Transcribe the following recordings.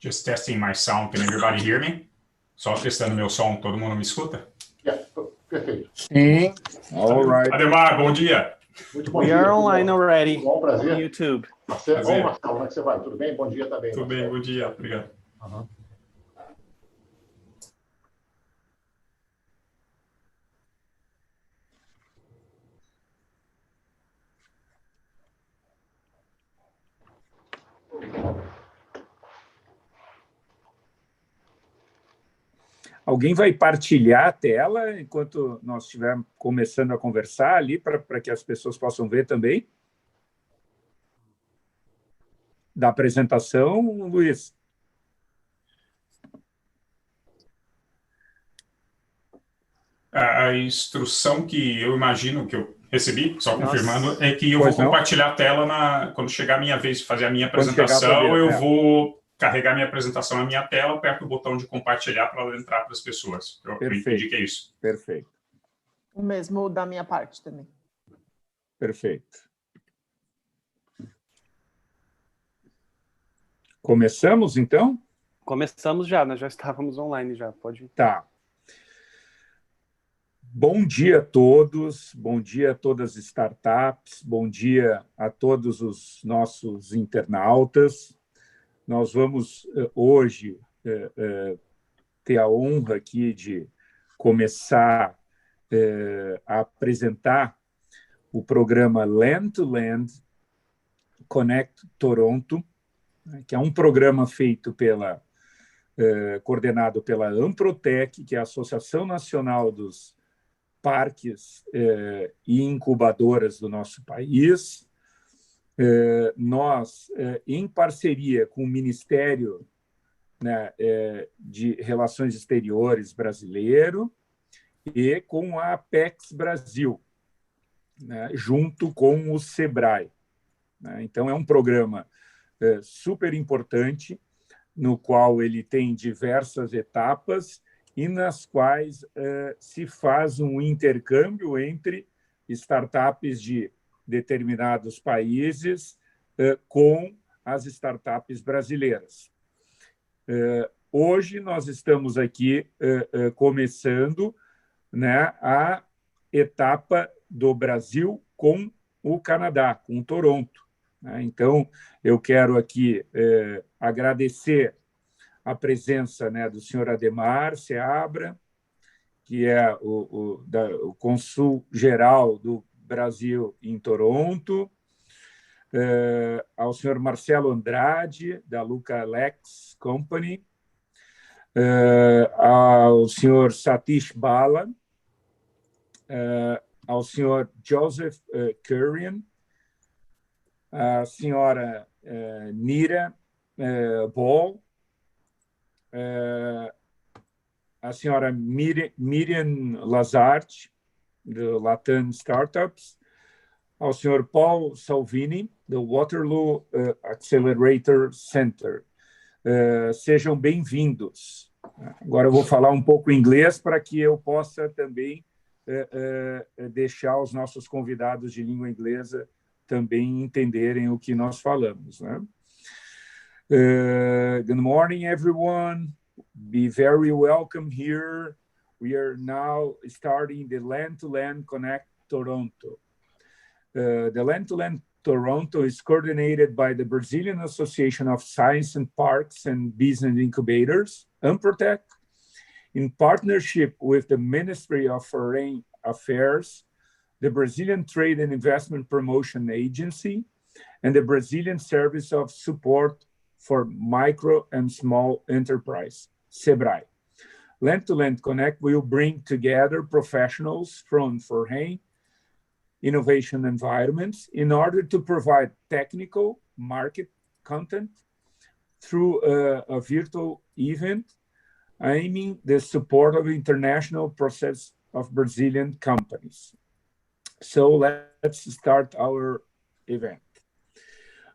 Just testing my sound. Can everybody hear me? Só testando meu som. Todo mundo me escuta? Perfeito. Sim. All right. Ademar, bom dia. Muito bom We dia. are online already. Bom, prazer. On YouTube. Marcelo, Prazer. Marcelo, como é que você vai? Tudo bem? Bom dia também. Tudo bem, bom dia. Obrigado. Uhum. Alguém vai partilhar a tela enquanto nós estivermos começando a conversar ali, para que as pessoas possam ver também? Da apresentação, Luiz? A instrução que eu imagino que eu recebi, só confirmando, é que eu Pois vou não. compartilhar a tela quando chegar a minha vez de fazer a minha Quando chegar a tua apresentação, vez, eu vou carregar minha apresentação na minha tela, aperto o botão de compartilhar para ela entrar para as pessoas. Eu entendi que é isso. Perfeito. O mesmo da minha parte também. Perfeito. Começamos, então? Começamos já, nós já estávamos online já, pode ir. Tá. Bom dia a todos, bom dia a todas as startups, bom dia a todos os nossos internautas. Nós vamos hoje ter a honra aqui de começar a apresentar o programa Land2land Connect Toronto, que é um programa feito coordenado pela Anprotec, que é a Associação Nacional dos Parques e Incubadoras do nosso país. Nós, em parceria com o Ministério, né, de Relações Exteriores brasileiro e com a Apex Brasil, né, junto com o Sebrae. Né? Então, é um programa super importante, no qual ele tem diversas etapas e nas quais se faz um intercâmbio entre startups de determinados países com as startups brasileiras. Hoje nós estamos aqui começando, né, a etapa do Brasil com o Canadá, com Toronto. Né? Então, eu quero aqui agradecer a presença, né, do senhor Ademar Seabra, que é o Consul-Geral do Brasil em Toronto, ao senhor Marcelo Andrade, da Lucalex Company, ao senhor Sathish Bala, ao senhor Joseph Currian, a senhora Neha Bahl, a senhora Miryam Lazarte, do LatAm Startups, ao senhor Paul Salvini, do Waterloo Accelerator Center. Sejam bem-vindos. Agora eu vou falar um pouco inglês para que eu possa também deixar os nossos convidados de língua inglesa também entenderem o que nós falamos. Né? Good morning, everyone. Be very welcome here. We are now starting the Land2land Connect Toronto. The Land2land Toronto is coordinated by the Brazilian Association of Science and Parks and Business Incubators, Anprotec, in partnership with the Ministry of Foreign Affairs, the Brazilian Trade and Investment Promotion Agency, and the Brazilian Service of Support for Micro and Small Enterprise, Sebrae. Land2land Connect will bring together professionals from foreign innovation environments in order to provide technical market content through a virtual event aiming the support of international process of Brazilian companies. So let's start our event.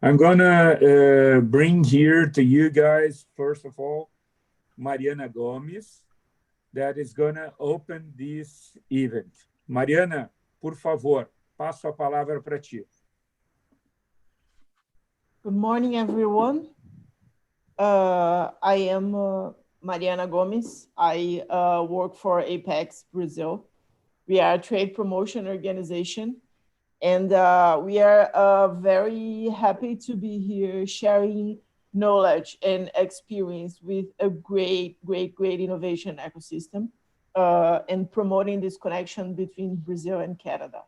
I'm gonna bring here to you guys, first of all, Mariana Gomes, that is gonna open this event. Mariana, por favor, passo a palavra para ti. Good morning, everyone. I am Mariana Gomes. I work for Apex Brasil. We are a trade promotion organization, and we are very happy to be here sharing knowledge and experience with a great innovation ecosystem and promoting this connection between Brazil and Canada.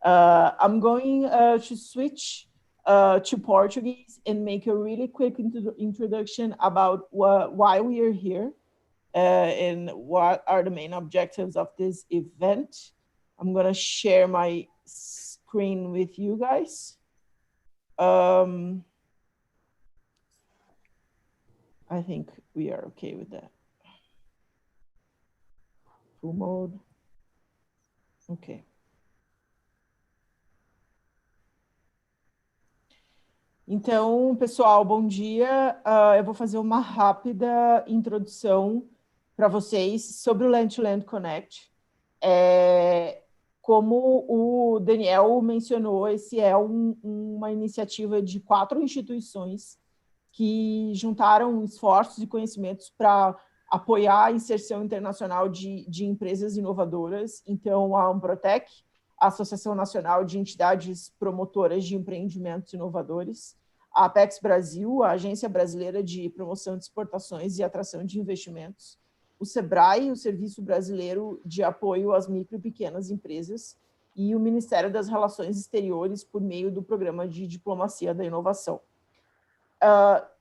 I'm going to switch to Portuguese and make a really quick introduction about why we are here and what are the main objectives of this event. I'm going to share my screen with you guys. I think we are okay with that. Full mode. Okay. Então, pessoal, bom dia. Eu vou fazer uma rápida introdução para vocês sobre o Land2land Connect. Como o Daniel mencionou, esse é uma iniciativa de 4 instituições que juntaram esforços e conhecimentos para apoiar a inserção internacional de empresas inovadoras. Então, a Anprotec, a Associação Nacional de Entidades Promotoras de Empreendimentos Inovadores, a Apex Brasil, a Agência Brasileira de Promoção de Exportações e Atração de Investimentos, o Sebrae, o Serviço Brasileiro de Apoio às Micro e Pequenas Empresas, e o Ministério das Relações Exteriores por meio do Programa de Diplomacia da Inovação.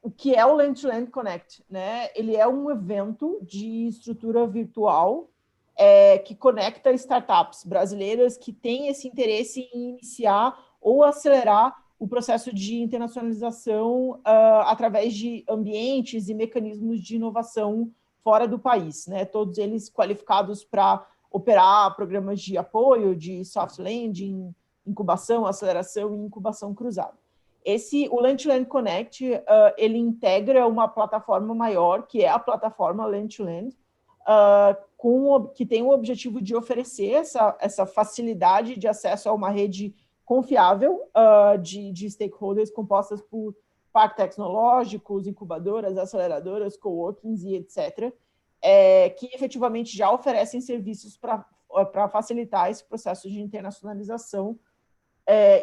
O que é o Land2land Connect? Né? Ele é um evento de estrutura virtual que conecta startups brasileiras que têm esse interesse em iniciar ou acelerar o processo de internacionalização através de ambientes e mecanismos de inovação fora do país, né? Todos eles qualificados para operar programas de apoio, de soft landing, incubação, aceleração e incubação cruzada. O Land2land Connect, ele integra uma plataforma maior, que é a plataforma Land2land, que tem o objetivo de oferecer essa facilidade de acesso a uma rede confiável de stakeholders compostas por parques tecnológicos, incubadoras, aceleradoras, coworkings e etc., que efetivamente já oferecem serviços para facilitar esse processo de internacionalização.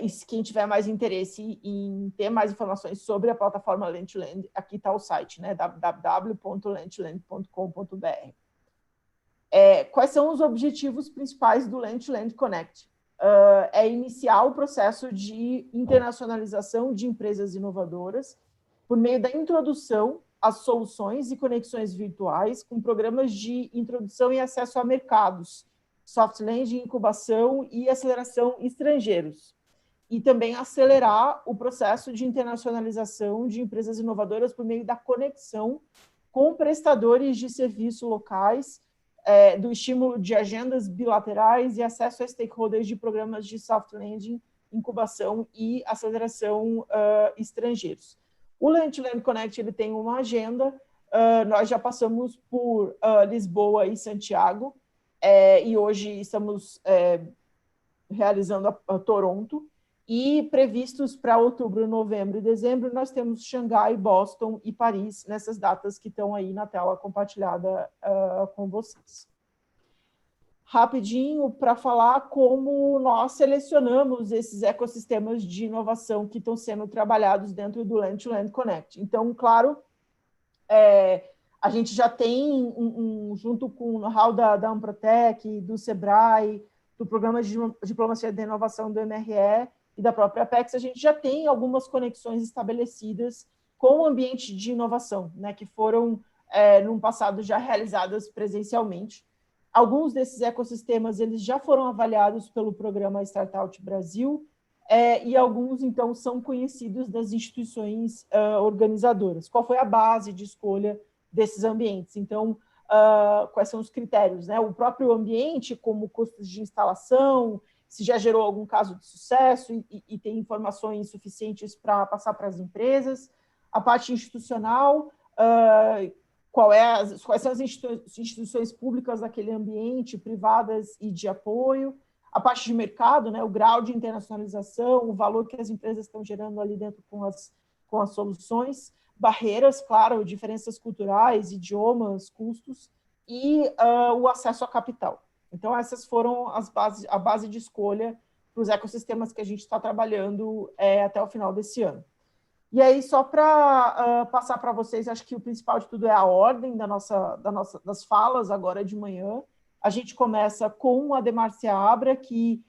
E quem tiver mais interesse em ter mais informações sobre a plataforma Land2land, aqui está o site, né? www.land2land.com.br. Quais são os objetivos principais do Land2land Connect? Iniciar o processo de internacionalização de empresas inovadoras por meio da introdução às soluções e conexões virtuais com programas de introdução e acesso a mercados, soft landing, incubação e aceleração estrangeiros. E também acelerar o processo de internacionalização de empresas inovadoras por meio da conexão com prestadores de serviço locais, do estímulo de agendas bilaterais e acesso a stakeholders de programas de soft landing, incubação e aceleração estrangeiros. O Land2land Connect ele tem uma agenda, nós já passamos por Lisboa e Santiago, e hoje estamos realizando a Toronto, e previstos para outubro, novembro e dezembro, nós temos Xangai, Boston e Paris, nessas datas que estão aí na tela compartilhada com vocês. Rapidinho, para falar como nós selecionamos esses ecossistemas de inovação que estão sendo trabalhados dentro do Land2land Connect. Então, claro, a gente já tem, junto com o know-how da Anprotec, do Sebrae, do Programa de Diplomacia da Inovação do MRE, e da própria Apex, a gente já tem algumas conexões estabelecidas com o ambiente de inovação, né, que foram, no passado, já realizadas presencialmente. Alguns desses ecossistemas eles já foram avaliados pelo Programa Startup Brasil, e alguns, então, são conhecidos das instituições organizadoras. Qual foi a base de escolha desses ambientes? Então, quais são os critérios, né? O próprio ambiente, como custos de instalação, se já gerou algum caso de sucesso e tem informações suficientes para passar para as empresas, a parte institucional, quais são as instituições públicas daquele ambiente, privadas e de apoio, a parte de mercado, né, o grau de internacionalização, o valor que as empresas estão gerando ali dentro com as soluções, barreiras, claro, diferenças culturais, idiomas, custos e o acesso a capital. Então, essas foram a base de escolha para os ecossistemas que a gente está trabalhando até o final desse ano. E aí, só para passar para vocês, acho que o principal de tudo é a ordem das falas agora de manhã. A gente começa com o Ademar Seabra, que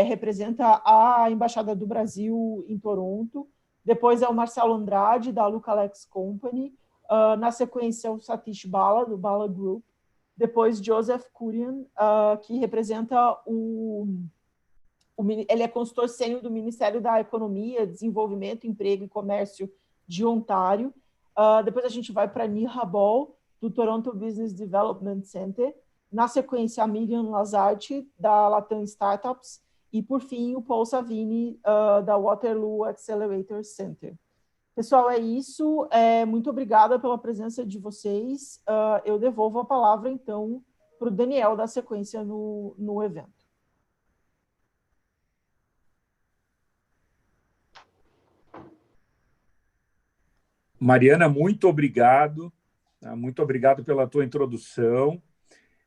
representa a Embaixada do Brasil em Toronto. Depois é o Marcelo Andrade, da Lucalex Company. Na sequência, o Sathish Bala, do Bala Group. Depois, Joseph Kurian, que representa ele é consultor sênior do Ministério da Economia, Desenvolvimento, Emprego e Comércio de Ontário. Depois a gente vai para Neha Bahl, do Toronto Business Development Center. Na sequência, a Miryam Lazarte, da LatAm Startups. E, por fim, o Paul Savini, da Waterloo Accelerator Center. Pessoal, é isso. Muito obrigada pela presença de vocês. Eu devolvo a palavra, então, para o Daniel dar sequência no evento. Mariana, muito obrigado. Muito obrigado pela tua introdução.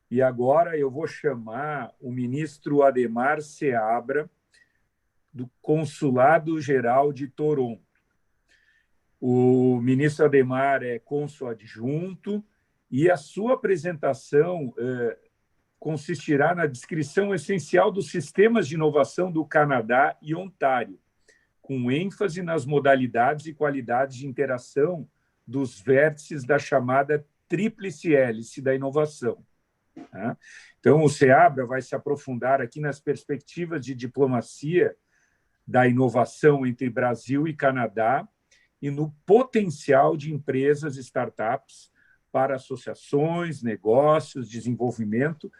E agora eu vou chamar o ministro Ademar Seabra, do Consulado-Geral de Toronto. O ministro Ademar é cônsul adjunto e a sua apresentação consistirá na descrição essencial dos sistemas de inovação do Canadá e Ontário, com ênfase nas modalidades e qualidades de interação dos vértices da chamada tríplice hélice da inovação. Então, o Seabra vai se aprofundar aqui nas perspectivas de diplomacia da inovação entre Brasil e Canadá e no potencial de empresas e startups para associações, negócios, desenvolvimento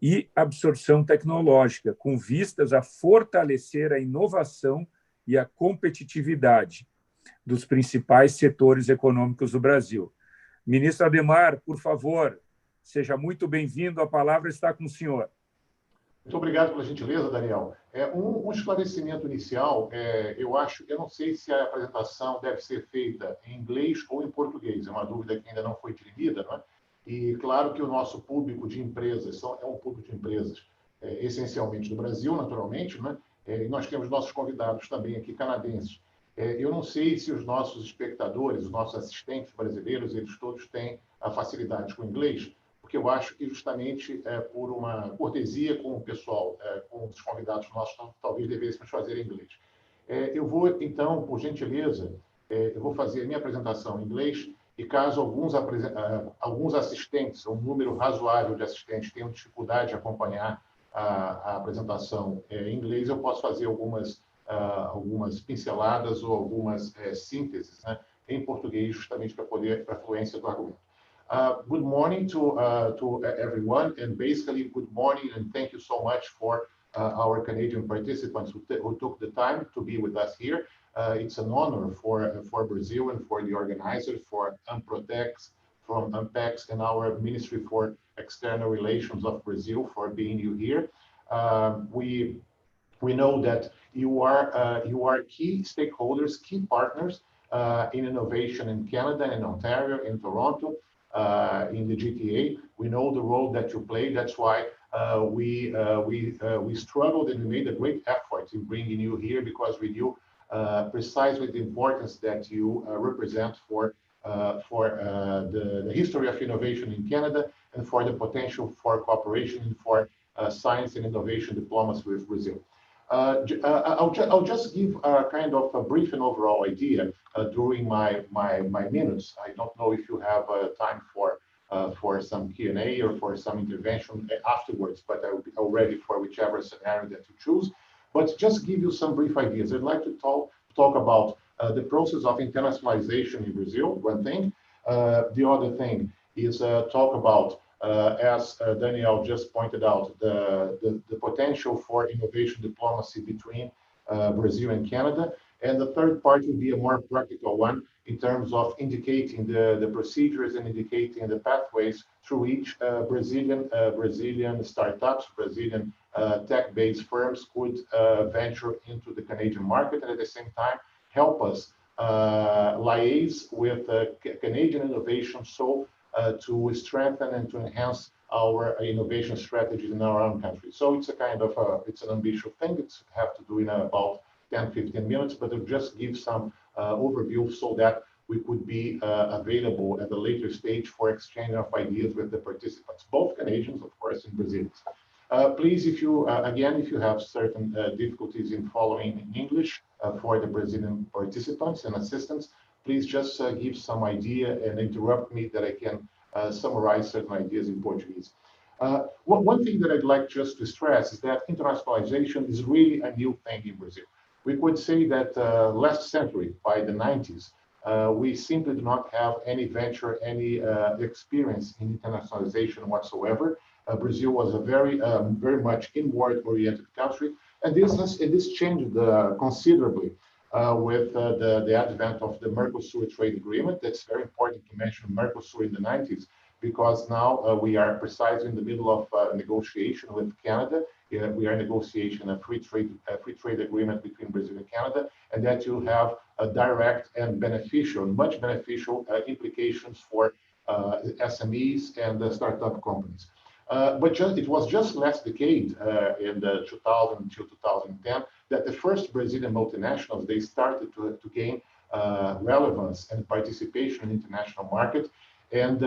e absorção tecnológica, com vistas a fortalecer a inovação e a competitividade dos principais setores econômicos do Brasil. Ministro Ademar, por favor, seja muito bem-vindo. A palavra está com o senhor. Muito obrigado pela gentileza, Daniel. Um esclarecimento inicial, eu não sei se a apresentação deve ser feita em inglês ou em português, é uma dúvida que ainda não foi dirimida, não é? E claro que o nosso público de empresas é um público de empresas essencialmente do Brasil, naturalmente, né? E nós temos nossos convidados também aqui canadenses. Eu não sei se os nossos espectadores, os nossos assistentes brasileiros, eles todos têm a facilidade com o inglês, porque eu acho que justamente por uma cortesia com o pessoal, com os convidados nossos, talvez devêssemos fazer em inglês. Eu vou, então, por gentileza, eu vou fazer a minha apresentação em inglês e caso alguns assistentes, um número razoável de assistentes, tenham dificuldade de acompanhar a apresentação em inglês, eu posso fazer algumas pinceladas ou algumas sínteses, né, em português, justamente para a fluência do argumento. Good morning to everyone, and basically good morning and thank you so much for our Canadian participants who took the time to be with us here. It's an honor for Brazil and for the organizers, for Anprotec, from Apex and our Ministry for External Relations of Brazil for being you here. We know that you are key stakeholders, key partners in innovation in Canada and Ontario, in Toronto, in the GTA. We know the role that you play. That's why we struggled and we made a great effort in bringing you here because we knew precisely the importance that you represent for the history of innovation in Canada and for the potential for cooperation and for science and innovation diplomacy with Brazil. I'll just give a kind of a brief and overall idea during my minutes. I don't know if you have time for some Q&A or for some intervention afterwards, but I'll ready for whichever scenario that you choose. But just give you some brief ideas. I'd like to talk about the process of internationalization in Brazil, one thing. The other thing is talk about, as Daniel just pointed out, the potential for innovation diplomacy between Brazil and Canada. And the third part would be a more practical one in terms of indicating the procedures and indicating the pathways through each Brazilian startups, Brazilian tech-based firms could venture into the Canadian market and at the same time help us liaise with Canadian innovation to strengthen and to enhance our innovation strategies in our own country. So it's a kind of it's an ambitious thing. It's have to do in about 10-15 minutes, but it'll just give some overview so that we could be available at a later stage for exchange of ideas with the participants, both Canadians, of course, and Brazilians. Please, if you if you have certain difficulties in following in English for the Brazilian participants and assistants, please just give some idea and interrupt me that I can summarize certain ideas in Portuguese. One thing that I'd like just to stress is that internationalization is really a new thing in Brazil. We could say that last century, by the 90s, we simply do not have any venture, any experience in internationalization whatsoever. Brazil was a very much inward-oriented country, and this changed considerably with the advent of the Mercosur trade agreement. That's very important to mention Mercosur in the 90s, because now we are precisely in the middle of negotiation with Canada. We are negotiating a free trade agreement between Brazil and Canada, and that will have a direct and much beneficial implications for SMEs and startup companies. But it was just last decade, in the 2000 to 2010, that the first Brazilian multinationals, they started to gain relevance and participation in the international market. And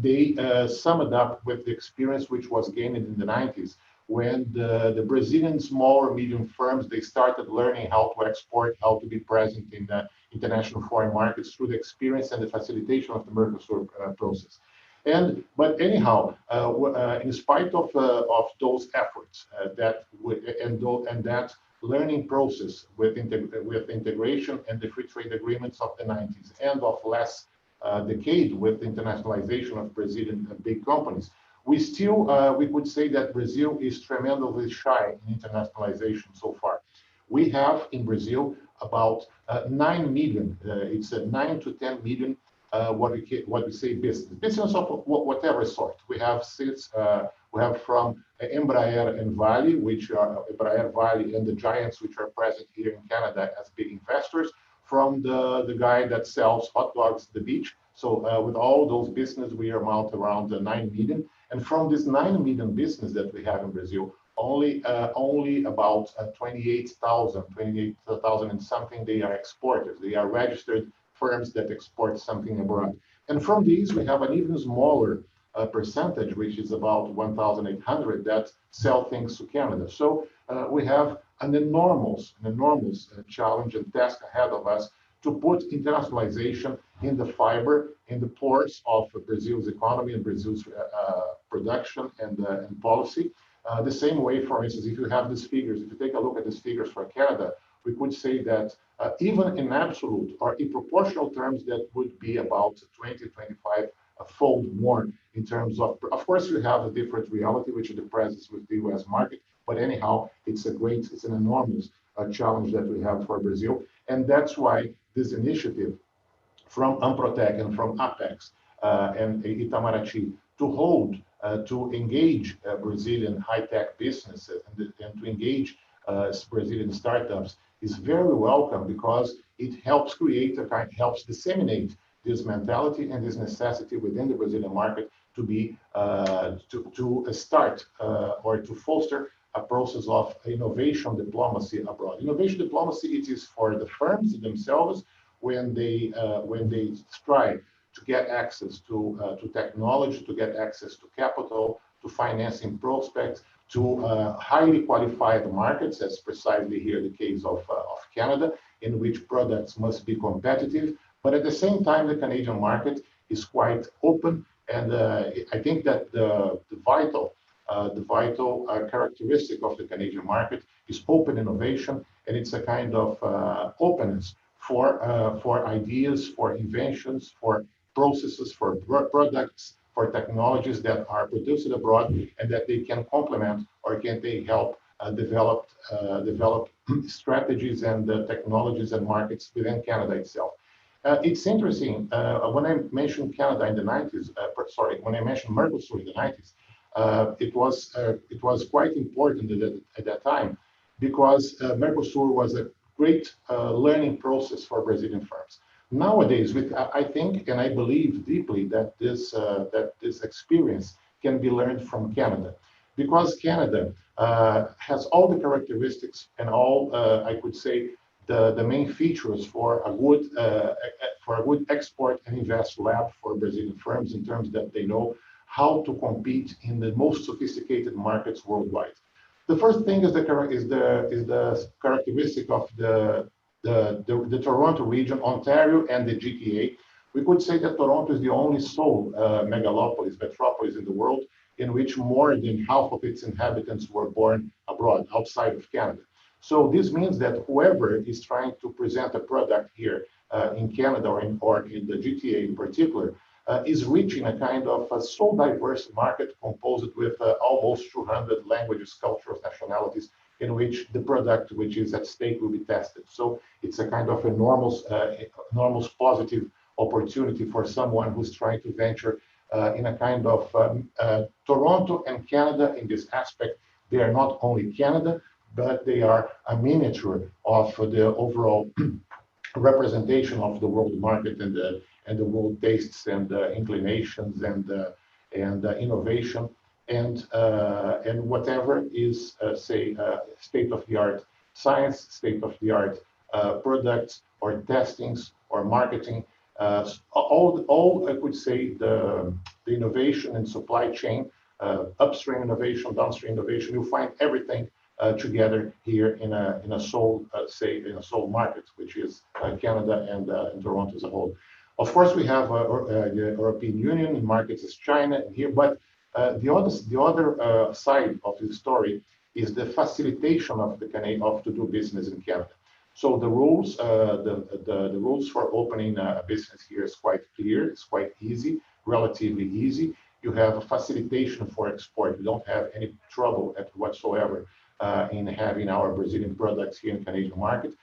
they summed up with the experience which was gained in the 90s, when the Brazilian small or medium firms, they started learning how to export, how to be present in international foreign markets through the experience and the facilitation of the Mercosur process. But anyhow, in spite of those efforts, that learning process with integration and the free trade agreements of the 90s and of last decade with internationalization of Brazilian big companies, we could say that Brazil is tremendously shy in internationalization so far. We have in Brazil about 9 million, it's a 9 to 10 million what we say business of whatever sort. We have from Embraer and Vale, which are Embraer, Vale, and the giants which are present here in Canada as big investors, from the guy that sells hot dogs at the beach. So with all those business, we amount around 9 million. And from this 9 million business that we have in Brazil, only about 28,000 and something, they are exporters. They are registered firms that export something abroad. And from these, we have an even smaller percentage, which is about 1,800, that sell things to Canada. So we have an enormous challenge and task ahead of us to put internationalization in the fiber, in the pores of Brazil's economy and Brazil's production and policy. The same way, for instance, if you have these figures, if you take a look at these figures for Canada, we could say that even in absolute or in proportional terms, that would be about 20-25-fold more in terms of course, we have a different reality, which is the presence with the US market, but anyhow, it's an enormous challenge that we have for Brazil. And that's why this initiative from Anprotec and from Apex and Itamaraty to engage Brazilian high-tech businesses and to engage Brazilian startups is very welcome, because it helps helps disseminate this mentality and this necessity within the Brazilian market to be to start or to foster a process of innovation diplomacy abroad. Innovation diplomacy, it is for the firms themselves when they strive to get access to technology, to get access to capital, to financing prospects, to highly qualified markets, as precisely here the case of Canada, in which products must be competitive. But at the same time, the Canadian market is quite open, and I think that the vital characteristic of the Canadian market is open innovation, and it's a kind of openness for ideas, for inventions, for processes, for products, for technologies that are produced abroad, and that they can complement or can they help develop strategies and technologies and markets within Canada itself. It's interesting, when I mentioned Canada in the 90s, when I mentioned Mercosur in the 90s, it was quite important at that time, because Mercosur was a great learning process for Brazilian firms. Nowadays, I think and I believe deeply that this experience can be learned from Canada, because Canada has all the characteristics and all, I could say, the main features for a good export and invest lab for Brazilian firms, in terms that they know how to compete in the most sophisticated markets worldwide. The first thing is the characteristic of the Toronto region, Ontario, and the GTA. We could say that Toronto is the only sole metropolis in the world in which more than half of its inhabitants were born abroad, outside of Canada. So this means that whoever is trying to present a product here in Canada or in the GTA in particular, is reaching a kind of a so diverse market composed with almost 200 languages, cultures, nationalities, in which the product which is at stake will be tested. So it's a kind of enormous positive opportunity for someone who's trying to venture in a kind of Toronto and Canada. In this aspect, they are not only Canada, but they are a miniature of the overall representation of the world market and the world tastes and inclinations and innovation and whatever is state-of-the-art science, state-of-the-art products or testings or marketing. All I could say the innovation and supply chain, upstream innovation, downstream innovation. You'll find everything together here in a sole market, which is Canada and Toronto as a whole. Of course, we have the European Union in markets as China here, but the other side of the story is the facilitation of to do business in Canada. So the rules, the rules for opening a business here is quite clear. It's quite easy, relatively easy. You have a facilitation for export. You don't have any trouble whatsoever in having our Brazilian products here in the Canadian market.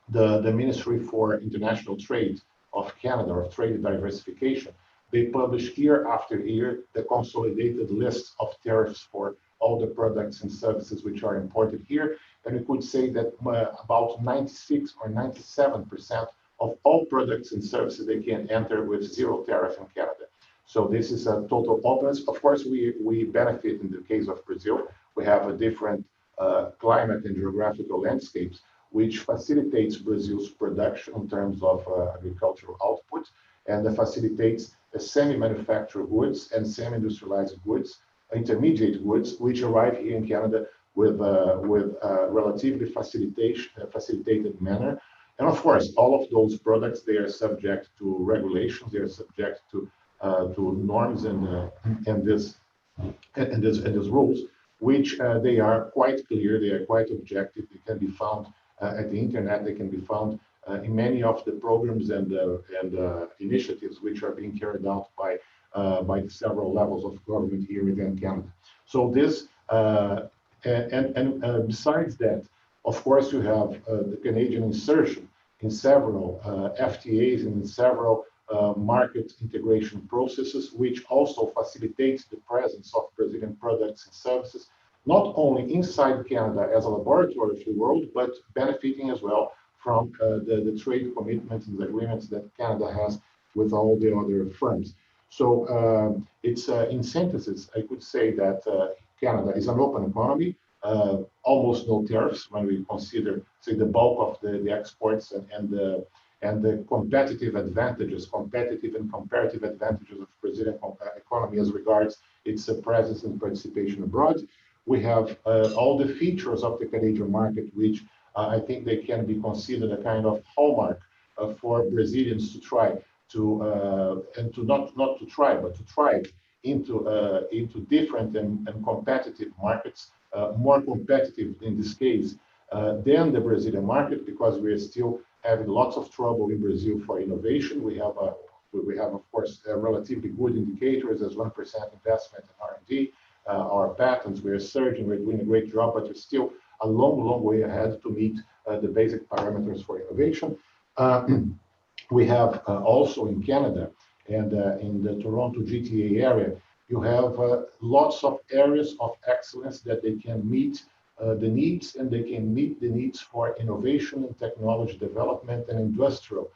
The Ministry for International Trade of Canada, or Trade Diversification, they publish year after year the consolidated list of tariffs for all the products and services which are imported here. And we could say that about 96 or 97% of all products and services they can enter with zero tariff in Canada. So this is a total openness. Of course, we benefit in the case of Brazil. We have a different climate and geographical landscapes, which facilitates Brazil's production in terms of agricultural output, and facilitates the semi-manufactured goods and semi-industrialized goods, intermediate goods, which arrive here in Canada with relatively facilitated manner. And of course, all of those products, they are subject to regulations, they are subject to norms and these rules, which they are quite clear, they are quite objective. They can be found at the internet. They can be found in many of the programs and initiatives which are being carried out by the several levels of government here within Canada. So this besides that, of course, you have the Canadian insertion in several FTAs and in several market integration processes, which also facilitates the presence of Brazilian products and services, not only inside Canada as a laboratory of the world, but benefiting as well from the trade commitments and the agreements that Canada has with all the other firms. So it's in synthesis, I could say that Canada is an open economy, almost no tariffs when we consider, say, the bulk of the exports and the competitive advantages, competitive and comparative advantages of Brazilian economy as regards its presence and participation abroad. We have all the features of the Canadian market, which I think they can be considered a kind of hallmark for Brazilians to try to and to not to try, but to thrive into different and competitive markets, more competitive in this case than the Brazilian market, because we are still having lots of trouble in Brazil for innovation. We have of course relatively good indicators as 1% investment in R&D. Our patents, we are surging, we're doing a great job, but there's still a long way ahead to meet the basic parameters for innovation. We have also in Canada and in the Toronto GTA area, you have lots of areas of excellence that they can meet the needs, and they can meet the needs for innovation and technology development and industrial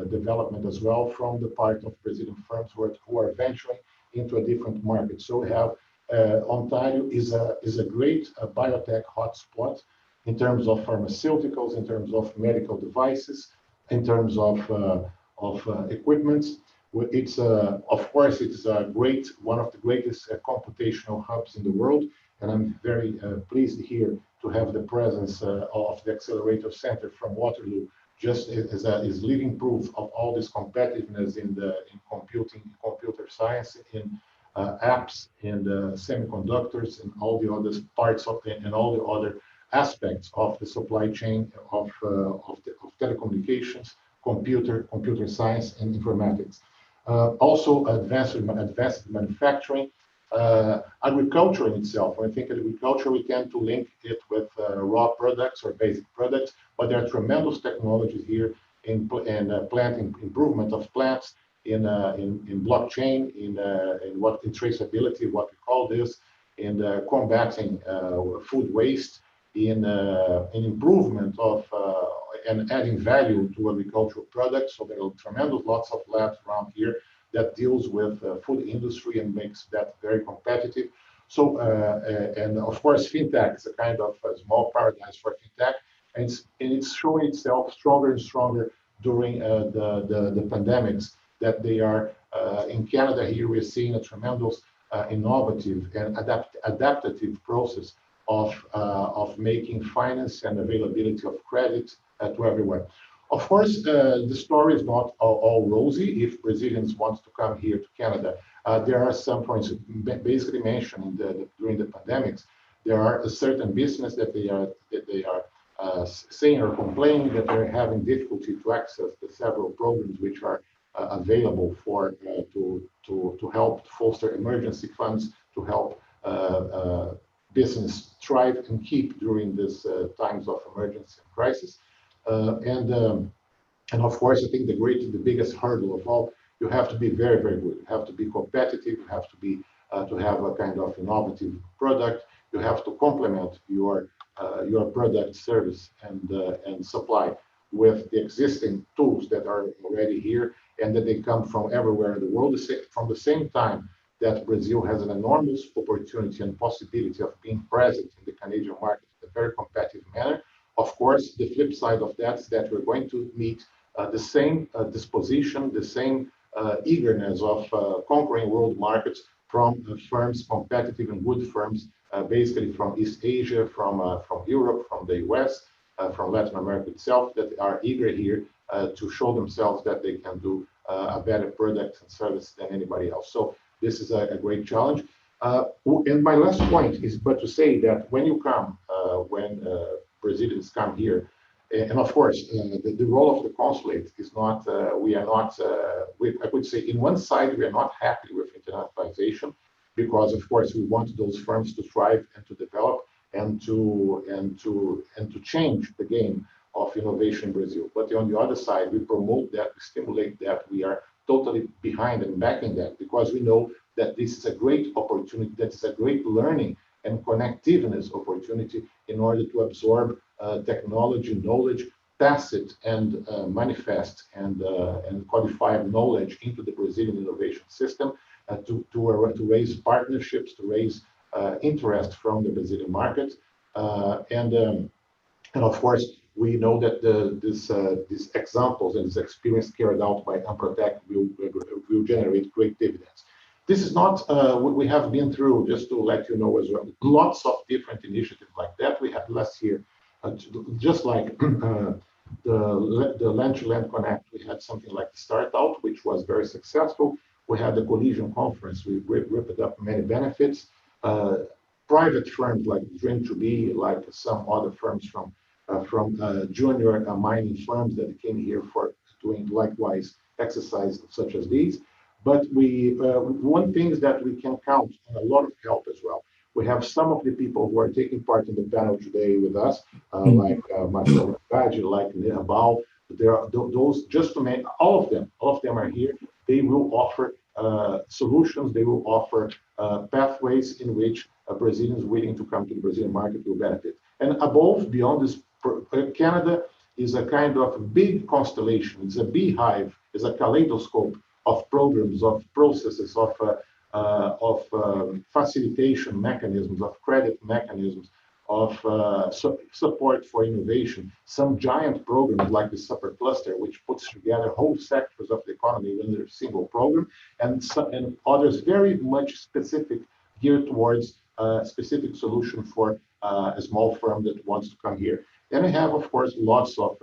development as well from the part of Brazilian firms who are venturing into a different market. So we have Ontario is a great biotech hotspot in terms of pharmaceuticals, in terms of medical devices, in terms of equipment. It's of course it's a one of the greatest computational hubs in the world, and I'm very pleased here to have the presence of the Accelerator Center from Waterloo, just as living proof of all this competitiveness in computer science, in apps, and semiconductors, and all the other parts of and all the other aspects of the supply chain of telecommunications, computer science, and informatics. Also advanced manufacturing, agriculture in itself. When I think agriculture, we tend to link it with raw products or basic products, but there are tremendous technologies here in plant improvement of plants, in blockchain, in traceability, what we call this, in combating food waste, in improvement of and adding value to agricultural products. So there are tremendous lots of labs around here that deals with food industry and makes that very competitive. So and of course fintech is a kind of a small paradise for fintech, and it's showing itself stronger and stronger during the pandemics, that they are in Canada. Here we're seeing a tremendous innovative and adaptive process of making finance and availability of credit to everyone. Of course, the story is not all rosy. If Brazilians want to come here to Canada, there are some points basically mentioned during the pandemics. There are a certain business that they are saying or complaining that they're having difficulty to access the several programs which are available for to help foster emergency funds, to help business thrive and keep during this times of emergency and crisis. And of course, I think the biggest hurdle of all, you have to be very, very good. You have to be competitive. You have to be to have a kind of innovative product. You have to complement your product, service, and supply with the existing tools that are already here, and that they come from everywhere in the world. From the same time that Brazil has an enormous opportunity and possibility of being present in the Canadian market in a very competitive manner. Of course, the flip side of that is that we're going to meet the same disposition, the same eagerness of conquering world markets from firms, competitive and good firms, basically from East Asia, from Europe, from the US, from Latin America itself, that are eager here to show themselves that they can do a better product and service than anybody else. So this is a great challenge. And my last point is but to say that when you come, when Brazilians come here, and of course, the role of the consulate is not, we are not, I would say in one side, we are not happy with internationalization, because of course we want those firms to thrive and to develop and to change the game of innovation in Brazil. But on the other side, we promote that, we stimulate that, we are totally behind and backing that, because we know that this is a great opportunity, that is a great learning and connectiveness opportunity in order to absorb technology, knowledge, pass it and manifest and codified knowledge into the Brazilian innovation system, to raise partnerships, to raise interest from the Brazilian market, and of course we know that these examples and this experience carried out by Anprotec will generate great dividends. This is not we have been through, just to let you know as well, lots of different initiatives like that. We had last year, just like the land2land Connect, we had something like the Start Out, which was very successful. We had the Collision Conference, we ripped up many benefits. Private firms like Dream2B, like some other firms from junior mining firms that came here for doing likewise exercise such as these. But one thing is that we can count on a lot of help as well. We have some of the people who are taking part in the panel today with us, like Marcelo Andrade, like Neha Bahl. There are those, just to name all of them are here. They will offer solutions. They will offer pathways in which Brazilians willing to come to the Brazilian market will benefit. And above, beyond this, Canada is a kind of big constellation. It's a beehive, it's a kaleidoscope of programs, of processes, of facilitation mechanisms, of credit mechanisms, of support for innovation. Some giant programs like the Super Cluster, which puts together whole sectors of the economy under a single program, and others very much specific, geared towards a specific solution for a small firm that wants to come here. Then we have, of course, lots of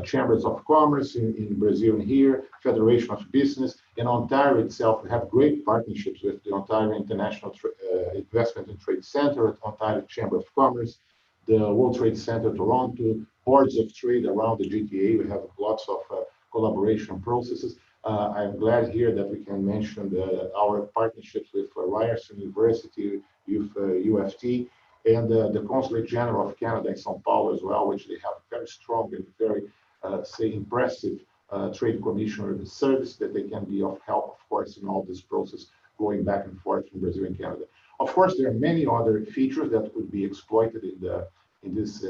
chambers of commerce in Brazil and here, Federation of Business. In Ontario itself, we have great partnerships with the Ontario International Investment and Trade Center, Ontario Chamber of Commerce, the World Trade Center Toronto, boards of trade around the GTA. We have lots of collaboration processes. I'm glad here that we can mention our partnerships with Ryerson University, with UFT, and the Consulate General of Canada in São Paulo as well, which they have very strong and very, say, impressive trade commissioner service that they can be of help, of course, in all this process going back and forth from Brazil and Canada. Of course, there are many other features that could be exploited in this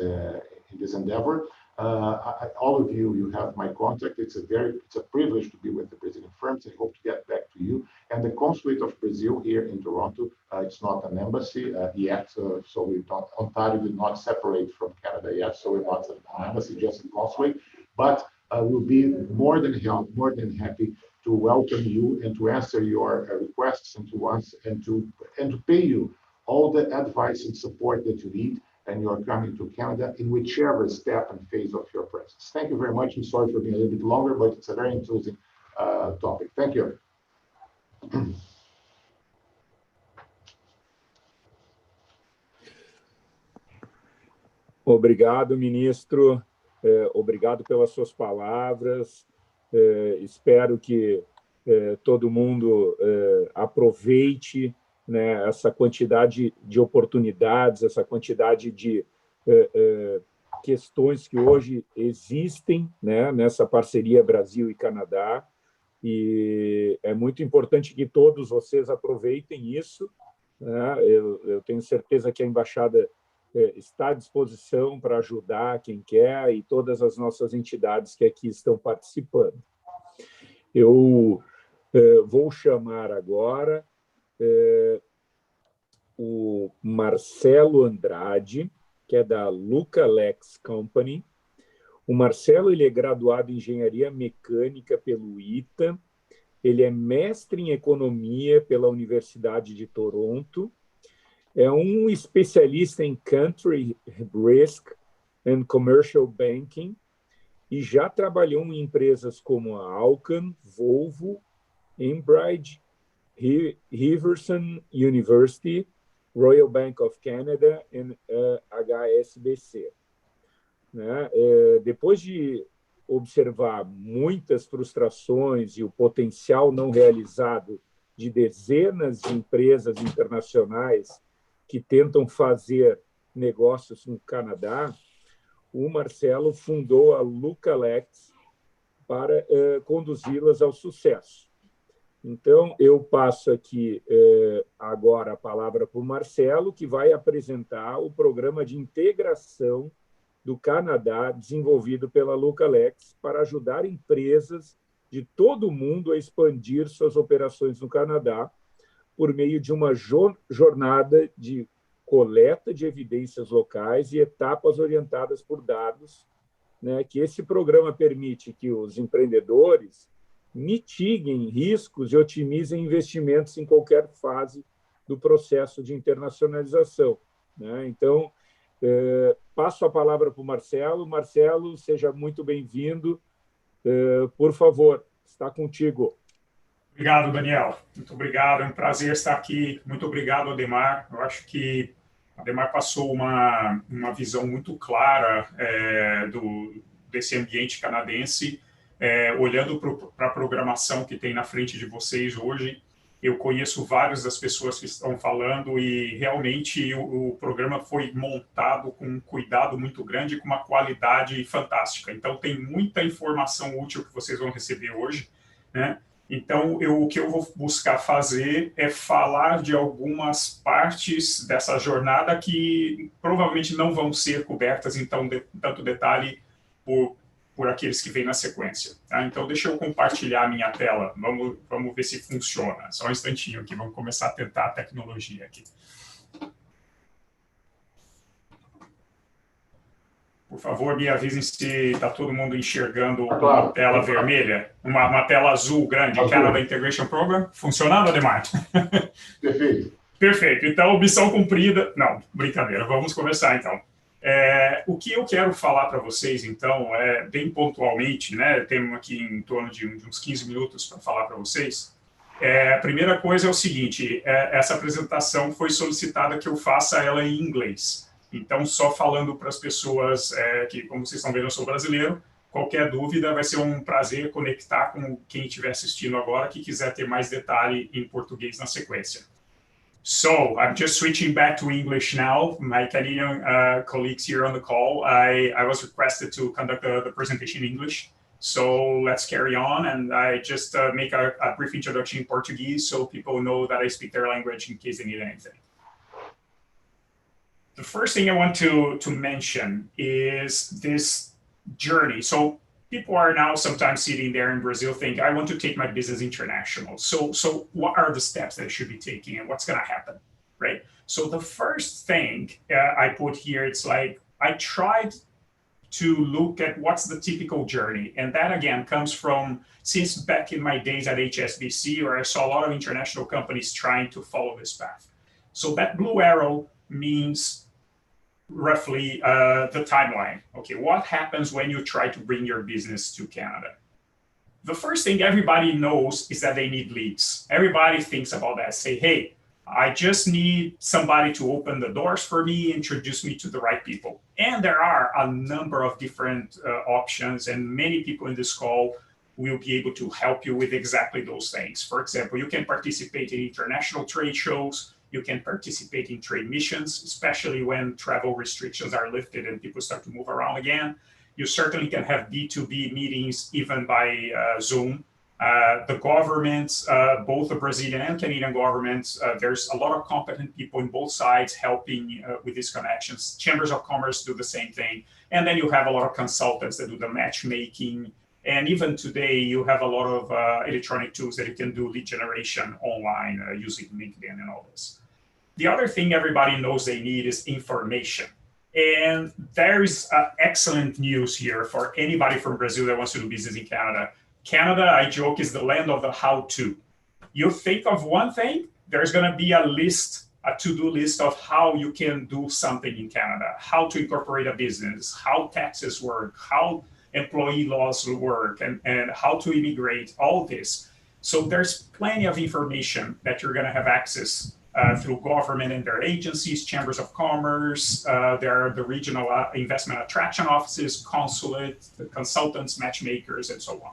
endeavor. All of you have my contact. It's a privilege to be with the Brazilian firms. I hope to get back to you. And the Consulate of Brazil here in Toronto, it's not an embassy yet, so Ontario did not separate from Canada yet, so we're not an embassy, just a consulate. But we'll be more than happy to welcome you and to answer your requests and to pay you all the advice and support that you need. And you are coming to Canada in whichever step and phase of your presence. Thank you very much. I'm sorry for being a little bit longer, but it's a very interesting topic. Thank you. Obrigado, ministro. Obrigado pelas suas palavras. Espero que todo mundo aproveite, né, essa quantidade de oportunidades, essa quantidade de questões que hoje existem, né, nessa parceria Brasil e Canadá, e é muito importante que todos vocês aproveitem isso, né? Eu tenho certeza que a Embaixada está à disposição para ajudar quem quer e todas as nossas entidades que aqui estão participando. Eu vou chamar agora o Marcelo Andrade, que é da Lucalex Company. O Marcelo ele é graduado em Engenharia Mecânica pelo ITA, ele é mestre em Economia pela Universidade de Toronto, é um especialista em Country Risk and Commercial Banking e já trabalhou em empresas como a Alcan, Volvo, Enbridge, Riverson University, Royal Bank of Canada e HSBC. Né? Depois de observar muitas frustrações e o potencial não realizado de dezenas de empresas internacionais que tentam fazer negócios no Canadá, o Marcelo fundou a Lucalex para conduzi-las ao sucesso. Então, eu passo aqui agora a palavra para o Marcelo, que vai apresentar o programa de integração do Canadá desenvolvido pela Lucalex para ajudar empresas de todo o mundo a expandir suas operações no Canadá por meio de uma jornada de coleta de evidências locais e etapas orientadas por dados, né, que esse programa permite que os empreendedores mitiguem riscos e otimizem investimentos em qualquer fase do processo de internacionalização, né? Então, passo a palavra para o Marcelo. Marcelo, seja muito bem-vindo. Por favor, está contigo. Obrigado, Daniel. Muito obrigado. É um prazer estar aqui. Muito obrigado, Ademar. Eu acho que Ademar passou uma visão muito clara desse ambiente canadense. Olhando para a programação que tem na frente de vocês hoje, eu conheço várias das pessoas que estão falando e realmente o programa foi montado com um cuidado muito grande e com uma qualidade fantástica. Então, tem muita informação útil que vocês vão receber hoje, né? Então, o que eu vou buscar fazer é falar de algumas partes dessa jornada que provavelmente não vão ser cobertas em tanto detalhe por aqueles que vêm na sequência. Tá? Então, deixa eu compartilhar a minha tela. Vamos ver se funciona. Só um instantinho aqui, vamos começar a tentar a tecnologia aqui. Por favor, me avisem se está todo mundo enxergando uma tela vermelha, uma tela azul grande, Canada Integration Program. Funcionando, Ademar? Perfeito. Perfeito. Então, missão cumprida. Não, brincadeira. Vamos começar, então. O que eu quero falar para vocês, então, bem pontualmente, né? Temos aqui em torno de uns 15 minutos para falar para vocês. A primeira coisa é o seguinte, essa apresentação foi solicitada que eu faça ela em inglês. Então, só falando para as pessoas que, como vocês estão vendo, eu sou brasileiro, qualquer dúvida vai ser um prazer conectar com quem estiver assistindo agora, que quiser ter mais detalhe em português na sequência. So, I'm just switching back to English now. My Canadian colleagues here on the call, I was requested to conduct the presentation in English. So let's carry on, and I just make a brief introduction in Portuguese so people know that I speak their language in case they need anything. The first thing I want to mention is this journey. So people are now sometimes sitting there in Brazil thinking, I want to take my business international. So what are the steps that I should be taking and what's going to happen, right? So the first thing I put here, it's like I tried to look at what's the typical journey. And that, again, comes from since back in my days at HSBC, where I saw a lot of international companies trying to follow this path. So that blue arrow means roughly the timeline. Okay, what happens when you try to bring your business to Canada? The first thing everybody knows is that they need leads. Everybody thinks about that. Say, hey, I just need somebody to open the doors for me, introduce me to the right people. And there are a number of different options, and many people in this call will be able to help you with exactly those things. For example, you can participate in international trade shows. You can participate in trade missions, especially when travel restrictions are lifted and people start to move around again. You certainly can have B2B meetings, even by Zoom. The governments, both the Brazilian and Canadian governments, there's a lot of competent people in both sides helping with these connections. Chambers of Commerce do the same thing. And then you have a lot of consultants that do the matchmaking. And even today, you have a lot of electronic tools that you can do lead generation online using LinkedIn and all this. The other thing everybody knows they need is information. And there's excellent news here for anybody from Brazil that wants to do business in Canada. Canada, I joke, is the land of the how-to. You think of one thing, there's going to be a list, a to-do list of how you can do something in Canada, how to incorporate a business, how taxes work, how employee laws work, and how to immigrate, all this. So there's plenty of information that you're going to have access through government and their agencies, chambers of commerce, there are the regional investment attraction offices, consulate, the consultants, matchmakers, and so on.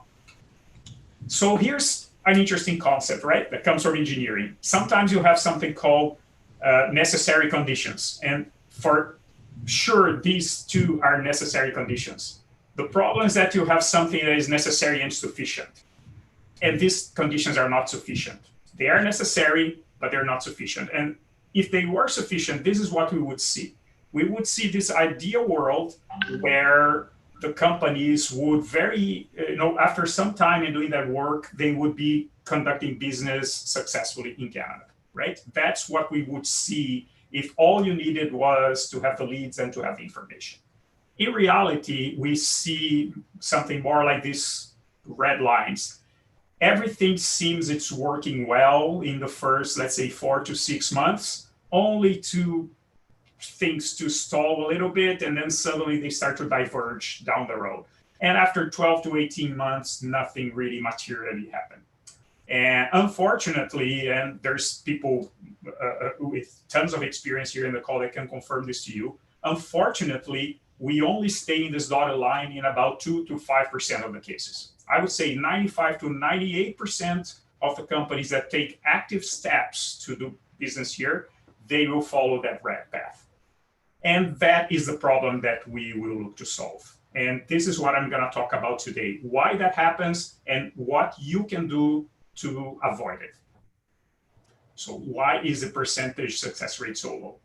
So here's an interesting concept, right? That comes from engineering. Sometimes you have something called necessary conditions. And for sure, these two are necessary conditions. The problem is that you have something that is necessary and sufficient. And these conditions are not sufficient. They are necessary, but they're not sufficient. And if they were sufficient, this is what we would see. We would see this ideal world where the companies would after some time in doing that work, they would be conducting business successfully in Canada, right? That's what we would see if all you needed was to have the leads and to have the information. In reality, we see something more like these red lines. Everything seems it's working well in the first, let's say, 4 to 6 months, only to things to stall a little bit, and then suddenly they start to diverge down the road. And after 12 to 18 months, nothing really materially happened. And unfortunately, and there's people with tons of experience here in the call that can confirm this to you, unfortunately, we only stay in this dotted line in about 2 to 5% of the cases. I would say 95 to 98% of the companies that take active steps to do business here, they will follow that red path. And that is the problem that we will look to solve. And this is what I'm going to talk about today, why that happens and what you can do to avoid it. So why is the percentage success rate so low?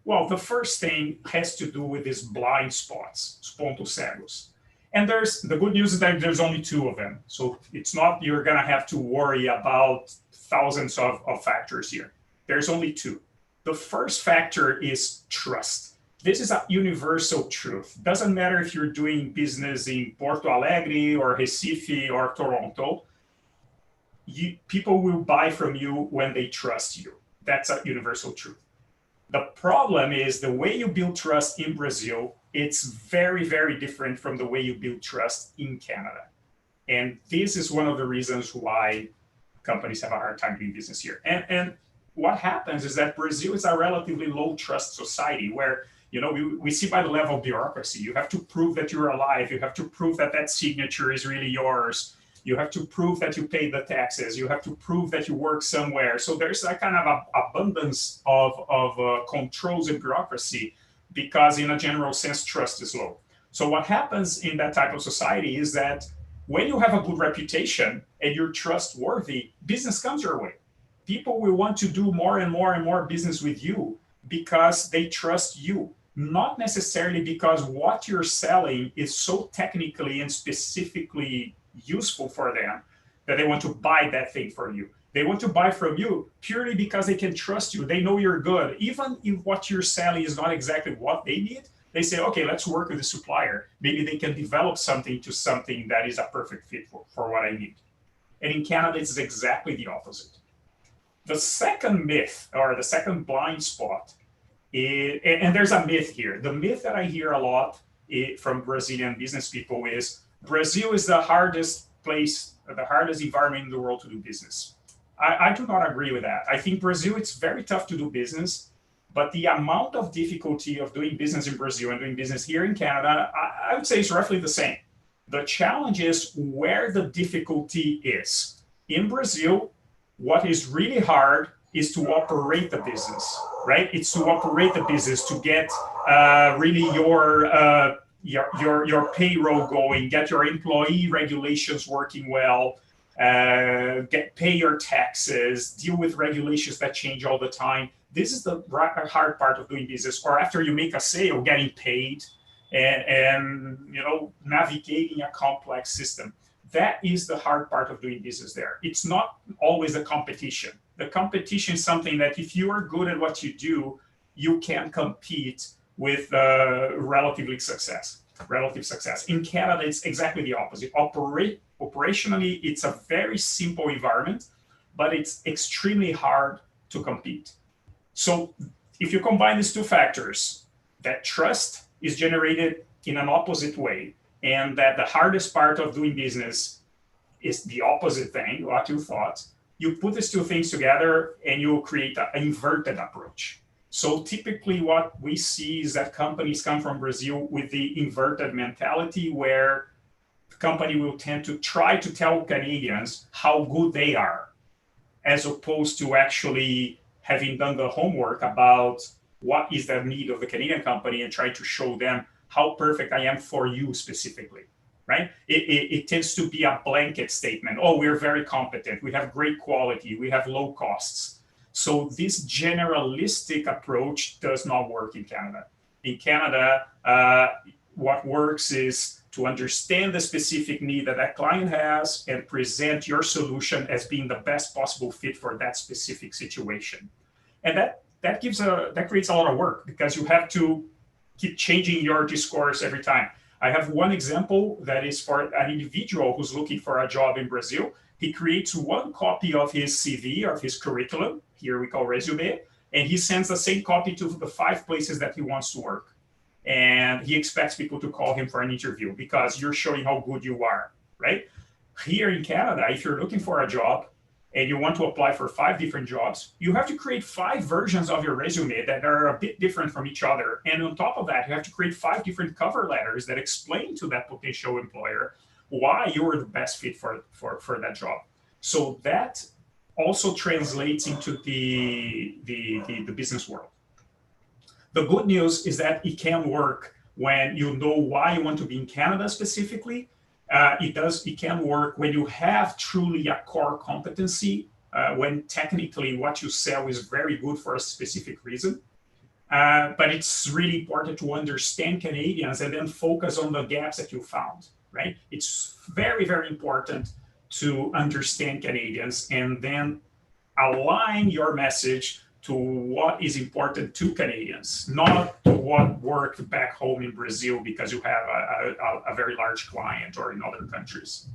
Well, the first thing has to do with these blind spots, os pontos cegos. And the good news is that there's only 2 of them. So it's not you're going to have to worry about thousands of factors here. There's only 2. The first factor is trust. This is a universal truth. Doesn't matter if you're doing business in Porto Alegre or Recife or Toronto. People will buy from you when they trust you. That's a universal truth. The problem is the way you build trust in Brazil, it's very, very different from the way you build trust in Canada. And this is one of the reasons why companies have a hard time doing business here. And what happens is that Brazil is a relatively low trust society where, you know, we see by the level of bureaucracy, you have to prove that you're alive. You have to prove that that signature is really yours. You have to prove that you paid the taxes. You have to prove that you work somewhere. So there's a kind of abundance of controls and bureaucracy because in a general sense, trust is low. So what happens in that type of society is that when you have a good reputation and you're trustworthy, business comes your way. People will want to do more and more and more business with you because they trust you, not necessarily because what you're selling is so technically and specifically useful for them that they want to buy that thing for you. They want to buy from you purely because they can trust you. They know you're good. Even if what you're selling is not exactly what they need, they say, okay, let's work with the supplier. Maybe they can develop something to something that is a perfect fit for what I need. And in Canada, it's exactly the opposite. The second myth or the second blind spot is, and there's a myth here. The myth that I hear a lot from Brazilian business people is Brazil is the hardest place, the hardest environment in the world to do business. I do not agree with that. I think Brazil, it's very tough to do business, but the amount of difficulty of doing business in Brazil and doing business here in Canada, I would say is roughly the same. The challenge is where the difficulty is. In Brazil, what is really hard is to operate the business, right? It's to operate the business, to get really your payroll going, get your employee regulations working well, pay your taxes, deal with regulations that change all the time. This is the hard part of doing business. Or after you make a sale, getting paid and you know, navigating a complex system. That is the hard part of doing business there. It's not always a competition. The competition is something that if you are good at what you do, you can compete with relative success. In Canada, it's exactly the opposite. Operationally, it's a very simple environment, but it's extremely hard to compete. So if you combine these 2 factors, that trust is generated in an opposite way, and that the hardest part of doing business is the opposite thing, what you thought, you put these 2 things together and you create an inverted approach. So typically what we see is that companies come from Brazil with the inverted mentality where the company will tend to try to tell Canadians how good they are, as opposed to actually having done the homework about what is the need of the Canadian company and try to show them how perfect I am for you specifically, right? It tends to be a blanket statement. Oh, we're very competent. We have great quality. We have low costs. So this generalistic approach does not work in Canada. In Canada, what works is to understand the specific need that that client has and present your solution as being the best possible fit for that specific situation. And that creates a lot of work because you have to keep changing your discourse every time. I have one example that is for an individual who's looking for a job in Brazil. He creates one copy of his CV, of his curriculum, here we call resume, and he sends the same copy to the 5 places that he wants to work. And he expects people to call him for an interview because you're showing how good you are, right? Here in Canada, if you're looking for a job and you want to apply for 5 different jobs, you have to create 5 versions of your resume that are a bit different from each other. And on top of that, you have to create 5 different cover letters that explain to that potential employer why you are the best fit for that job. So that also translates into the business world. The good news is that it can work when you know why you want to be in Canada specifically, It can work when you have truly a core competency, when technically what you sell is very good for a specific reason. But it's really important to understand Canadians and then focus on the gaps that you found, right? It's very, very important to understand Canadians and then align your message to what is important to Canadians, not to what worked back home in Brazil because you have a very large client or in other countries.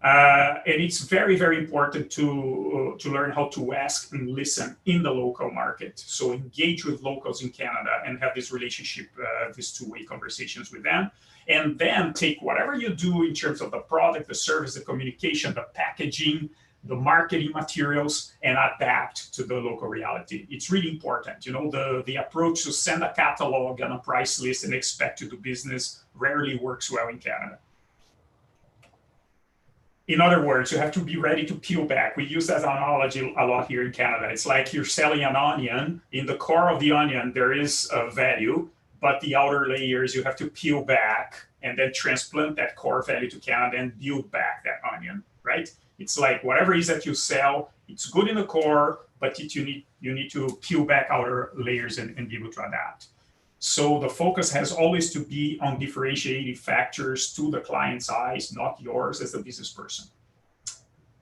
And it's very, very important to learn how to ask and listen in the local market. So engage with locals in Canada and have this relationship, these two-way conversations with them. And then take whatever you do in terms of the product, the service, the communication, the packaging, the marketing materials, and adapt to the local reality. It's really important. You know, the approach to send a catalog and a price list and expect to do business rarely works well in Canada. In other words, you have to be ready to peel back. We use that analogy a lot here in Canada. It's like you're selling an onion. In the core of the onion, there is a value, but the outer layers you have to peel back and then transplant that core value to Canada and build back that onion, right? It's like whatever it is that you sell, it's good in the core, but you need to peel back outer layers and be able to adapt. So the focus has always to be on differentiating factors to the client's eyes, not yours as a business person.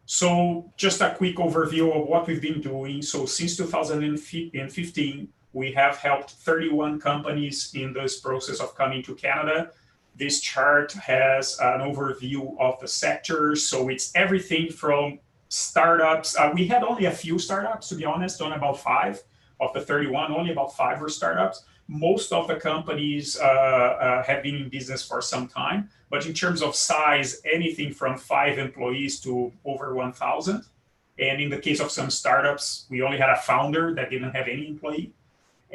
So just a quick overview of what we've been doing. So since 2015, we have helped 31 companies in this process of coming to Canada. This chart has an overview of the sectors. So it's everything from startups. We had only a few startups, to be honest, only about 5 of the 31, only about 5 were startups. Most of the companies have been in business for some time, but in terms of size, anything from 5 employees to over 1,000. And in the case of some startups, we only had a founder that didn't have any employee.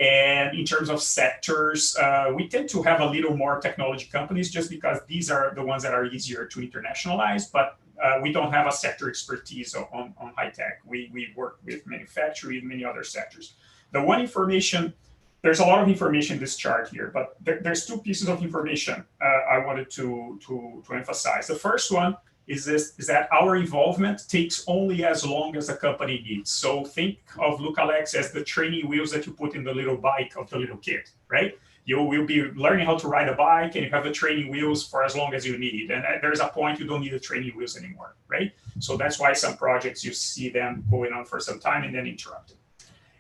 And in terms of sectors, we tend to have a little more technology companies just because these are the ones that are easier to internationalize, but we don't have a sector expertise on high tech. We work with manufacturing and many other sectors. The one information, there's a lot of information in this chart here, but there's 2 pieces of information I wanted to emphasize. The first one is that our involvement takes only as long as the company needs. So think of Lucalex as the training wheels that you put in the little bike of the little kid, right? You will be learning how to ride a bike and you have the training wheels for as long as you need. And there's a point you don't need the training wheels anymore, right? So that's why some projects you see them going on for some time and then interrupted.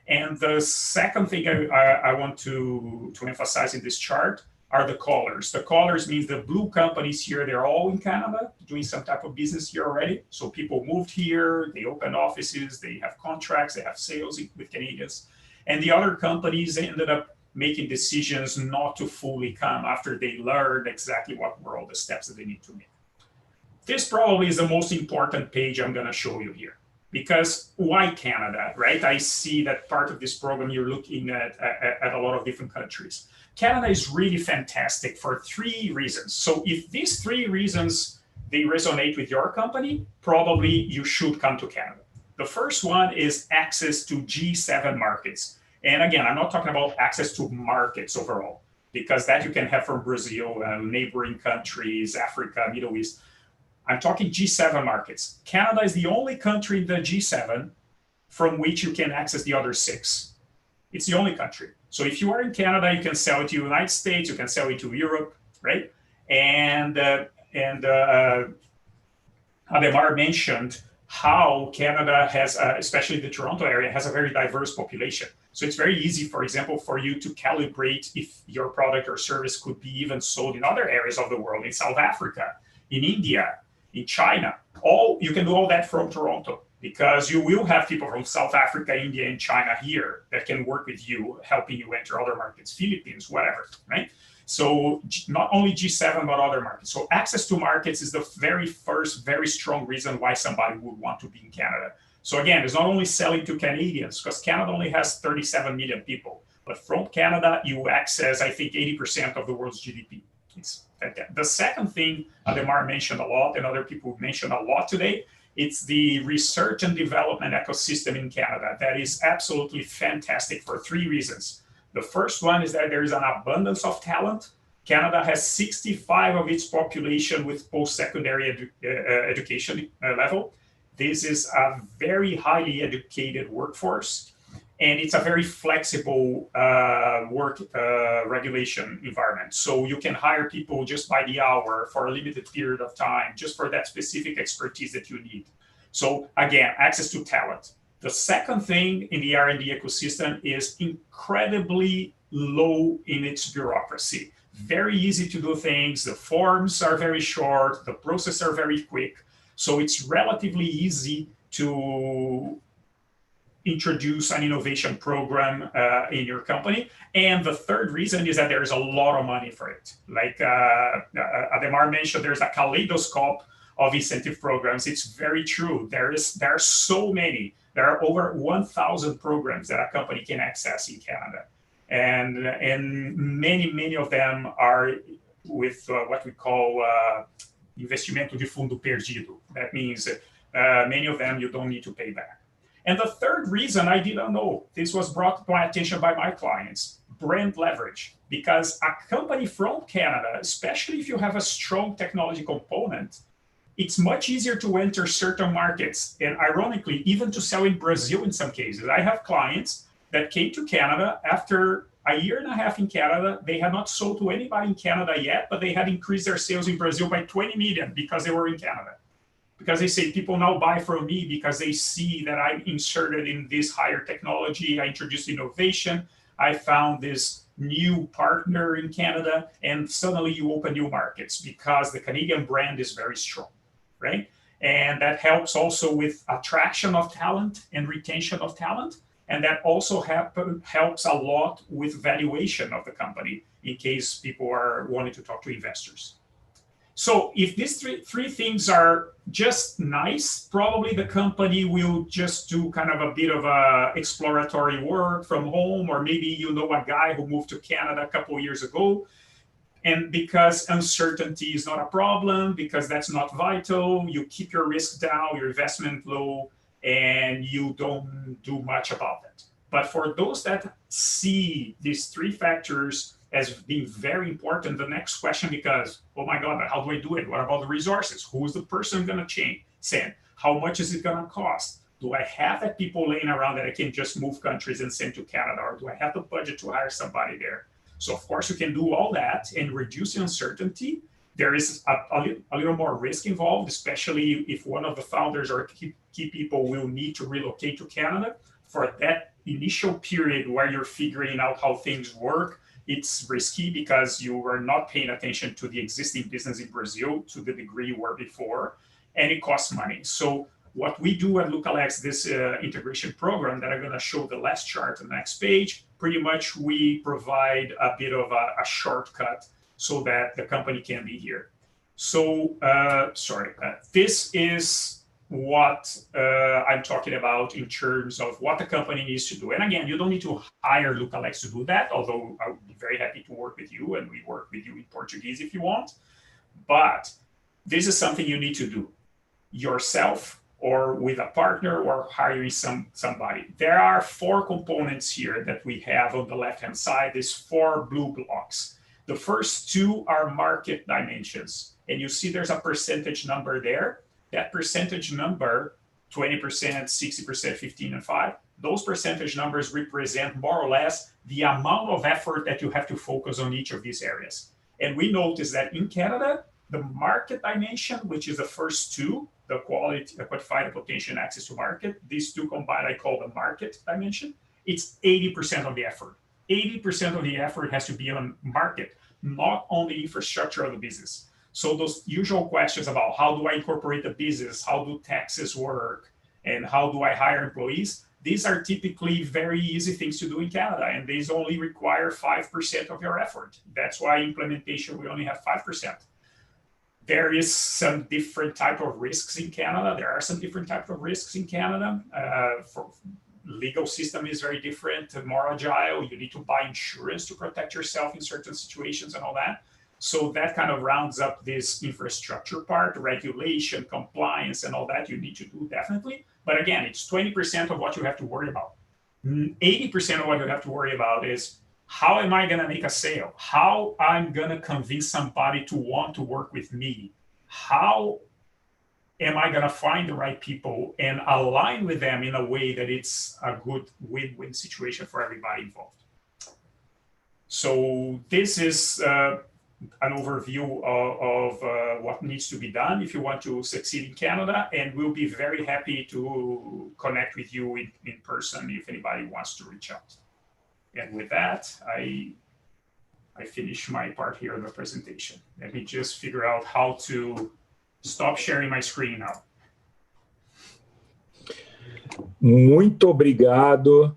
And the second thing I want to emphasize in this chart are the colors. The colors means the blue companies here, they're all in Canada doing some type of business here already. So people moved here, they opened offices, they have contracts, they have sales with Canadians. And the other companies ended up making decisions not to fully come after they learned exactly what were all the steps that they need to make. This probably is the most important page I'm gonna show you here. Because why Canada, right? I see that part of this program you're looking at a lot of different countries. Canada is really fantastic for 3 reasons. So if these 3 reasons, they resonate with your company, probably you should come to Canada. The first one is access to G7 markets. And again, I'm not talking about access to markets overall, because that you can have from Brazil, neighboring countries, Africa, Middle East. I'm talking G7 markets. Canada is the only country in the G7 from which you can access the other 6. It's the only country. So if you are in Canada, you can sell it to the United States, you can sell it to Europe, right? And Ademar mentioned how Canada has, especially the Toronto area, has a very diverse population. So it's very easy, for example, for you to calibrate if your product or service could be even sold in other areas of the world, in South Africa, in India, in China. You can do all that from Toronto, because you will have people from South Africa, India, and China here that can work with you, helping you enter other markets, Philippines, whatever, right? So not only G7, but other markets. So access to markets is the very first, very strong reason why somebody would want to be in Canada. So again, it's not only selling to Canadians, because Canada only has 37 million people, but from Canada, you access, I think, 80% of the world's GDP. It's fantastic. The second thing Ademar mentioned a lot, and other people mentioned a lot today, it's the research and development ecosystem in Canada. That is absolutely fantastic for 3 reasons. The first one is that there is an abundance of talent. Canada has 65 of its population with post-secondary education level. This is a very highly educated workforce, and it's a very flexible work regulation environment. So you can hire people just by the hour for a limited period of time, just for that specific expertise that you need. So again, access to talent. The second thing in the R&D ecosystem is incredibly low in its bureaucracy. Very easy to do things. The forms are very short. The processes are very quick. So it's relatively easy to introduce an innovation program in your company. And the third reason is that there's a lot of money for it. Like Ademar mentioned, there's a kaleidoscope of incentive programs. It's very true. There are so many. There are over 1,000 programs that a company can access in Canada. And many of them are with what we call investimento de fundo perdido. That means many of them you don't need to pay back. And the third reason I didn't know, this was brought to my attention by my clients, brand leverage. Because a company from Canada, especially if you have a strong technology component, it's much easier to enter certain markets. And ironically, even to sell in Brazil in some cases. I have clients that came to Canada after a year and a half in Canada. They had not sold to anybody in Canada yet, but they had increased their sales in Brazil by 20 million because they were in Canada. Because they say people now buy from me because they see that I'm inserted in this higher technology. I introduced innovation. I found this new partner in Canada, and suddenly you open new markets because the Canadian brand is very strong, right? And that helps also with attraction of talent and retention of talent. And that also helps a lot with valuation of the company in case people are wanting to talk to investors. So if these three things are just nice, probably the company will just do kind of a bit of exploratory work from home, or maybe you know a guy who moved to Canada a couple of years ago. And because uncertainty is not a problem, because that's not vital, you keep your risk down, your investment low, and you don't do much about that. But for those that see these three factors as being very important, the next question becomes, oh my God, how do I do it? What about the resources? Who's the person going to send? How much is it going to cost? Do I have that people laying around that I can just move countries and send to Canada? Or do I have the budget to hire somebody there? So of course you can do all that and reduce the uncertainty. There is a little more risk involved, especially if one of the founders or key people will need to relocate to Canada. For that initial period where you're figuring out how things work, it's risky because you are not paying attention to the existing business in Brazil to the degree you were before, and it costs money. So what we do at Lucalex, this integration program that I'm going to show the last chart on the next page, pretty much we provide a bit of a shortcut so that the company can be here. So, this is what I'm talking about in terms of what the company needs to do. And again, you don't need to hire Lucalex to do that, although I would be very happy to work with you, and we work with you in Portuguese if you want. But this is something you need to do yourself or with a partner or hiring somebody. There are 4 components here that we have on the left-hand side, these 4 blue blocks. The first 2 are market dimensions. And you see there's a percentage number there. That percentage number, 20%, 60%, 15, and 5, those percentage numbers represent more or less the amount of effort that you have to focus on each of these areas. And we notice that in Canada, the market dimension, which is the first 2, the quantified potential and access to market, these 2 combined, I call the market dimension, it's 80% of the effort. 80% of the effort has to be on market, not on the infrastructure of the business. So those usual questions about how do I incorporate the business, how do taxes work, and how do I hire employees, these are typically very easy things to do in Canada, and these only require 5% of your effort. That's why implementation, we only have 5%. There is some different type of risks in Canada. There are some different types of risks in Canada. Legal system is very different, more agile. You need to buy insurance to protect yourself in certain situations and all that. So that kind of rounds up this infrastructure part, regulation, compliance, and all that you need to do definitely. But again, it's 20% of what you have to worry about. 80% of what you have to worry about is How am I going to make a sale? How I'm going to convince somebody to want to work with me? How am I going to find the right people and align with them in a way that it's a good win-win situation for everybody involved? So this is an overview of what needs to be done if you want to succeed in Canada, and we'll be very happy to connect with you in person if anybody wants to reach out. And with that, I finish my part here of the presentation. Let me just figure out how to stop sharing my screen now. Muito obrigado,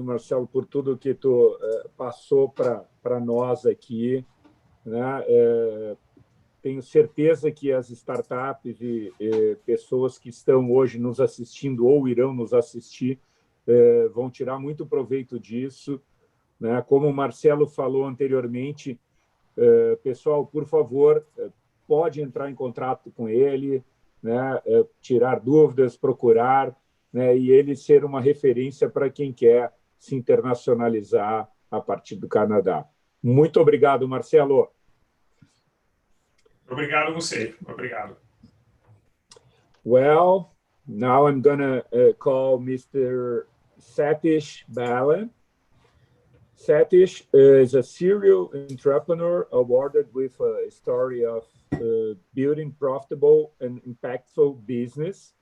Marcelo, por tudo que tu passou para nós aqui, né? Tenho certeza que as startups e pessoas que estão hoje nos assistindo ou irão nos assistir vão tirar muito proveito disso, né? Como o Marcelo falou anteriormente, pessoal, por favor, pode entrar em contato com ele, né? Tirar dúvidas, procurar, né? E ele ser uma referência para quem quer se internacionalizar a partir do Canadá. Muito obrigado, Marcelo. Obrigado você. Obrigado. Well, now I'm going to call Mr. Sathish Bala. Sathish is a serial entrepreneur awarded with a story of building profitable and impactful business.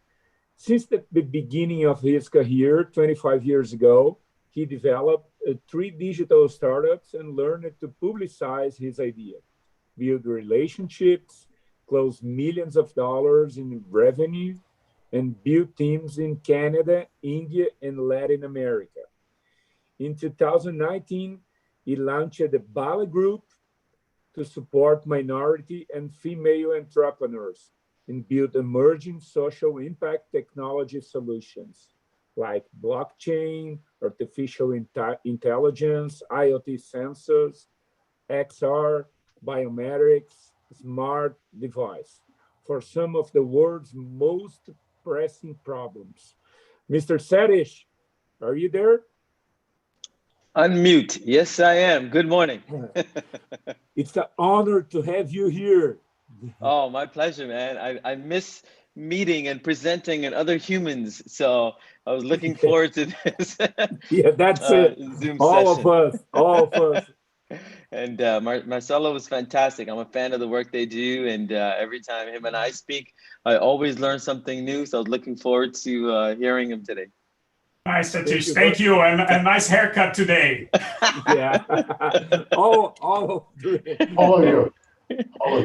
Since the beginning of his career, 25 years ago, he developed 3 digital startups and learned to publicize his idea, build relationships, close millions of dollars in revenue, and build teams in Canada, India, and Latin America. In 2019, he launched the Bala Group to support minority and female entrepreneurs and build emerging social impact technology solutions like blockchain, artificial intelligence, IoT sensors, XR, biometrics, smart device for some of the world's most pressing problems. Mr. Sathish, are you there? Unmute. Yes, I am. Good morning. It's an honor to have you here. Oh, my pleasure, man. I miss meeting and presenting and other humans, so I was looking forward to this. Yeah, that's it. Zoom all session. of us. And Marcelo was fantastic. I'm a fan of the work they do, and every time him and I speak, I always learn something new. So I was looking forward to hearing him today. Nice, Sathish. Thank you. And a nice haircut today. Yeah. all of you. All of you.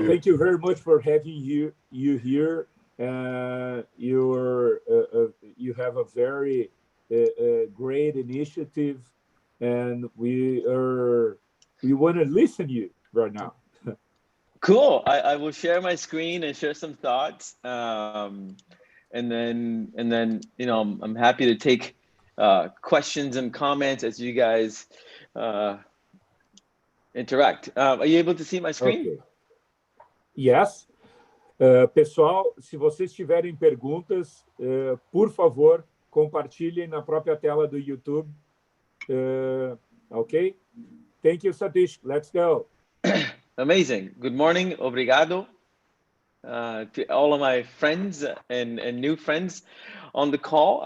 Thank you very much for having you here. You have a very great initiative, and we want to listen to you right now. Cool. I will share my screen and share some thoughts, and then you know, I'm happy to take questions and comments as you guys interact. Are you able to see my screen? Okay. Yes. Pessoal, se vocês tiverem perguntas, por favor, compartilhem na própria tela do YouTube. Okay? Thank you, Sathish. Let's go. Amazing. Good morning. Obrigado. To all of my friends and new friends on the call.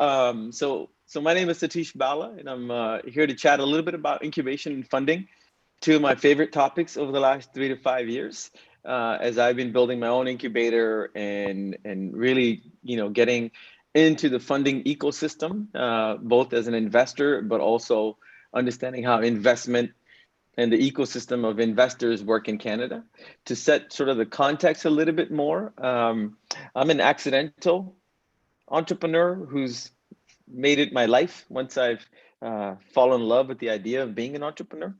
So my name is Sathish Bala, and I'm here to chat a little bit about incubation and funding, 2 of my favorite topics over the last 3 to 5 years, as I've been building my own incubator and really, you know, getting into the funding ecosystem, both as an investor, but also understanding how investment and the ecosystem of investors work in Canada. To set sort of the context a little bit more, I'm an accidental entrepreneur who's made it my life once I've fallen in love with the idea of being an entrepreneur.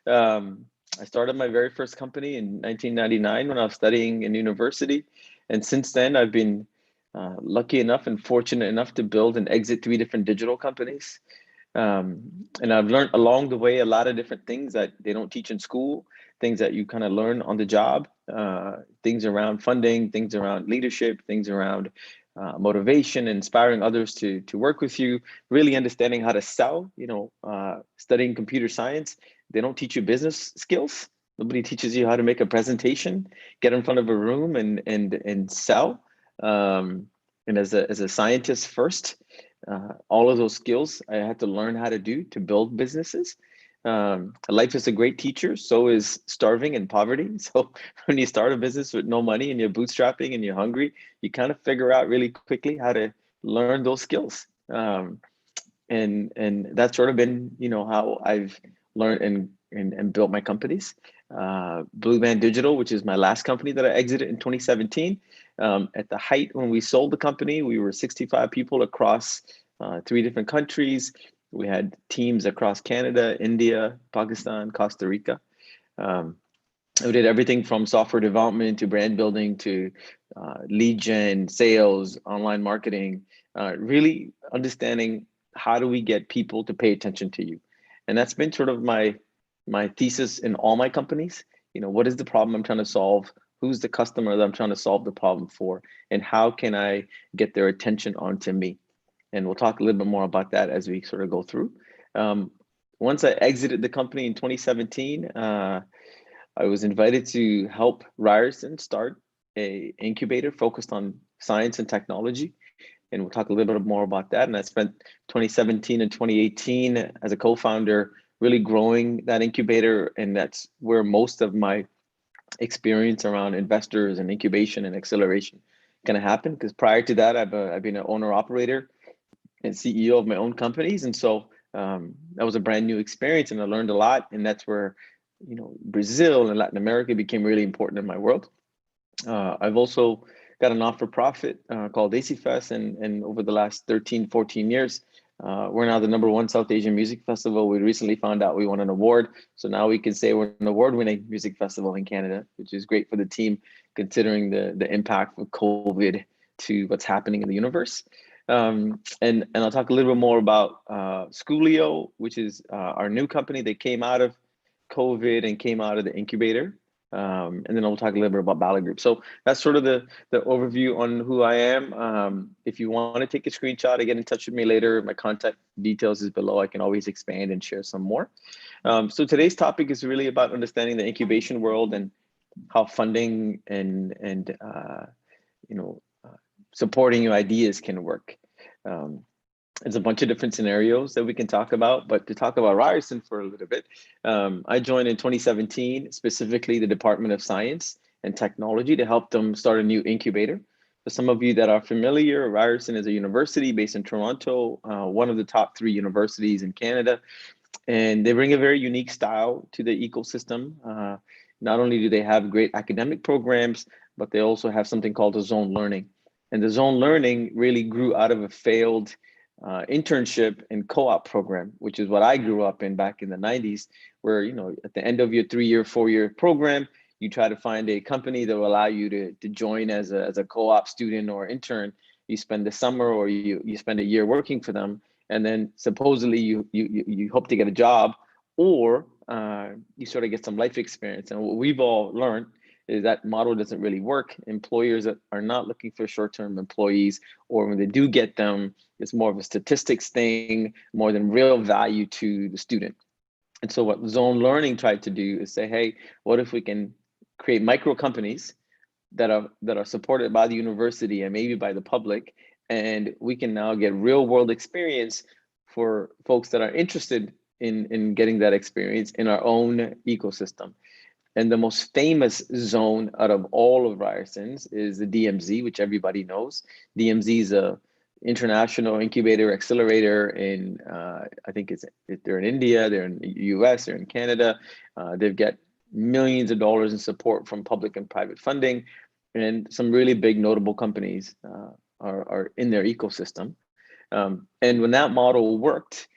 I started my very first company in 1999 when I was studying in university. And since then, I've been lucky enough and fortunate enough to build and exit 3 different digital companies. And I've learned along the way a lot of different things that they don't teach in school, things that you kind of learn on the job, things around funding, things around leadership, things around motivation, inspiring others to work with you, really understanding how to sell. Studying computer science, they don't teach you business skills. Nobody teaches you how to make a presentation, get in front of a room and sell. And as a scientist first, all of those skills I had to learn how to do to build businesses. Life is a great teacher, so is starving and poverty. So when you start a business with no money and you're bootstrapping and you're hungry, you kind of figure out really quickly how to learn those skills. And that's sort of been, how I've learned and built my companies. Blue Band Digital, which is my last company that I exited in 2017. At the height when we sold the company, we were 65 people across 3 different countries. We had teams across Canada, India, Pakistan, Costa Rica. We did everything from software development to brand building to lead gen, sales, online marketing, really understanding how do we get people to pay attention to you. And that's been sort of my thesis in all my companies. What is the problem I'm trying to solve? Who's the customer that I'm trying to solve the problem for? And how can I get their attention onto me? And we'll talk a little bit more about that as we sort of go through. Once I exited the company in 2017, I was invited to help Ryerson start an incubator focused on science and technology. And we'll talk a little bit more about that. And I spent 2017 and 2018 as a co-founder, really growing that incubator. And that's where most of my experience around investors and incubation and acceleration kind of happened. Because prior to that, I've been an owner operator and CEO of my own companies. And so that was a brand new experience and I learned a lot. And that's where, Brazil and Latin America became really important in my world. I've also got a not-for-profit called ACFest. And over the last 13, 14 years, we're now the #1 South Asian music festival. We recently found out we won an award. So now we can say we're an award-winning music festival in Canada, which is great for the team, considering the impact of COVID to what's happening in the universe. And I'll talk a little bit more about Schoolio, which is our new company that came out of COVID and came out of the incubator. And then I'll talk a little bit about Bala Group. So that's sort of the overview on who I am. If you want to take a screenshot or get in touch with me later, my contact details is below. I can always expand and share some more. So today's topic is really about understanding the incubation world and how funding and supporting your ideas can work. There's a bunch of different scenarios that we can talk about, but to talk about Ryerson for a little bit, I joined in 2017, specifically the Department of Science and Technology to help them start a new incubator. For some of you that are familiar, Ryerson is a university based in Toronto, one of the top 3 universities in Canada, and they bring a very unique style to the ecosystem. Not only do they have great academic programs, but they also have something called a zone learning. And the zone learning really grew out of a failed internship and co-op program, which is what I grew up in back in the 90s, where, at the end of your 3-year, 4-year program, you try to find a company that will allow you to join as a co-op student or intern. You spend the summer or you spend a year working for them. And then supposedly you hope to get a job or you sort of get some life experience. And what we've all learned is that model doesn't really work. Employers are not looking for short-term employees, or when they do get them, it's more of a statistics thing, more than real value to the student. And so what Zone Learning tried to do is say, hey, what if we can create micro companies that are supported by the university and maybe by the public, and we can now get real world experience for folks that are interested in getting that experience in our own ecosystem. And the most famous zone out of all of Ryerson's is the DMZ, which everybody knows. DMZ is a international incubator accelerator in, I think they're in India, they're in the US, they're in Canada. They've got millions of dollars in support from public and private funding, and some really big notable companies are in their ecosystem. And when that model worked,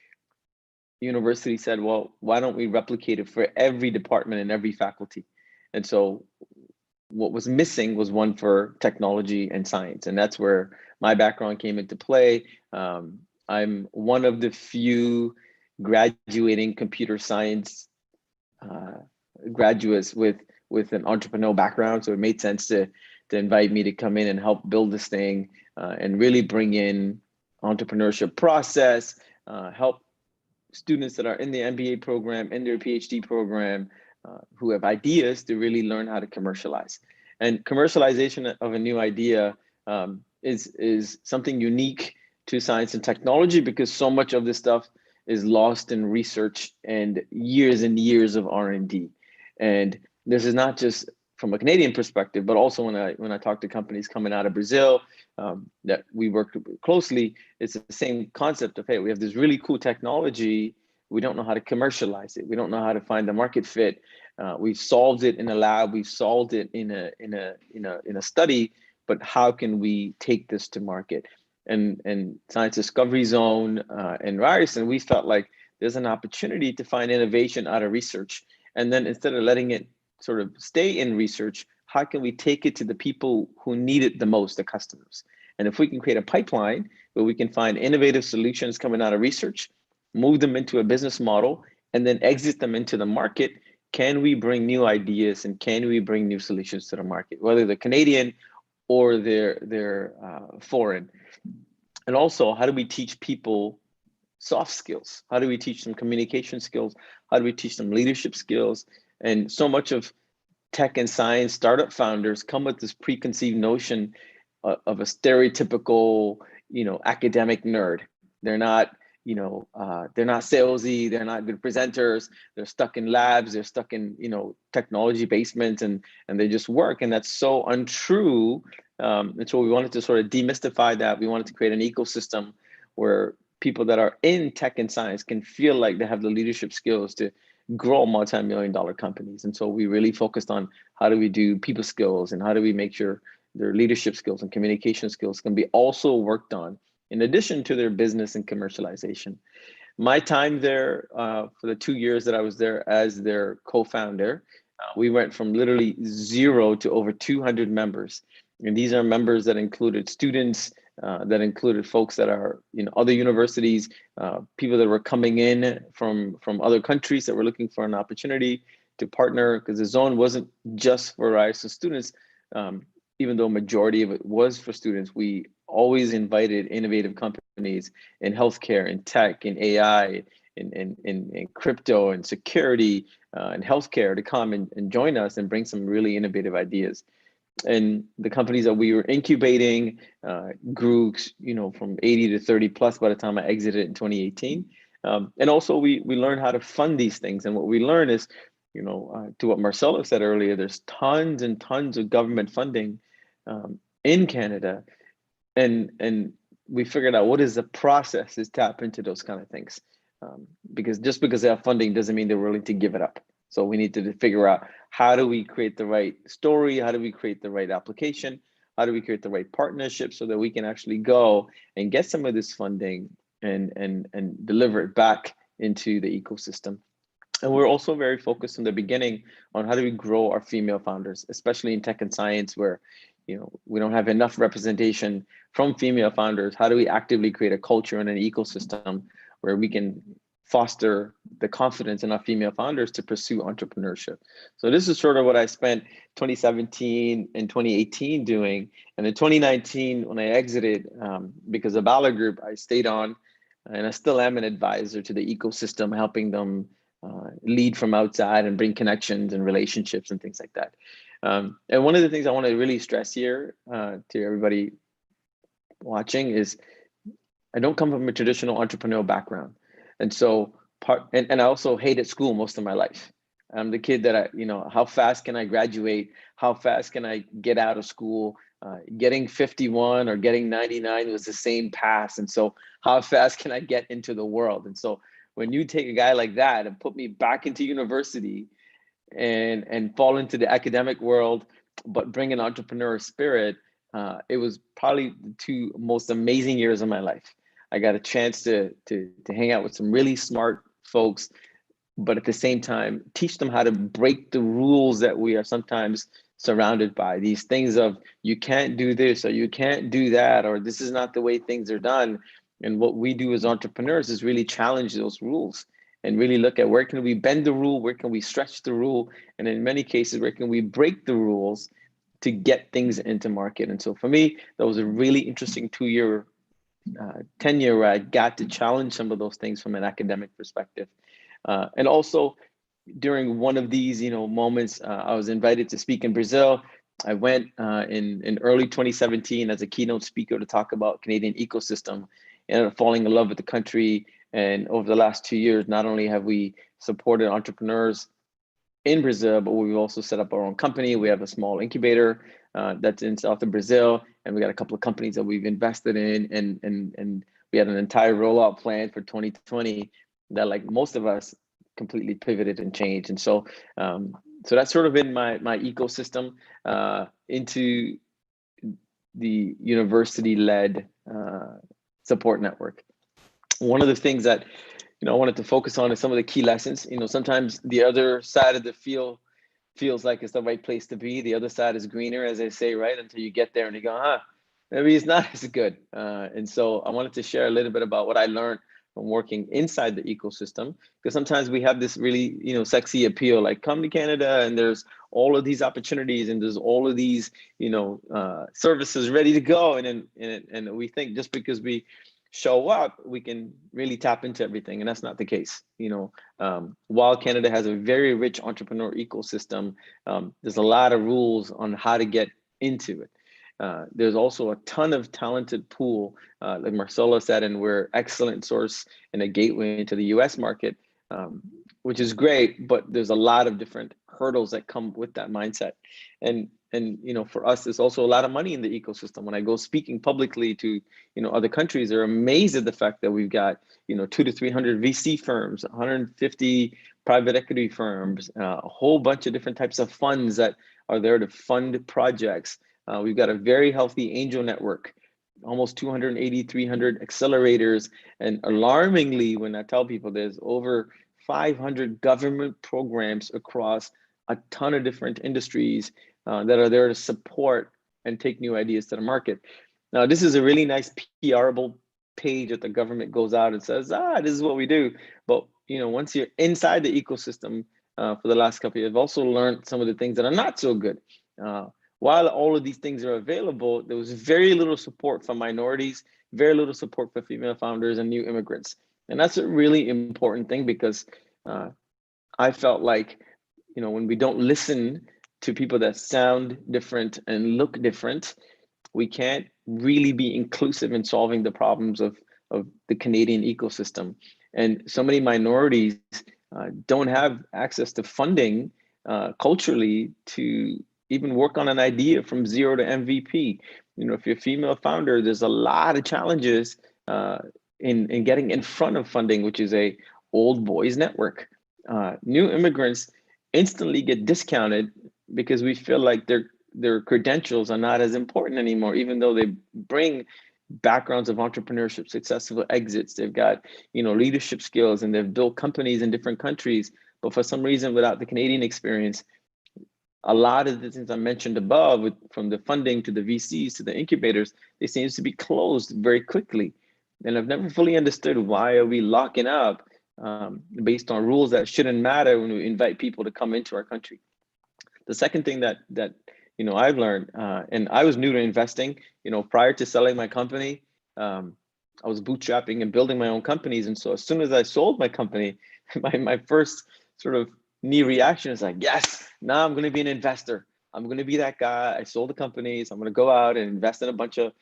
the university said, well, why don't we replicate it for every department and every faculty? And so what was missing was one for technology and science. And that's where my background came into play. I'm one of the few graduating computer science graduates with an entrepreneurial background. So it made sense to to invite me to come in and help build this thing and really bring in entrepreneurship process, help students that are in the MBA program, in their PhD program, who have ideas to really learn how to commercialize. And commercialization of a new idea is something unique to science and technology, because so much of this stuff is lost in research and years of R&D. And this is not just from a Canadian perspective, but also when I talk to companies coming out of Brazil that we work closely, it's the same concept of, hey, we have this really cool technology, we don't know how to commercialize it, we don't know how to find the market fit. We've solved it in a lab, we've solved it in a study, but how can we take this to market? And Science Discovery Zone and Ryerson, we felt like there's an opportunity to find innovation out of research. And then instead of letting it sort of stay in research, how can we take it to the people who need it the most, the customers? And if we can create a pipeline where we can find innovative solutions coming out of research, move them into a business model, and then exit them into the market, can we bring new ideas and can we bring new solutions to the market, whether they're Canadian or they're foreign? And also, how do we teach people soft skills? How do we teach them communication skills? How do we teach them leadership skills? And so much of tech and science startup founders come with this preconceived notion of a stereotypical, academic nerd. They're not, they're not salesy, they're not good presenters, they're stuck in labs, they're stuck in, technology basements, and they just work. And that's so untrue. And so we wanted to sort of demystify that. We wanted to create an ecosystem where people that are in tech and science can feel like they have the leadership skills to grow multi-million-dollar companies. And so we really focused on how do we do people skills and how do we make sure their leadership skills and communication skills can be also worked on in addition to their business and commercialization. My time there, for the 2 years that I was there as their co-founder, we went from literally 0 to over 200 members. And these are members that included students, that included folks that are other universities, people that were coming in from other countries that were looking for an opportunity to partner, because the zone wasn't just for Ryerson students. Even though majority of it was for students, we always invited innovative companies in healthcare, in tech, in AI, in crypto, and security, and healthcare to come and join us and bring some really innovative ideas. And the companies that we were incubating grew, from 80 to 30 plus by the time I exited in 2018. And also we learned how to fund these things. And what we learned is, to what Marcelo said earlier, there's tons and tons of government funding in Canada. And we figured out what is the process to tap into those kind of things. Because just because they have funding doesn't mean they're willing to give it up. So we need to figure out, how do we create the right story? How do we create the right application? How do we create the right partnership so that we can actually go and get some of this funding and deliver it back into the ecosystem? And we're also very focused in the beginning on how do we grow our female founders, especially in tech and science, where we don't have enough representation from female founders. How do we actively create a culture and an ecosystem where we can foster the confidence in our female founders to pursue entrepreneurship? So this is sort of what I spent 2017 and 2018 doing. And in 2019, when I exited, because of Bala Group, I stayed on, and I still am an advisor to the ecosystem, helping them lead from outside and bring connections and relationships and things like that. And one of the things I want to really stress here to everybody watching is I don't come from a traditional entrepreneurial background. And so and I also hated school most of my life. I'm the kid that how fast can I graduate? How fast can I get out of school? Getting 51 or getting 99 was the same pass. And so how fast can I get into the world? And so when you take a guy like that and put me back into university and fall into the academic world, but bring an entrepreneur spirit, it was probably the 2 most amazing years of my life. I got a chance to hang out with some really smart folks, but at the same time, teach them how to break the rules that we are sometimes surrounded by. These things of, you can't do this, or you can't do that, or this is not the way things are done. And what we do as entrepreneurs is really challenge those rules and really look at, where can we bend the rule, where can we stretch the rule, and in many cases, where can we break the rules to get things into market. And so for me, that was a really interesting 2-year tenure where I got to challenge some of those things from an academic perspective. And also during one of these, moments, I was invited to speak in Brazil. I went in early 2017 as a keynote speaker to talk about Canadian ecosystem, and falling in love with the country. And over the last 2 years, not only have we supported entrepreneurs in Brazil, but we've also set up our own company. We have a small incubator that's in south of Brazil, and we got a couple of companies that we've invested in, and we had an entire rollout plan for 2020 that, like most of us, completely pivoted and changed. And so so that's sort of been my ecosystem into the university-led support network. One of the things that I wanted to focus on is some of the key lessons. Sometimes the other side of the field feels like it's the right place to be. The other side is greener, as they say, right? Until you get there and you go, maybe it's not as good. And so I wanted to share a little bit about what I learned from working inside the ecosystem, because sometimes we have this really, sexy appeal, like come to Canada and there's all of these opportunities and there's all of these, services ready to go. And we think just because we show up, we can really tap into everything. And that's not the case. While Canada has a very rich entrepreneur ecosystem, there's a lot of rules on how to get into it. There's also a ton of talented pool, like Marcelo said, and we're excellent source and a gateway into the US market, which is great, but there's a lot of different hurdles that come with that mindset. And for us, there's also a lot of money in the ecosystem. When I go speaking publicly to, other countries, they're amazed at the fact that we've got, 200 to 300 VC firms, 150 private equity firms, a whole bunch of different types of funds that are there to fund projects. We've got a very healthy angel network, almost 280, 300 accelerators. And alarmingly, when I tell people there's over 500 government programs across a ton of different industries that are there to support and take new ideas to the market. Now, this is a really nice PR-able page that the government goes out and says, this is what we do. But, once you're inside the ecosystem for the last couple of years, I've also learned some of the things that are not so good. While all of these things are available, there was very little support for minorities, very little support for female founders and new immigrants. And that's a really important thing, because I felt like, when we don't listen to people that sound different and look different, we can't really be inclusive in solving the problems of the Canadian ecosystem. And so many minorities don't have access to funding culturally to even work on an idea from zero to MVP. If you're a female founder, there's a lot of challenges in getting in front of funding, which is a old boys network. New immigrants instantly get discounted because we feel like their credentials are not as important anymore, even though they bring backgrounds of entrepreneurship, successful exits. They've got, leadership skills, and they've built companies in different countries. But for some reason, without the Canadian experience, a lot of the things I mentioned above, from the funding to the VCs to the incubators, they seem to be closed very quickly. And I've never fully understood, why are we locking up based on rules that shouldn't matter when we invite people to come into our country. The second thing that I've learned, and I was new to investing, prior to selling my company, I was bootstrapping and building my own companies. And so as soon as I sold my company, my first sort of knee reaction is like, yes, now I'm going to be an investor. I'm going to be that guy. I sold the companies. I'm going to go out and invest in a bunch of,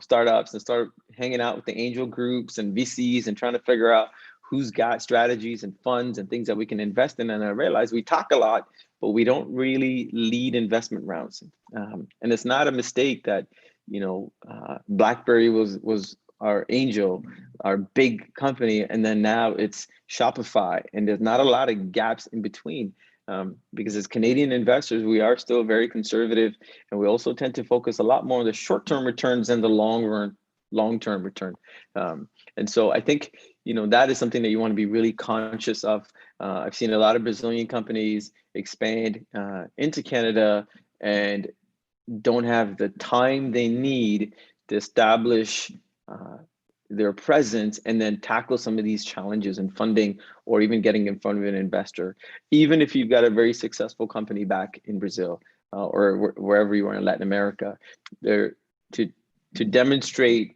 startups, and start hanging out with the angel groups and VCs and trying to figure out who's got strategies and funds and things that we can invest in. And I realized we talk a lot, but we don't really lead investment rounds. And it's not a mistake that, BlackBerry was our angel, our big company, and then now it's Shopify, and there's not a lot of gaps in between. Because as Canadian investors, we are still very conservative, and we also tend to focus a lot more on the short-term returns than the long-term return. And so I think, that is something that you want to be really conscious of. I've seen a lot of Brazilian companies expand into Canada and don't have the time they need to establish their presence and then tackle some of these challenges in funding, or even getting in front of an investor. Even if you've got a very successful company back in Brazil, or wherever you are in Latin America, there to demonstrate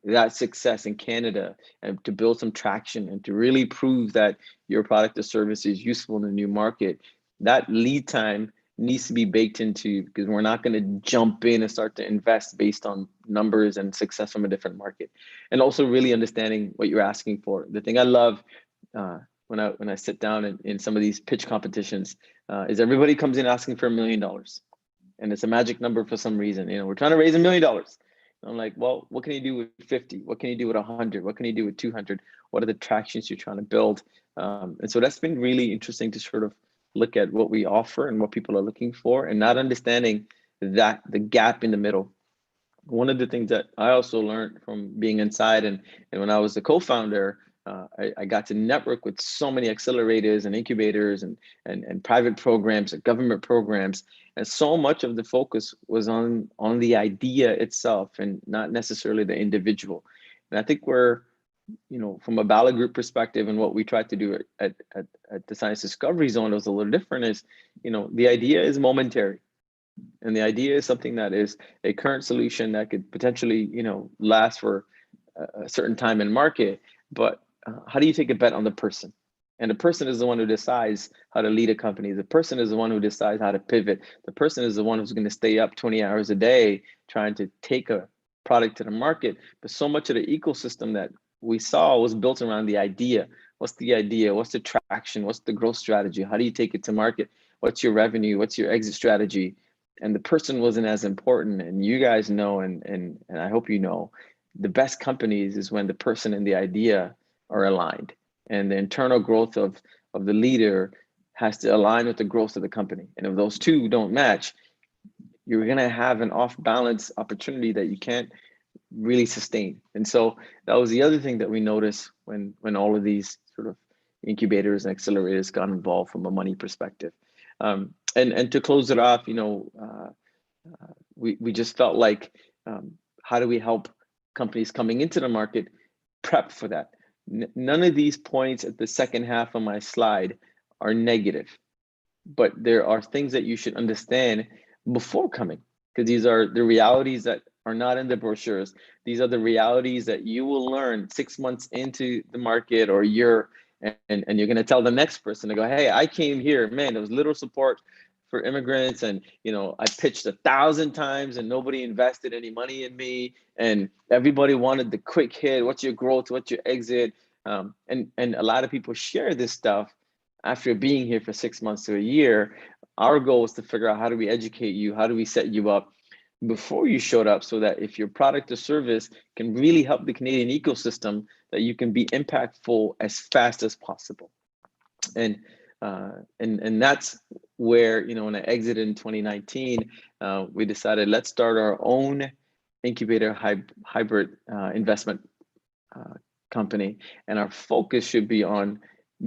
that success in Canada and to build some traction and to really prove that your product or service is useful in a new market. That lead time needs to be baked into, because we're not going to jump in and start to invest based on numbers and success from a different market. And also really understanding what you're asking for. The thing I love when I sit down in some of these pitch competitions is everybody comes in asking for $1 million, and it's a magic number for some reason. You know, we're trying to raise $1 million. I'm like, well, what can you do with 50? What can you do with 100? What can you do with 200? What are the tractions you're trying to build? And so that's been really interesting to sort of look at what we offer and what people are looking for, and not understanding that the gap in the middle. One of the things that I also learned from being inside and when I was the co-founder, I got to network with so many accelerators and incubators and private programs and government programs. And so much of the focus was on the idea itself and not necessarily the individual. And I think we're, you know, from a Bala Group perspective and what we tried to do at the Science Discovery Zone was a little different is, you know, the idea is momentary. And the idea is something that is a current solution that could potentially, you know, last for a certain time in market. But how do you take a bet on the person? And the person is the one who decides how to lead a company. The person is the one who decides how to pivot. The person is the one who's going to stay up 20 hours a day trying to take a product to the market. But so much of the ecosystem that we saw was built around the idea. What's the idea? What's the traction? What's the growth strategy? How do you take it to market? What's your revenue? What's your exit strategy? And the person wasn't as important. And you guys know, and I hope you know, the best companies is when the person and the idea are aligned, and the internal growth of the leader has to align with the growth of the company. And if those two don't match, you're gonna have an off-balance opportunity that you can't really sustain. And so that was the other thing that we noticed when all of these sort of incubators and accelerators got involved from a money perspective. And to close it off, you know, we just felt like, how do we help companies coming into the market prep for that? None of these points at the second half of my slide are negative, but there are things that you should understand before coming, because these are the realities that are not in the brochures. These are the realities that you will learn 6 months into the market or a year, and you're going to tell the next person to go, hey, I came here, man, there was little support for immigrants, and you know, I pitched 1,000 times and nobody invested any money in me, and everybody wanted the quick hit. What's your growth? What's your exit? And a lot of people share this stuff after being here for 6 months to a year. Our goal is to figure out, how do we educate you? How do we set you up before you showed up, so that if your product or service can really help the Canadian ecosystem, that you can be impactful as fast as possible. And that's where, you know, when I exited in 2019, we decided, let's start our own incubator hybrid investment company. And our focus should be on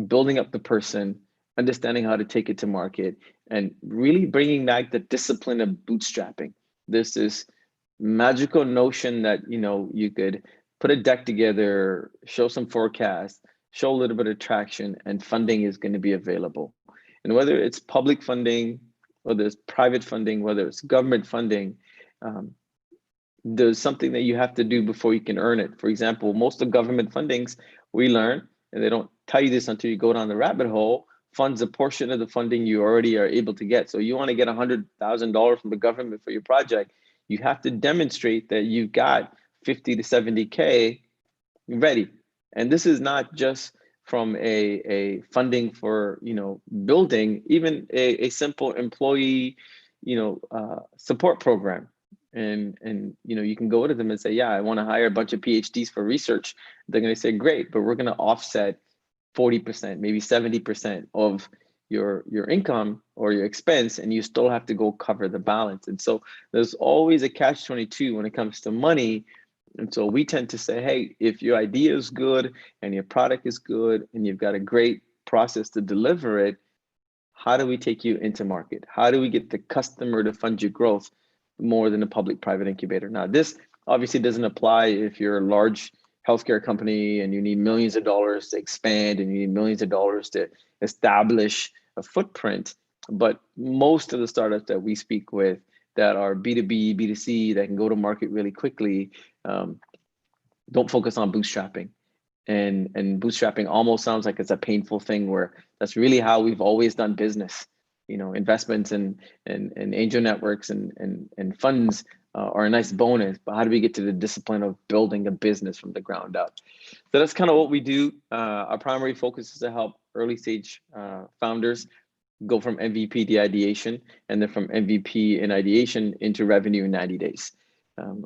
building up the person, understanding how to take it to market, and really bringing back the discipline of bootstrapping. There's this magical notion that, you know, you could put a deck together, show some forecast, show a little bit of traction, and funding is going to be available. And whether it's public funding, whether it's private funding, whether it's government funding, there's something that you have to do before you can earn it. For example, most of government fundings, we learn, and they don't tell you this until you go down the rabbit hole, funds a portion of the funding you already are able to get. So you want to get $100,000 from the government for your project, you have to demonstrate that you've got 50 to 70K ready. And this is not just from a funding for, you know, building, even a simple employee, you know, support program. And you know, you can go to them and say, yeah, I want to hire a bunch of PhDs for research. They're going to say, great, but we're going to offset 40%, maybe 70% of your income or your expense, and you still have to go cover the balance. And so there's always a catch-22 when it comes to money. And so we tend to say, hey, if your idea is good and your product is good and you've got a great process to deliver it, how do we take you into market? How do we get the customer to fund your growth more than a public-private incubator? Now, this obviously doesn't apply if you're a large healthcare company and you need millions of dollars to expand and you need millions of dollars to establish a footprint. But most of the startups that we speak with that are B2B, B2C, that can go to market really quickly, don't focus on bootstrapping. And bootstrapping almost sounds like it's a painful thing, where that's really how we've always done business. You know, investments and angel networks and funds are a nice bonus, but how do we get to the discipline of building a business from the ground up? So that's kind of what we do. Our primary focus is to help early stage founders go from MVP to ideation, and then from MVP and ideation into revenue in 90 days.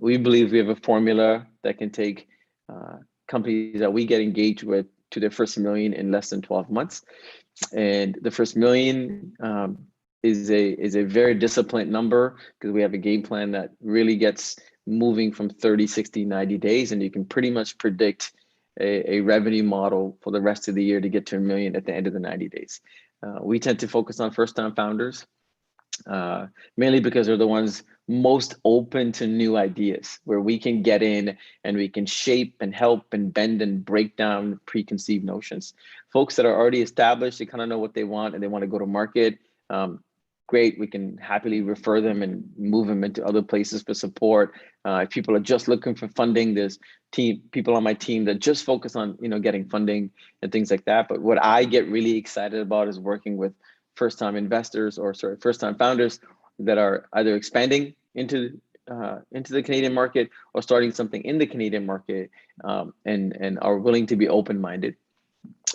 We believe we have a formula that can take companies that we get engaged with to their first million in less than 12 months. And the first million is a very disciplined number, because we have a game plan that really gets moving from 30, 60, 90 days. And you can pretty much predict a revenue model for the rest of the year to get to $1 million at the end of the 90 days. We tend to focus on first-time founders, mainly because they're the ones most open to new ideas, where we can get in and we can shape and help and bend and break down preconceived notions. Folks that are already established, they kind of know what they want and they want to go to market. Great, we can happily refer them and move them into other places for support. If people are just looking for funding, there's people on my team that just focus on, you know, getting funding and things like that. But what I get really excited about is working with first-time investors, or first-time founders that are either expanding into the Canadian market or starting something in the Canadian market, and are willing to be open-minded.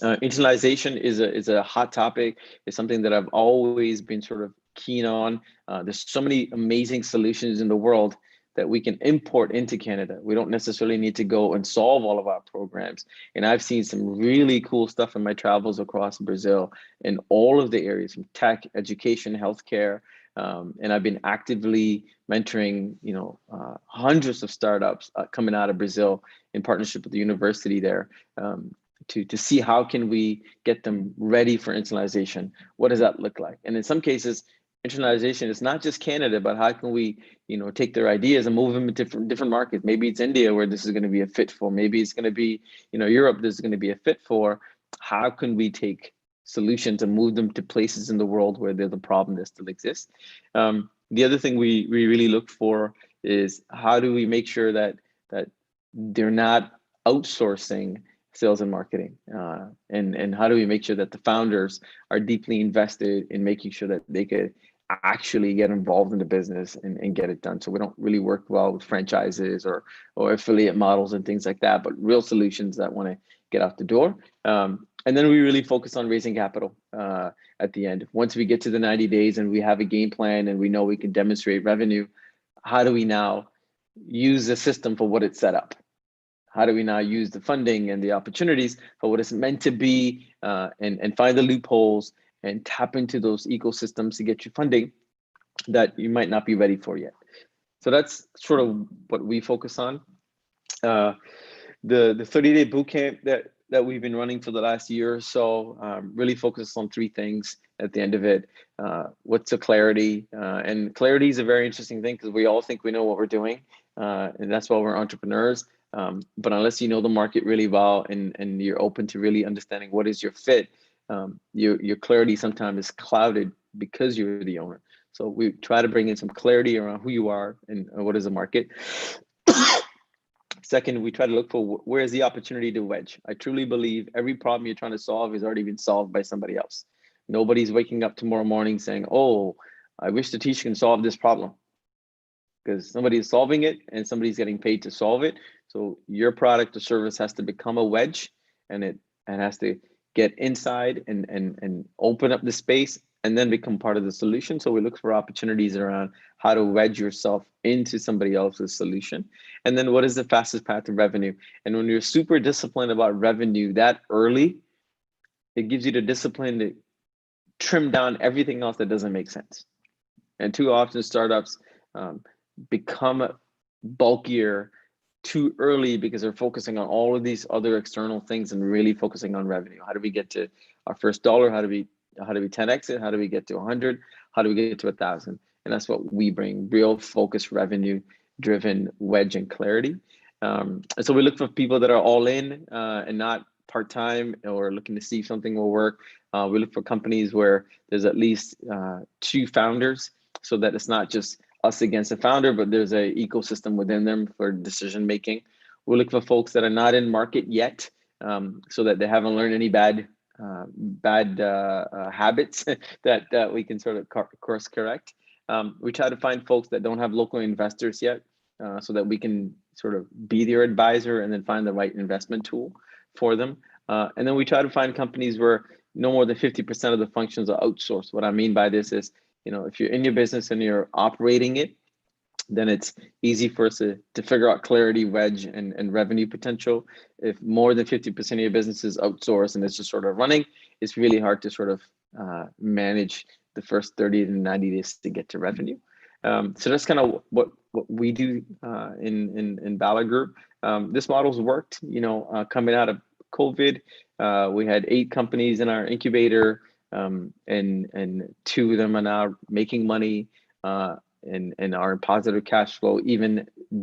Internationalization is a hot topic. It's something that I've always been sort of keen on. There's so many amazing solutions in the world that we can import into Canada. We don't necessarily need to go and solve all of our programs. And I've seen some really cool stuff in my travels across Brazil in all of the areas, from tech, education, healthcare. And I've been actively mentoring, you know, hundreds of startups coming out of Brazil in partnership with the university there, to see how can we get them ready for internationalization. What does that look like? And in some cases, internationalization is not just Canada, but how can we, you know, take their ideas and move them into different markets? Maybe it's India, where this is going to be a fit for. Maybe it's going to be, you know, Europe, this is going to be a fit for. How can we take solutions and move them to places in the world where there's a problem that still exists? The other thing we really look for is, how do we make sure that they're not outsourcing sales and marketing, and how do we make sure that the founders are deeply invested in making sure that they could actually get involved in the business and get it done. So we don't really work well with franchises or affiliate models and things like that, but real solutions that want to get out the door. And then we really focus on raising capital at the end. Once we get to the 90 days and we have a game plan and we know we can demonstrate revenue, how do we now use the system for what it's set up? How do we now use the funding and the opportunities for what it's meant to be, and find the loopholes and tap into those ecosystems to get you funding that you might not be ready for yet? So that's sort of what we focus on. The 30-day bootcamp that we've been running for the last year or so really focuses on 3 things at the end of it. What's the clarity? And clarity is a very interesting thing, because we all think we know what we're doing, and that's why we're entrepreneurs. But unless you know the market really well and you're open to really understanding what is your fit, your clarity sometimes is clouded because you're the owner. So we try to bring in some clarity around who you are and what is the market. Second, we try to look for where is the opportunity to wedge. I truly believe every problem you're trying to solve has already been solved by somebody else. Nobody's waking up tomorrow morning saying, oh, I wish Sathish can solve this problem, because somebody is solving it and somebody's getting paid to solve it. So your product or service has to become a wedge, and it has to get inside and open up the space and then become part of the solution. So we look for opportunities around how to wedge yourself into somebody else's solution. And then what is the fastest path to revenue? And when you're super disciplined about revenue that early, it gives you the discipline to trim down everything else that doesn't make sense. And too often startups become bulkier too early because they're focusing on all of these other external things and really focusing on revenue. How do we get to our first dollar? How do we 10x it? How do we get to 100? How do we get to 1,000? And that's what we bring: real focused, revenue driven wedge and clarity. And so we look for people that are all in and not part-time or looking to see if something will work. We look for companies where there's at least 2 founders, so that it's not just us against a founder, but there's an ecosystem within them for decision making. We look for folks that are not in market yet, so that they haven't learned any bad habits that we can sort of course correct. We try to find folks that don't have local investors yet, so that we can sort of be their advisor and then find the right investment tool for them. And then we try to find companies where no more than 50% of the functions are outsourced. What I mean by this is, if you're in your business and you're operating it, then it's easy for us to figure out clarity, wedge, and revenue potential. If more than 50% of your business is outsourced and it's just sort of running, it's really hard to sort of manage the first 30 to 90 days to get to revenue. So that's kind of what we do in Bala Group. This model's worked, coming out of COVID. We had 8 companies in our incubator, and 2 of them are now making money and are in positive cash flow even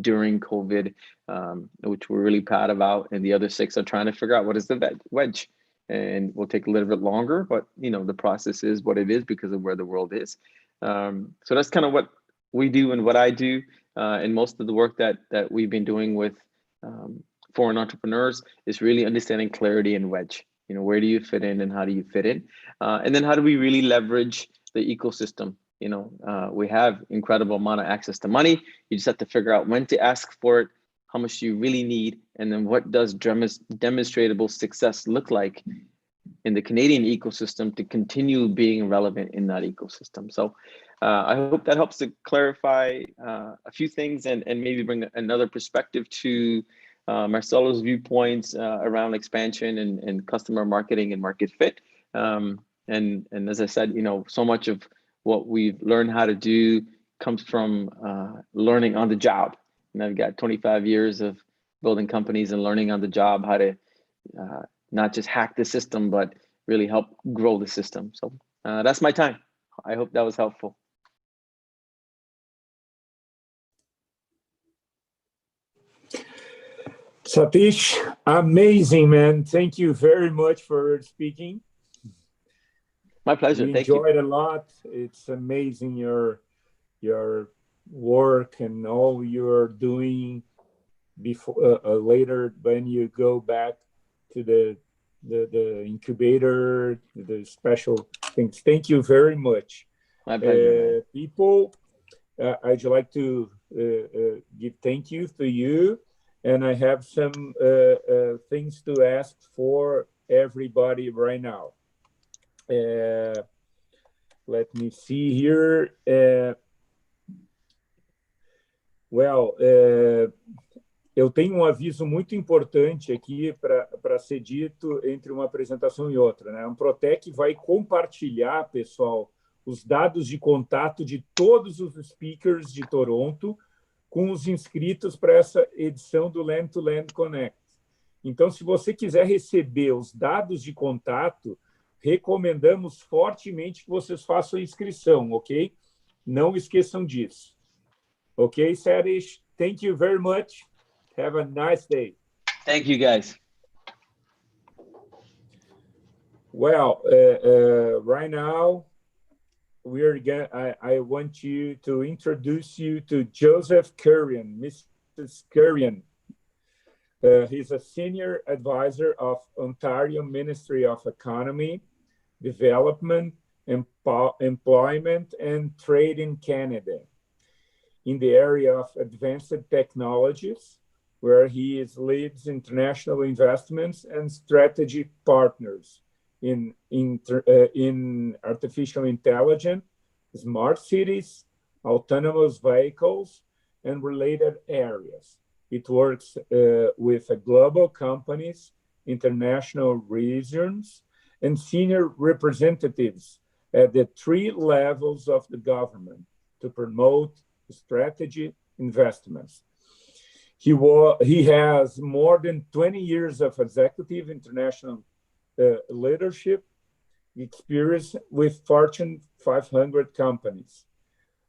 during COVID, which we're really proud about. And the other 6 are trying to figure out what is the wedge. And will take a little bit longer, but the process is what it is because of where the world is. So that's kind of what we do and what I do, and most of the work that we've been doing with foreign entrepreneurs is really understanding clarity and wedge. Where do you fit in and how do you fit in? And then how do we really leverage the ecosystem? We have incredible amount of access to money. You just have to figure out when to ask for it, how much do you really need, and then what does demonstrable success look like in the Canadian ecosystem to continue being relevant in that ecosystem. So I hope that helps to clarify a few things and maybe bring another perspective to Marcelo's viewpoints around expansion and customer marketing and market fit. And as I said, so much of what we've learned how to do comes from learning on the job. And I've got 25 years of building companies and learning on the job how to not just hack the system, but really help grow the system. So that's my time. I hope that was helpful. Sathish, amazing, man. Thank you very much for speaking. My pleasure. We Thank you. enjoyed a lot. It's amazing your work and all you're doing before later when you go back to the incubator, the special things. Thank you very much. My pleasure. People, I'd like to give thank you to you, and I have some things to ask for everybody right now. Let me see here. Eu tenho um aviso muito importante aqui para ser dito entre uma apresentação e outra, né? A Anprotec vai compartilhar, pessoal, os dados de contato de todos os speakers de Toronto com os inscritos para essa edição do Land2land Connect. Então, se você quiser receber os dados de contato, recomendamos fortemente que vocês façam a inscrição, ok? Não esqueçam disso. Okay, Sathish, thank you very much. Have a nice day. Thank you, guys. Well, right now, I want you to introduce you to Joseph Currian, Mrs. Currian. He's a senior advisor of Ontario Ministry of Economy, Development, Employment, and Trade in Canada, in the area of advanced technologies, where he leads international investments and strategy partners in artificial intelligence, smart cities, autonomous vehicles, and related areas. It works with global companies, international regions, and senior representatives at the 3 levels of the government to promote strategy investments. He has more than 20 years of executive international leadership experience with Fortune 500 companies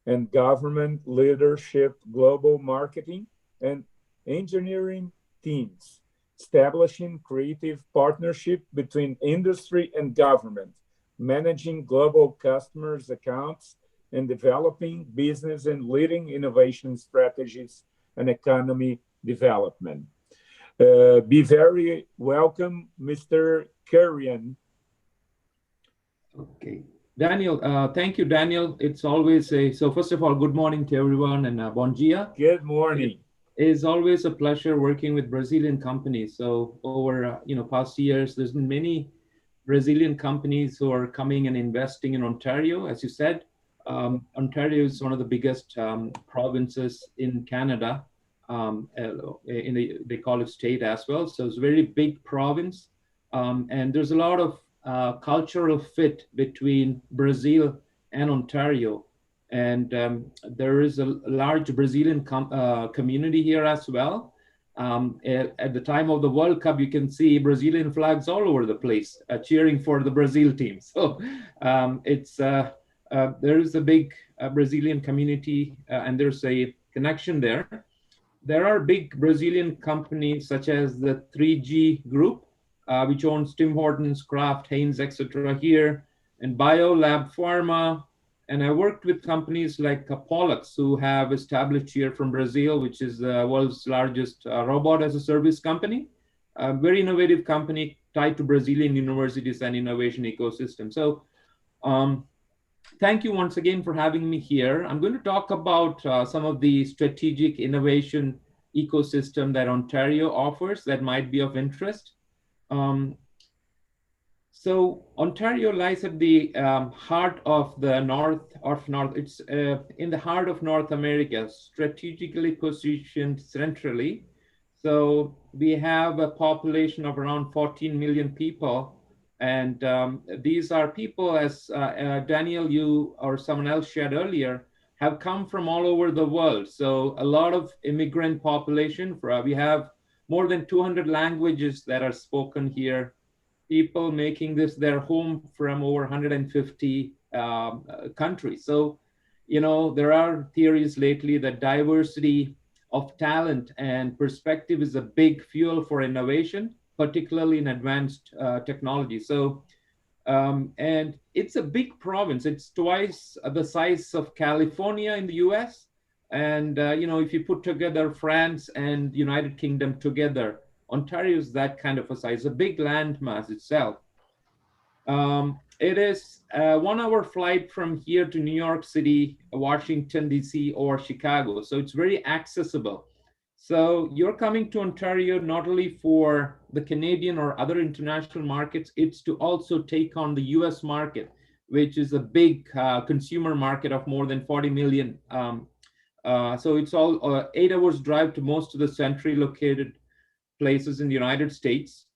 and government leadership, global marketing, and engineering teams establishing creative partnership between industry and government, managing global customers' accounts, and developing business and leading innovation strategies and economy development. Be very welcome, Mr. Kurian. Okay. Daniel, thank you, Daniel. It's always so first of all, good morning to everyone and bon dia. Good morning. It is always a pleasure working with Brazilian companies. So over, past years, there's been many Brazilian companies who are coming and investing in Ontario. As you said, Ontario is one of the biggest provinces in Canada. They call it state as well. So it's a very big province. And there's a lot of cultural fit between Brazil and Ontario. And there is a large Brazilian community here as well. At the time of the World Cup, you can see Brazilian flags all over the place cheering for the Brazil team. So there is a big Brazilian community and there's a connection there. There are big Brazilian companies such as the 3G Group, which owns Tim Hortons, Kraft, Heinz, etc. here, and BioLab Pharma. And I worked with companies like Pollux, who have established here from Brazil, which is the world's largest robot as a service company, a very innovative company tied to Brazilian universities and innovation ecosystem. So thank you once again for having me here. I'm going to talk about some of the strategic innovation ecosystem that Ontario offers that might be of interest. So Ontario lies at the heart of the north. It's in the heart of North America, strategically positioned centrally. So we have a population of around 14 million people. And these are people, as Daniel, you or someone else shared earlier, have come from all over the world. So a lot of immigrant population. We have more than 200 languages that are spoken here. People making this their home from over 150 countries. So, there are theories lately that diversity of talent and perspective is a big fuel for innovation, particularly in advanced technology. So, and it's a big province. It's twice the size of California in the US. And, if you put together France and United Kingdom together, Ontario is that kind of a size, a big landmass itself. It is a 1-hour flight from here to New York City, Washington, DC, or Chicago. So it's very accessible. So you're coming to Ontario not only for the Canadian or other international markets, it's to also take on the US market, which is a big consumer market of more than 40 million. So it's all 8 hours drive to most of the centrally located places in the United States.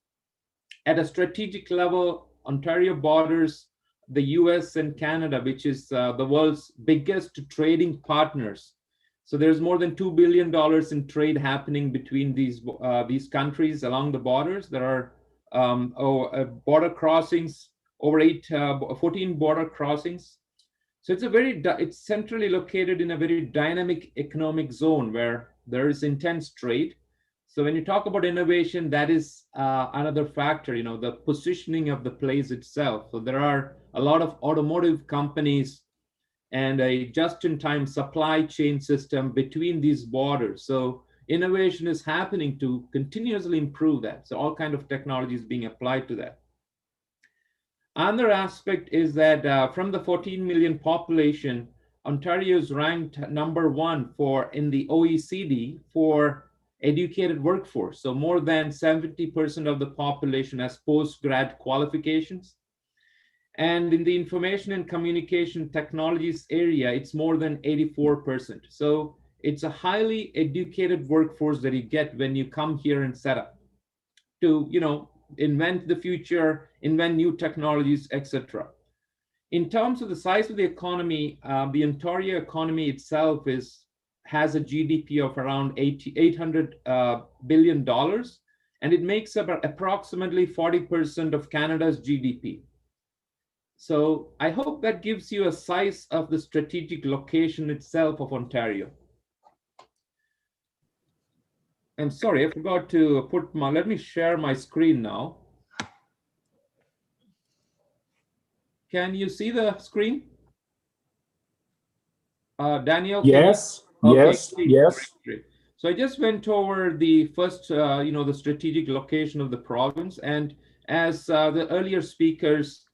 At a strategic level, Ontario borders the US and Canada, which is the world's biggest trading partners. So there's more than $2 billion in trade happening between these countries along the borders. There are border crossings, over 14 border crossings. So it's centrally located in a very dynamic economic zone where there is intense trade. So when you talk about innovation, that is another factor, the positioning of the place itself. So there are a lot of automotive companies and a just-in-time supply chain system between these borders. So innovation is happening to continuously improve that. So all kinds of technologies being applied to that. Another aspect is that from the 14 million population, Ontario is ranked #1 in the OECD for educated workforce. So more than 70% of the population has post-grad qualifications. And in the information and communication technologies area, it's more than 84%. So it's a highly educated workforce that you get when you come here and set up to, invent the future, invent new technologies, etc. In terms of the size of the economy, the Ontario economy itself has a GDP of around $800 billion, and it makes up approximately 40% of Canada's GDP. So I hope that gives you a size of the strategic location itself of Ontario. And sorry, I forgot to put my, let me share my screen now. Can you see the screen? Daniel? Yes, Okay, yes, great, yes. great. So I just went over the first, the strategic location of the province. And as the earlier speakers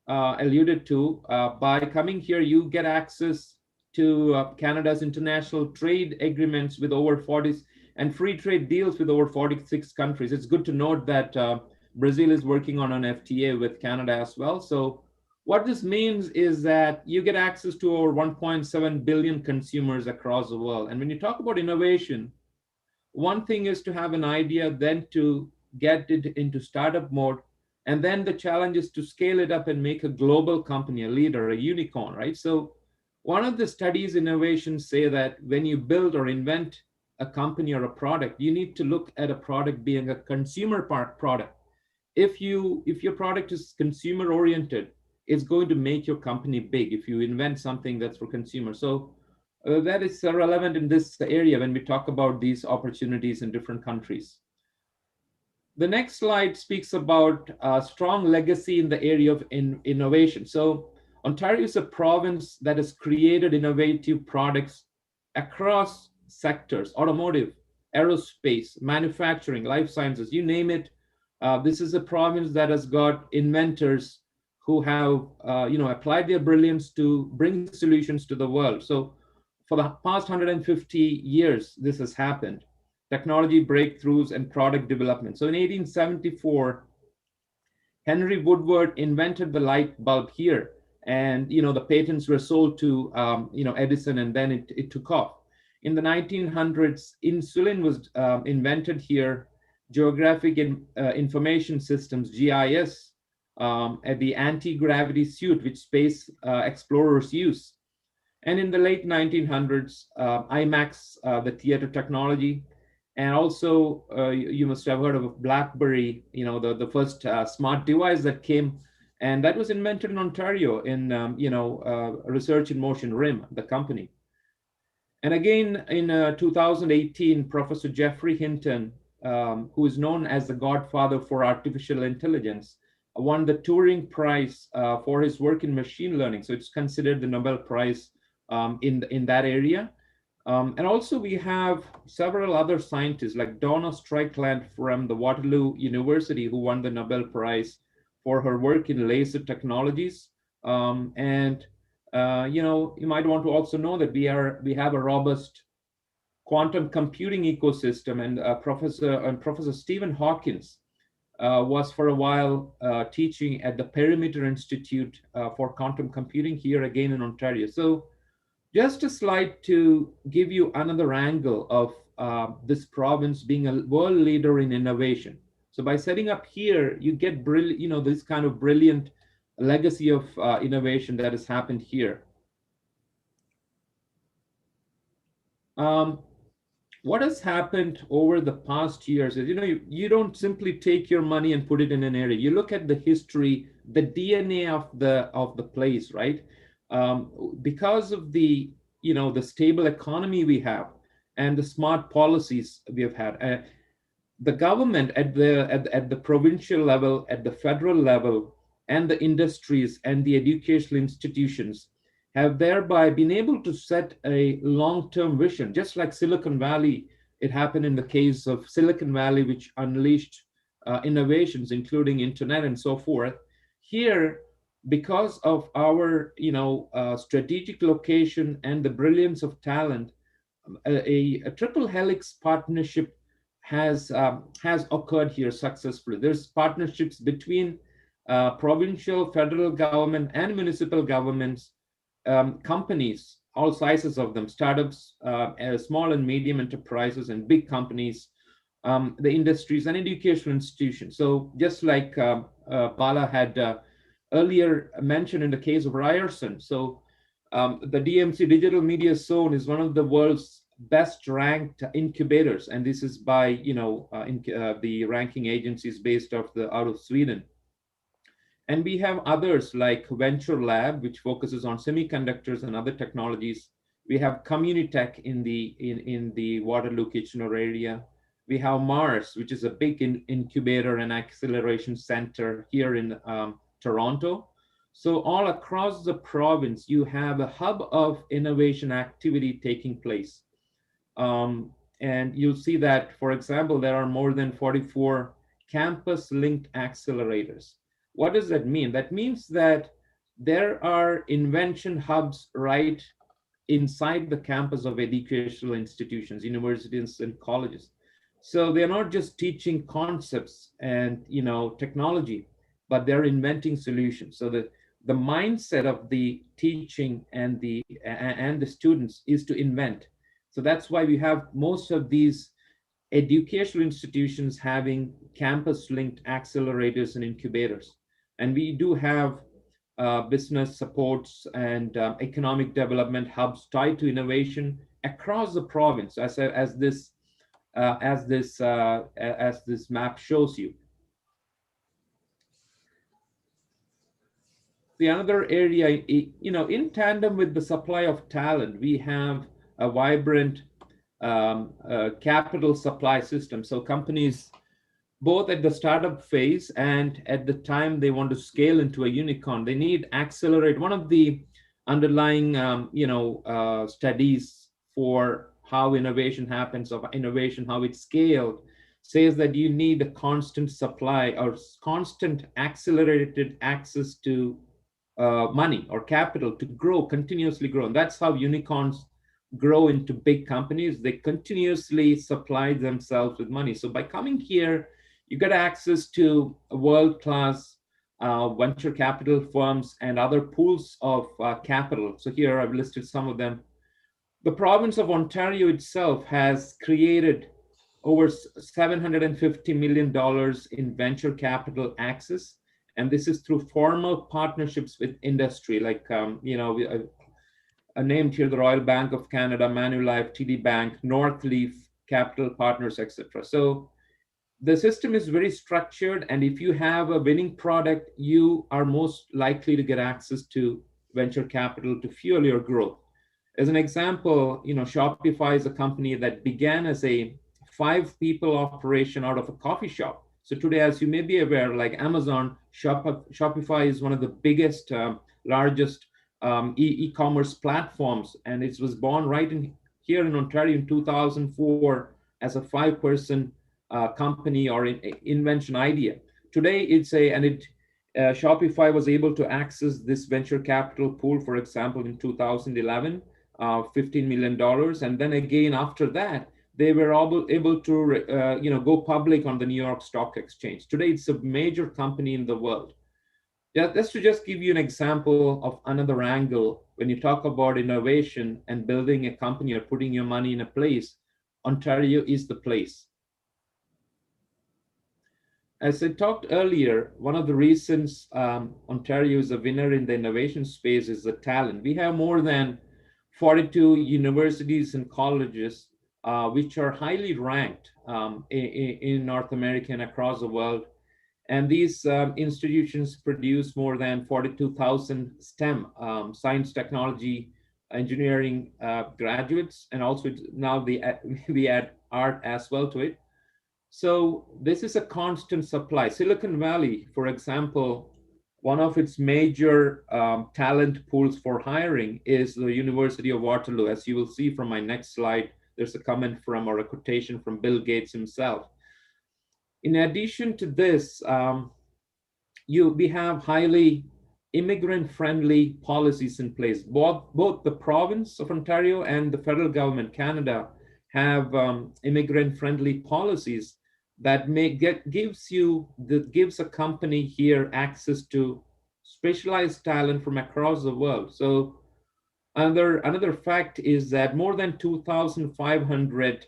alluded to, by coming here, you get access to Canada's international trade agreements with over 40 and free trade deals with over 46 countries. It's good to note that Brazil is working on an FTA with Canada as well. So what this means is that you get access to over 1.7 billion consumers across the world. And when you talk about innovation, one thing is to have an idea, then to get it into startup mode. And then the challenge is to scale it up and make a global company, a leader, a unicorn, right? So one of the studies innovations say that when you build or invent a company or a product, you need to look at a product being a consumer product. If your product is consumer oriented, it's going to make your company big if you invent something that's for consumers. So that is relevant in this area when we talk about these opportunities in different countries. The next slide speaks about a strong legacy in the area of innovation. So Ontario is a province that has created innovative products across sectors: automotive, aerospace, manufacturing, life sciences, you name it. This is a province that has got inventors who have applied their brilliance to bring solutions to the world. So for the past 150 years, this has happened. Technology breakthroughs and product development. So in 1874, Henry Woodward invented the light bulb here, and the patents were sold to Edison, and then it took off. In the 1900s, insulin was invented here, geographic information systems, GIS, at the anti-gravity suit which space explorers use. And in the late 1900s, IMAX, the theater technology, and also you must have heard of BlackBerry, the first smart device that came, and that was invented in Ontario in Research in Motion, RIM, the company. And again, in 2018, Professor Geoffrey Hinton, who is known as the godfather for artificial intelligence, won the Turing Prize for his work in machine learning. So it's considered the Nobel Prize in that area. And also we have several other scientists like Donna Strickland from the Waterloo University, who won the Nobel Prize for her work in laser technologies. You might want to also know that we have a robust quantum computing ecosystem, and Professor Stephen Hawkins was for a while teaching at the Perimeter Institute for Quantum Computing here again in Ontario. So just a slide to give you another angle of this province being a world leader in innovation. So by setting up here, you get this kind of brilliant legacy of innovation that has happened here. What has happened over the past years is, you don't simply take your money and put it in an area. You look at the history, the DNA of the place, right? Because of the stable economy we have and the smart policies we have had, the government at the provincial level, at the federal level, and the industries and the educational institutions have thereby been able to set a long-term vision. Just like Silicon Valley, it happened in the case of Silicon Valley, which unleashed innovations, including internet and so forth. Here, because of our strategic location and the brilliance of talent, a triple helix partnership has occurred here successfully. There's partnerships between provincial, federal government, and municipal governments, companies, all sizes of them, startups, small and medium enterprises, and big companies, the industries and educational institutions. So just like Bala had earlier mentioned in the case of Ryerson, so the DMC Digital Media Zone is one of the world's best ranked incubators, and this is by the ranking agencies based out of Sweden. And we have others like Venture Lab, which focuses on semiconductors and other technologies. We have Communitech in the Waterloo Kitchener area. We have Mars, which is a big incubator and acceleration center here in Toronto. So all across the province, you have a hub of innovation activity taking place. And you'll see that, for example, there are more than 44 campus-linked accelerators. What does that mean? That means that there are invention hubs right inside the campus of educational institutions, universities, and colleges. So they're not just teaching concepts and technology, but they're inventing solutions. So the mindset of the teaching and the students is to invent. So that's why we have most of these educational institutions having campus-linked accelerators and incubators. And we do have business supports and economic development hubs tied to innovation across the province, as this map shows you. The another area, in tandem with the supply of talent, we have a vibrant capital supply system. So companies, both at the startup phase and at the time they want to scale into a unicorn, they need accelerate. One of the underlying studies for how innovation happens, of innovation, how it's scaled, says that you need a constant supply or constant accelerated access to money or capital to grow, continuously grow. And that's how unicorns grow into big companies. They continuously supply themselves with money. So by coming here, you get access to world-class venture capital firms and other pools of capital. So here I've listed some of them. The province of Ontario itself has created over $750 million in venture capital access. And this is through formal partnerships with industry, like, named here the Royal Bank of Canada, Manulife, TD Bank, Northleaf Capital Partners, etc. So the system is very structured, and if you have a winning product, you are most likely to get access to venture capital to fuel your growth. As an example, Shopify is a company that began as a 5-people operation out of a coffee shop. So today, as you may be aware, like Amazon, Shopify is one of the biggest, largest e-commerce platforms, and it was born right here in Ontario in 2004 as a 5-person company or invention idea. Today, Shopify was able to access this venture capital pool, for example, in 2011, $15 million, and then again after that, they were able to go public on the New York Stock Exchange. Today, it's a major company in the world. Yeah, that's to just give you an example of another angle. When you talk about innovation and building a company or putting your money in a place, Ontario is the place. As I talked earlier, one of the reasons Ontario is a winner in the innovation space is the talent. We have more than 42 universities and colleges which are highly ranked in North America and across the world. And these institutions produce more than 42,000 STEM, science, technology, engineering graduates, and also now we add art as well to it. So this is a constant supply. Silicon Valley, for example, one of its major talent pools for hiring is the University of Waterloo. As you will see from my next slide, there's a comment from, or a quotation from, Bill Gates himself. In addition to this, we have highly immigrant-friendly policies in place. Both the province of Ontario and the federal government, Canada, have immigrant-friendly policies that gives a company here access to specialized talent from across the world. So another fact is that more than 2,500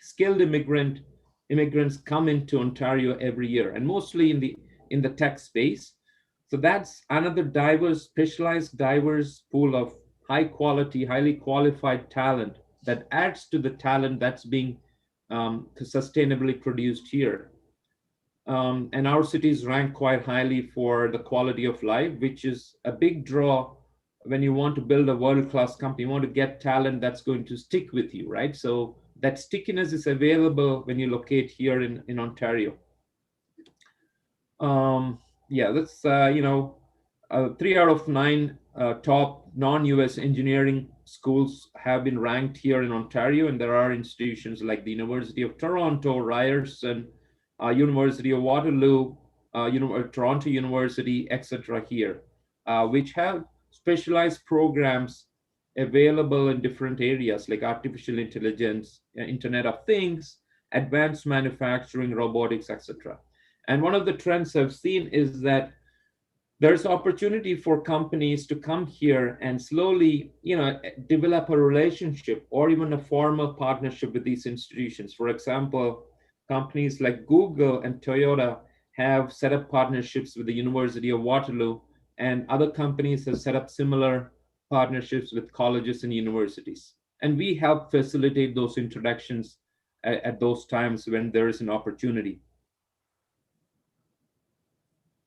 skilled immigrants come into Ontario every year, and mostly in the tech space. So that's another specialized, diverse pool of high quality, highly qualified talent that adds to the talent that's being sustainably produced here. And our cities rank quite highly for the quality of life, which is a big draw when you want to build a world-class company. You want to get talent that's going to stick with you, right? So that stickiness is available when you locate here in Ontario. Yeah, that's, 3 out of 9 top non-US engineering schools have been ranked here in Ontario, and there are institutions like the University of Toronto, Ryerson, University of Waterloo, Toronto University, etc. here, which have specialized programs available in different areas like artificial intelligence, Internet of Things, advanced manufacturing, robotics, etc. And one of the trends I've seen is that there's opportunity for companies to come here and slowly, develop a relationship or even a formal partnership with these institutions. For example, companies like Google and Toyota have set up partnerships with the University of Waterloo, and other companies have set up similar partnerships with colleges and universities. And we help facilitate those introductions at those times when there is an opportunity.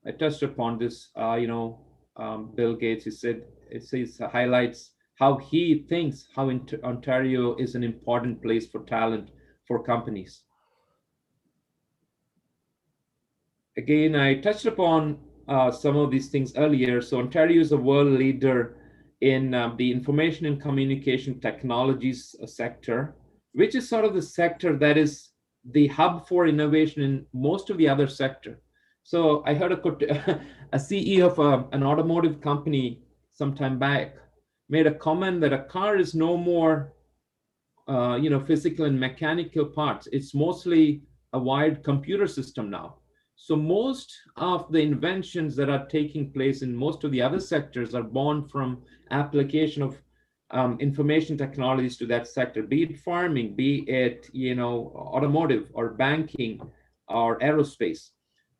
I touched upon this, Bill Gates, it highlights how he thinks how Ontario is an important place for talent for companies. Again, I touched upon some of these things earlier. So Ontario is a world leader in the information and communication technologies sector, which is sort of the sector that is the hub for innovation in most of the other sector. So I heard a CEO of an automotive company some time back made a comment that a car is no more, physical and mechanical parts. It's mostly a wired computer system now. So most of the inventions that are taking place in most of the other sectors are born from application of information technologies to that sector, be it farming, be it, automotive or banking or aerospace.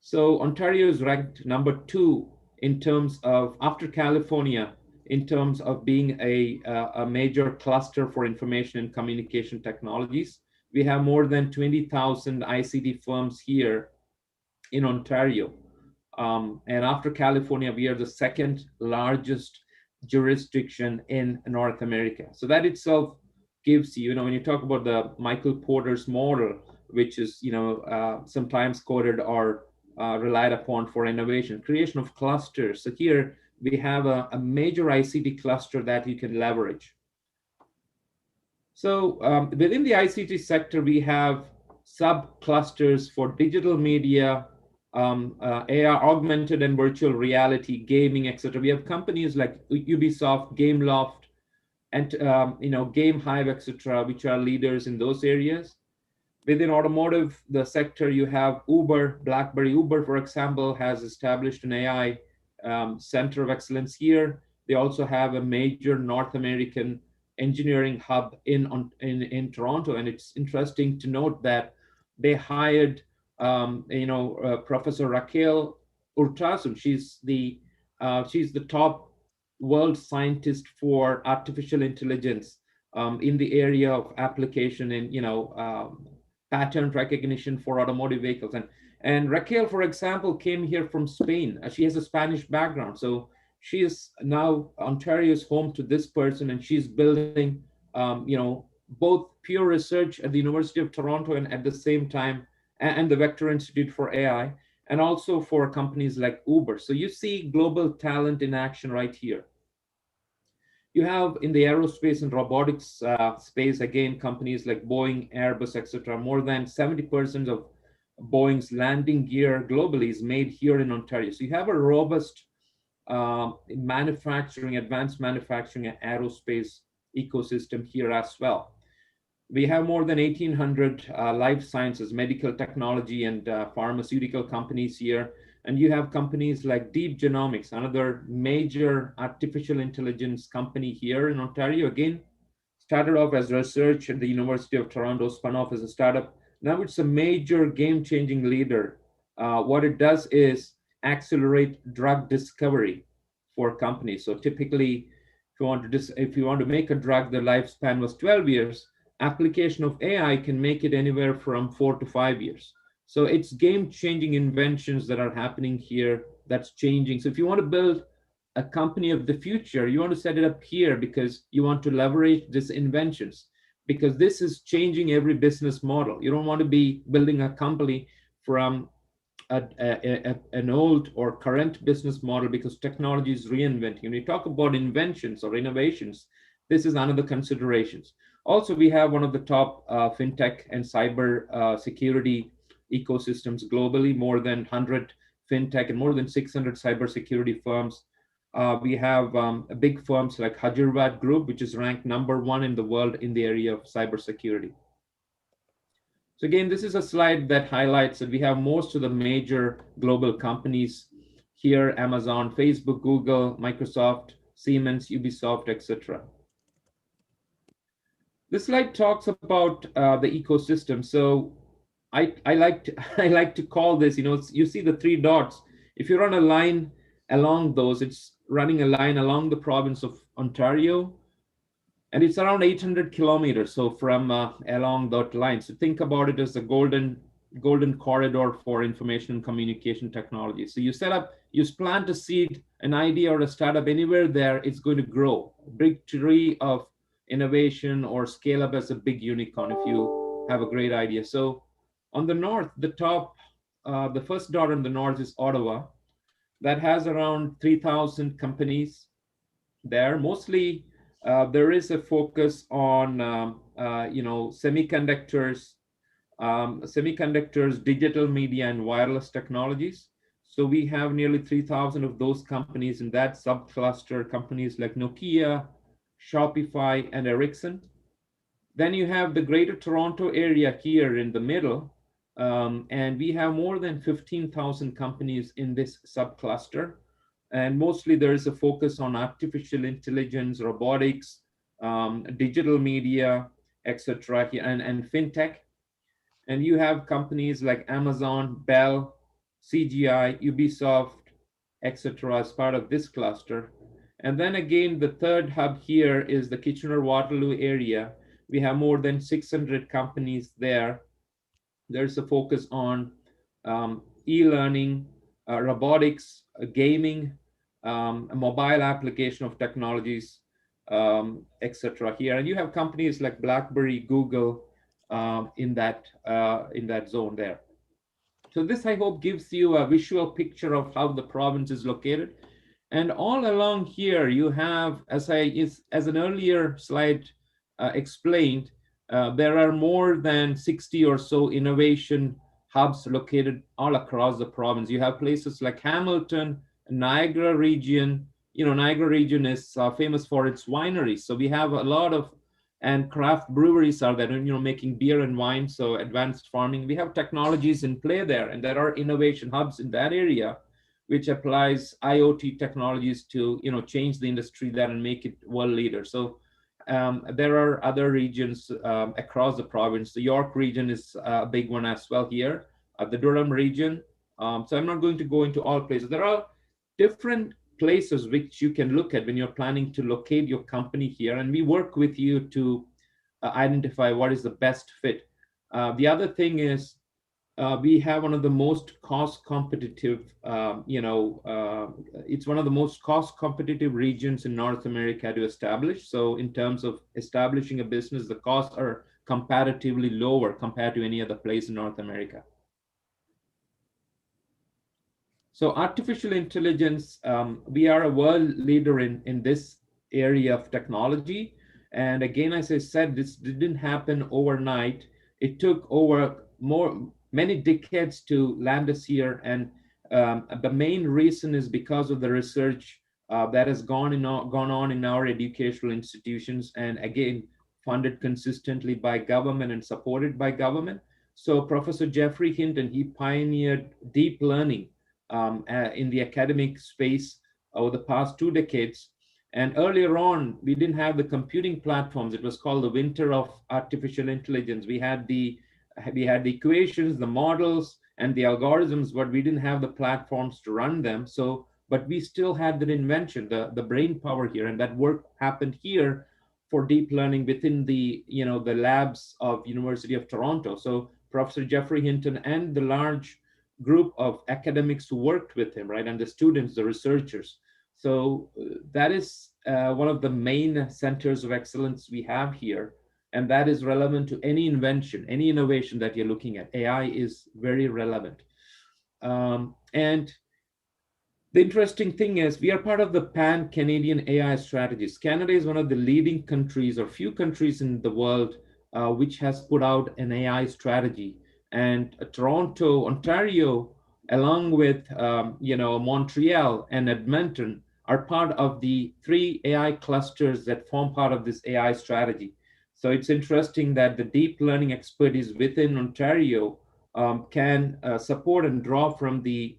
So Ontario is ranked number 2 in terms of, after California, in terms of being a major cluster for information and communication technologies. We have more than 20,000 ICT firms here in Ontario. And after California, we are the second largest jurisdiction in North America. So that itself gives you, when you talk about the Michael Porter's model, which is, sometimes quoted or relied upon for innovation, creation of clusters. So here we have a major ICT cluster that you can leverage. So within the ICT sector, we have sub-clusters for digital media, AR, augmented and virtual reality, gaming, etc. We have companies like Ubisoft, Gameloft, and Game Hive, etc., which are leaders in those areas. Within automotive, the sector, you have Uber, BlackBerry. Uber, for example, has established an AI center of excellence here. They also have a major North American engineering hub in Toronto, and it's interesting to note that they hired Professor Raquel Urtasun. She's the top world scientist for artificial intelligence in the area of application in pattern recognition for automotive vehicles. And Raquel, for example, came here from Spain. She has a Spanish background, so she is now Ontario's home to this person, and she's building both pure research at the University of Toronto and at the same time and the Vector Institute for AI, and also for companies like Uber. So you see global talent in action right here. You have in the aerospace and robotics space, again, companies like Boeing, Airbus, etc. More than 70% of Boeing's landing gear globally is made here in Ontario. So you have a robust manufacturing, advanced manufacturing and aerospace ecosystem here as well. We have more than 1,800 life sciences, medical technology, and pharmaceutical companies here. And you have companies like Deep Genomics, another major artificial intelligence company here in Ontario. Again, started off as research at the University of Toronto, spun off as a startup. Now it's a major game-changing leader. What it does is accelerate drug discovery for companies. So typically, if you want to make a drug, the lifespan was 12 years. Application of AI can make it anywhere from 4 to 5 years. So it's game-changing inventions that are happening here that's changing. So if you want to build a company of the future, you want to set it up here because you want to leverage these inventions. because this is changing every business model. You don't want to be building a company from an old or current business model, because technology is reinventing. When we talk about inventions or innovations, this is another considerations. Also, we have one of the top fintech and cyber security ecosystems globally, more than 100 fintech and more than 600 cybersecurity firms. We have big firms like Hyderabad Group, which is ranked #1 in the world in the area of cybersecurity. So again, this is a slide that highlights that we have most of the major global companies here: Amazon, Facebook, Google, Microsoft, Siemens, Ubisoft, etc. This slide talks about the ecosystem. So I like to call this, you see the 3 dots. If you run a line along those, it's running a line along the province of Ontario, and it's around 800 kilometers. So from along that line, so think about it as the golden corridor for information and communication technology. So you plant a seed, an idea or a startup anywhere there, it's going to grow. A big tree of innovation or scale up as a big unicorn if you have a great idea. So on the north, the top, the first dot on the north is Ottawa. That has around 3,000 companies there. Mostly, there is a focus on semiconductors, digital media, and wireless technologies. So we have nearly 3,000 of those companies in that subcluster. Companies like Nokia, Shopify, and Ericsson. Then you have the Greater Toronto area here in the middle, and we have more than 15,000 companies in this subcluster. And mostly there is a focus on artificial intelligence, robotics, digital media, etc., and fintech. And you have companies like Amazon, Bell, CGI, Ubisoft, etc., as part of this cluster. And then again, the third hub here is the Kitchener-Waterloo area. We have more than 600 companies there. There's a focus on e-learning, robotics, gaming, mobile application of technologies, etc. here. And you have companies like BlackBerry, Google in that zone there. So this, I hope, gives you a visual picture of how the province is located. And all along here, you have, as an earlier slide explained, there are more than 60 or so innovation hubs located all across the province. You have places like Hamilton, Niagara region. Niagara region is famous for its wineries. So we have a lot of, and craft breweries are there, making beer and wine. So advanced farming. We have technologies in play there, and there are innovation hubs in that area, which applies IoT technologies to, change the industry there and make it world leader. So there are other regions across the province. The York region is a big one as well here, the Durham region. So I'm not going to go into all places. There are different places which you can look at when you're planning to locate your company here, and we work with you to identify what is the best fit. The other thing is, we have one of the most cost competitive, it's one of the most cost competitive regions in North America to establish. So in terms of establishing a business, the costs are comparatively lower compared to any other place in North America. So artificial intelligence, we are a world leader in this area of technology. And again, as I said, this didn't happen overnight. It took many decades to land us here, and the main reason is because of the research that has gone on in our educational institutions, and again, funded consistently by government and supported by government. So Professor Geoffrey Hinton, he pioneered deep learning in the academic space over the past 2 decades. And earlier on, we didn't have the computing platforms. It was called the winter of artificial intelligence. We had the equations, the models, and the algorithms, but we didn't have the platforms to run them. So, but we still had that invention, the brain power here, and that work happened here for deep learning within the labs of University of Toronto. So Professor Geoffrey Hinton and the large group of academics who worked with him, right, and the students, the researchers. So that is one of the main centers of excellence we have here. And that is relevant to any invention, any innovation that you're looking at. AI is very relevant. And the interesting thing is we are part of the pan-Canadian AI strategies. Canada is one of the leading countries or few countries in the world which has put out an AI strategy. And Toronto, Ontario, along with Montreal and Edmonton are part of the 3 AI clusters that form part of this AI strategy. So it's interesting that the deep learning expertise within Ontario can support and draw from the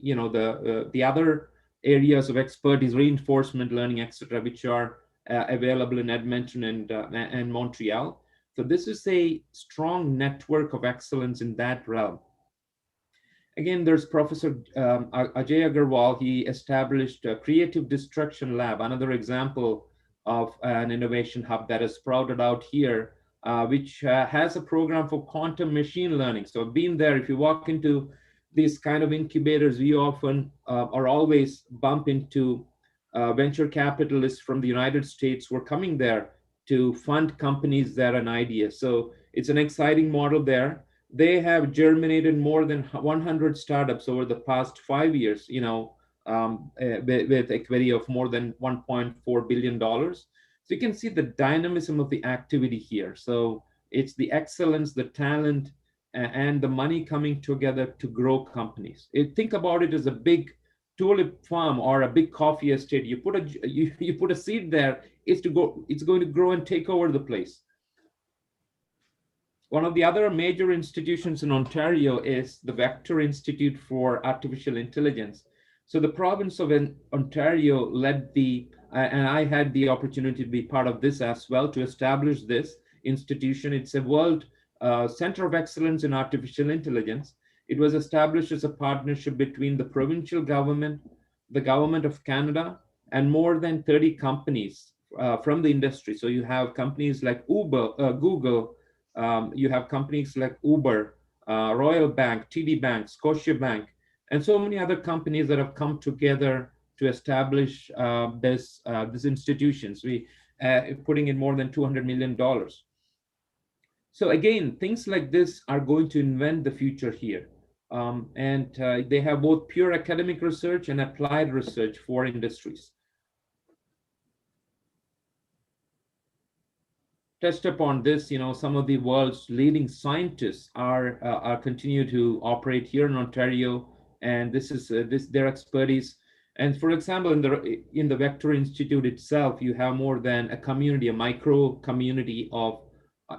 other areas of expertise, reinforcement learning, etc., which are available in Edmonton and Montreal. So this is a strong network of excellence in that realm. Again, there's Professor Ajay Agarwal. He established a Creative Destruction Lab, another example of an innovation hub that is sprouted out here, which has a program for quantum machine learning. So I've been there. If you walk into these kind of incubators, we often or always bump into venture capitalists from the United States who are coming there to fund companies that are an idea. So it's an exciting model there. They have germinated more than 100 startups over the past 5 years, with equity of more than $1.4 billion. So you can see the dynamism of the activity here. So it's the excellence, the talent, and the money coming together to grow companies. Think about it as a big tulip farm or a big coffee estate. You put a seed there, it's going to grow and take over the place. One of the other major institutions in Ontario is the Vector Institute for Artificial Intelligence. So the province of Ontario led and I had the opportunity to be part of this as well, to establish this institution. It's a world center of excellence in artificial intelligence. It was established as a partnership between the provincial government, the government of Canada, and more than 30 companies from the industry. So you have companies like Google, you have companies like Uber, Royal Bank, TD Bank, Scotiabank, and so many other companies that have come together to establish these institutions. We putting in more than $200 million. So again, things like this are going to invent the future here. They have both pure academic research and applied research for industries. Touched upon this, some of the world's leading scientists are continue to operate here in Ontario, and this is their expertise. And for example, in the Vector Institute itself, you have more than a community, a micro community of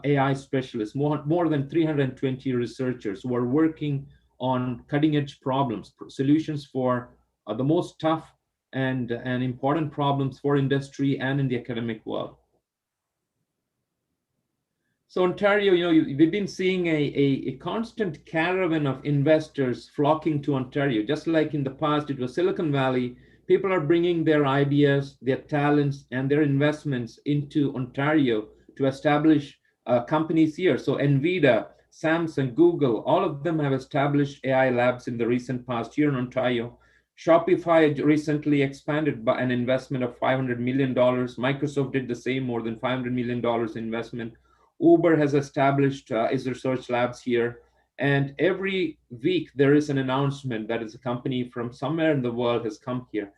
AI specialists, more than 320 researchers who are working on cutting-edge problems, solutions for the most tough and important problems for industry and in the academic world. So Ontario, we've been seeing a constant caravan of investors flocking to Ontario. Just like in the past, it was Silicon Valley. People are bringing their ideas, their talents, and their investments into Ontario to establish companies here. So NVIDIA, Samsung, Google, all of them have established AI labs in the recent past here in Ontario. Shopify recently expanded by an investment of $500 million. Microsoft did the same, more than $500 million investment. Uber has established its research labs here. And every week there is an announcement that is a company from somewhere in the world has come here.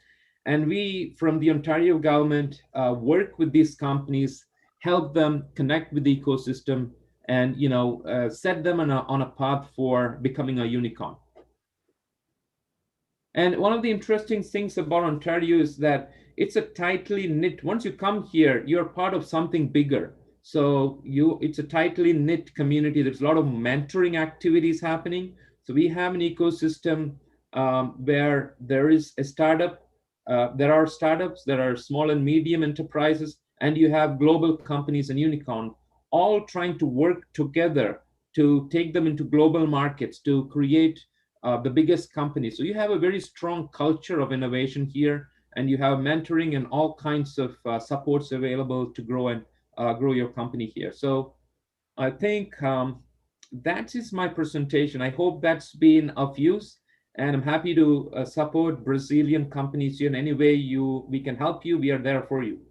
And we, from the Ontario government, work with these companies, help them connect with the ecosystem, and set them on a path for becoming a unicorn. And one of the interesting things about Ontario is that it's a tightly knit. Once you come here, you're part of something bigger. So it's a tightly knit community. There's a lot of mentoring activities happening. So we have an ecosystem where there is a startup. There are startups, there are small and medium enterprises, and you have global companies and unicorn, all trying to work together to take them into global markets, to create the biggest companies. So you have a very strong culture of innovation here, and you have mentoring and all kinds of supports available to grow your company here. So I think that is my presentation. I hope that's been of use, and I'm happy to support Brazilian companies here in any way we can help you. We are there for you.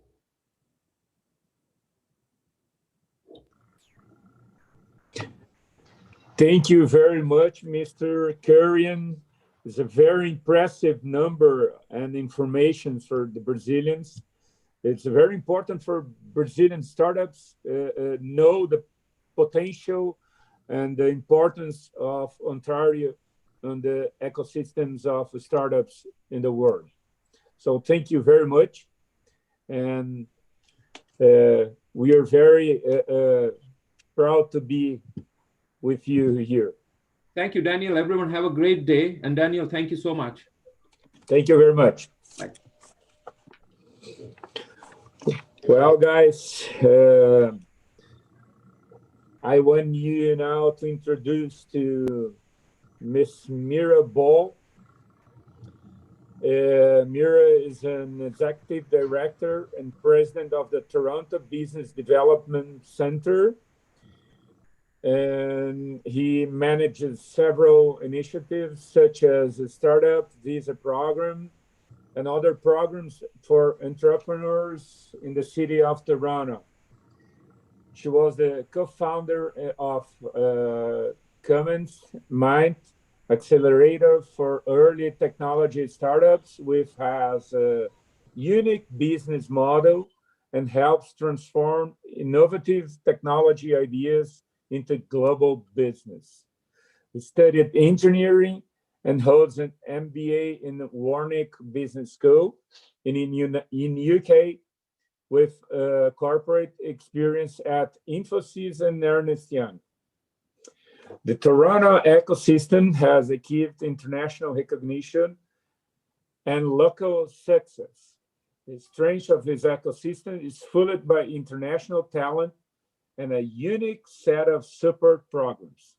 Thank you very much, Mr. Kurian. It's a very impressive number and information for the Brazilians. It's very important for Brazilian startups know the potential and the importance of Ontario and the ecosystems of startups in the world. So thank you very much. And we are very proud to be with you here. Thank you, Daniel. Everyone have a great day. And Daniel, thank you so much. Thank you very much. Bye. Well, guys, I want you now to introduce to Miss Miryam Bahl. Miryam is an executive director and president of the Toronto Business Development Center. And he manages several initiatives such as a startup visa program and other programs for entrepreneurs in the city of Toronto. She was the co-founder of Cummins Mind Accelerator for early technology startups, which has a unique business model and helps transform innovative technology ideas into global business. He studied engineering and holds an MBA in the Warwick Business School in UK with corporate experience at Infosys and Ernst & Young. The Toronto ecosystem has achieved international recognition and local success. The strength of this ecosystem is fueled by international talent and a unique set of support programs.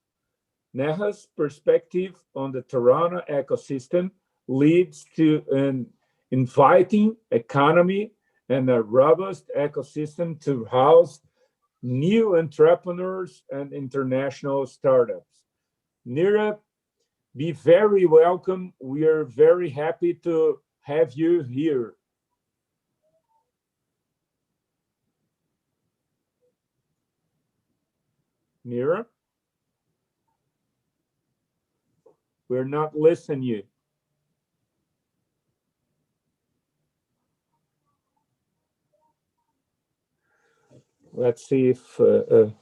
Neha's perspective on the Toronto ecosystem leads to an inviting economy and a robust ecosystem to house new entrepreneurs and international startups. Miryam, be very welcome. We are very happy to have you here. Miryam? We're not listening to you. Let's see if the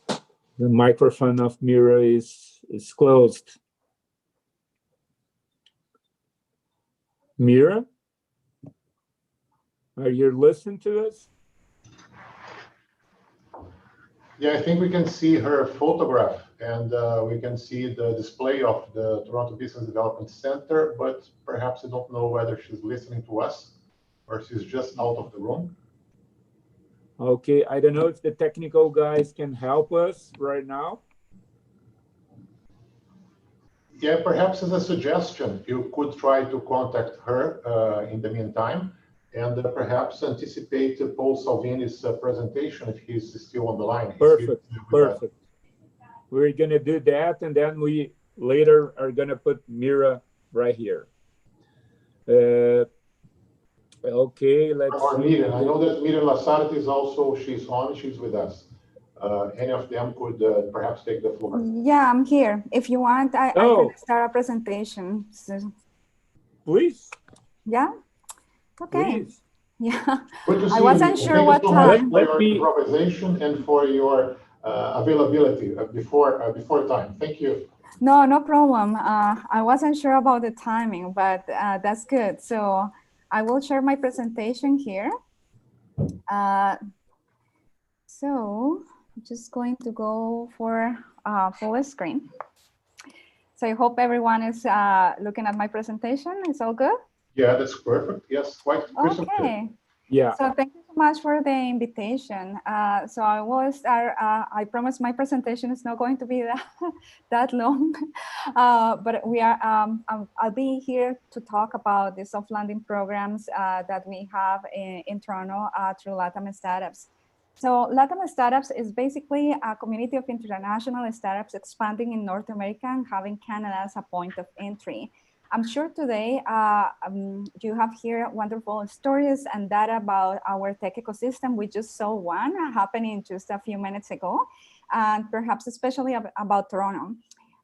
microphone of Miryam is closed. Miryam? Are you listening to us? Yeah, I think we can see her photograph and we can see the display of the Toronto Business Development Center, but perhaps I don't know whether she's listening to us or she's just out of the room. Okay, I don't know if the technical guys can help us right now. Yeah, perhaps as a suggestion, you could try to contact her in the meantime and perhaps anticipate Paul Salvini's presentation if he's still on the line. Perfect, perfect. We're going to do that, and then we later are going to put Miryam right here. Okay, let's see. Miryam. I know that Miryam Lazarte is also, she's with us. Any of them could perhaps take the floor. Yeah, I'm here. If you want, I can start a presentation. So. Please. Yeah? Okay. Please. Yeah. Good to see I wasn't you. sure what time. For your improvisation and for your availability before time. Thank you. No problem. I wasn't sure about the timing, but that's good. So I will share my presentation here. So I'm just going to go for full screen. So I hope everyone is looking at my presentation. It's all good? Yeah, that's perfect. Yes, quite crystal clear. Yeah. So thank you so much for the invitation. So I will start. I promise my presentation is not going to be that long, but we are. I'll be here to talk about the soft landing programs that we have in Toronto through LatAm Startups. So LatAm Startups is basically a community of international startups expanding in North America and having Canada as a point of entry. I'm sure today you have here wonderful stories and data about our tech ecosystem. We just saw one happening just a few minutes ago, and perhaps especially about Toronto.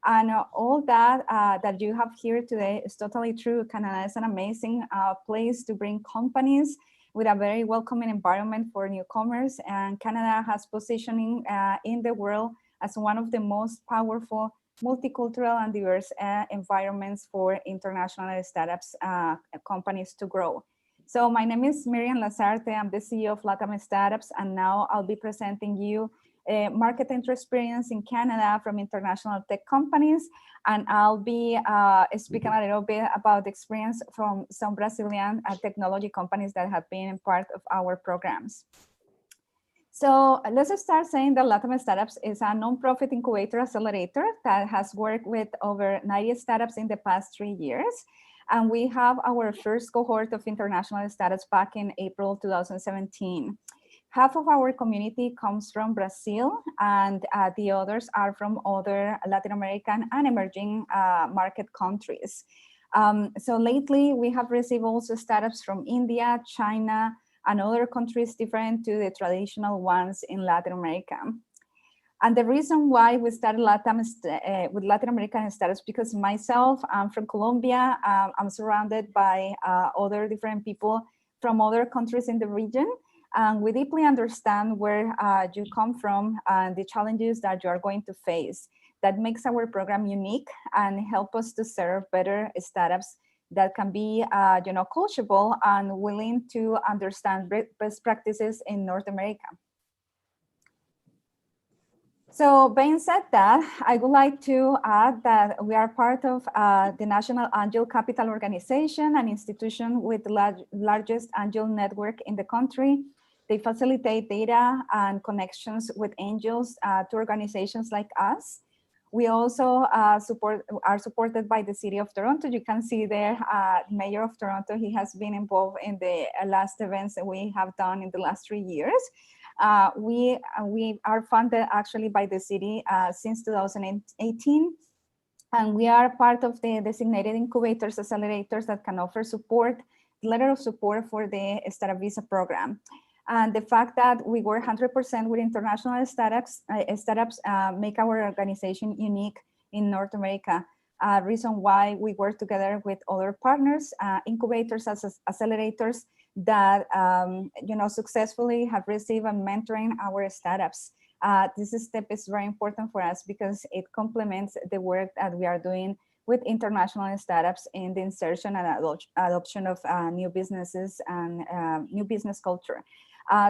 And all that that you have here today is totally true. Canada is an amazing place to bring companies with a very welcoming environment for newcomers. And Canada has positioning in the world as one of the most powerful multicultural and diverse environments for international startups companies to grow. So my name is Miryam Lazarte. I'm the CEO of LatAm Startups, and now I'll be presenting you market entry experience in Canada from international tech companies. And I'll be speaking a little bit about the experience from some Brazilian technology companies that have been part of our programs. So let's start saying that LatAm Startups is a nonprofit incubator accelerator that has worked with over 90 startups in the past 3 years. And we have our first cohort of international startups back in April 2017. Half of our community comes from Brazil, and the others are from other Latin American and emerging market countries. So lately, we have received also startups from India, China, and other countries different to the traditional ones in Latin America. And the reason why we started with Latin American startups, because myself, I'm from Colombia, I'm surrounded by other different people from other countries in the region. And we deeply understand where you come from and the challenges that you are going to face. That makes our program unique and help us to serve better startups that can be coachable and willing to understand best practices in North America. So being said that, I would like to add that we are part of the National Angel Capital Organization, an institution with the largest angel network in the country. They facilitate data and connections with angels to organizations like us. We also are supported by the City of Toronto. You can see there, Mayor of Toronto, he has been involved in the last events that we have done in the last 3 years. We are funded actually by the city since 2018. And we are part of the designated incubators, accelerators that can offer support, letter of support for the Startup Visa program. And the fact that we work 100% with international startups make our organization unique in North America. Reason why we work together with other partners, incubators, accelerators that successfully have received and mentoring our startups. This step is very important for us because it complements the work that we are doing with international startups in the insertion and adoption of new businesses and new business culture.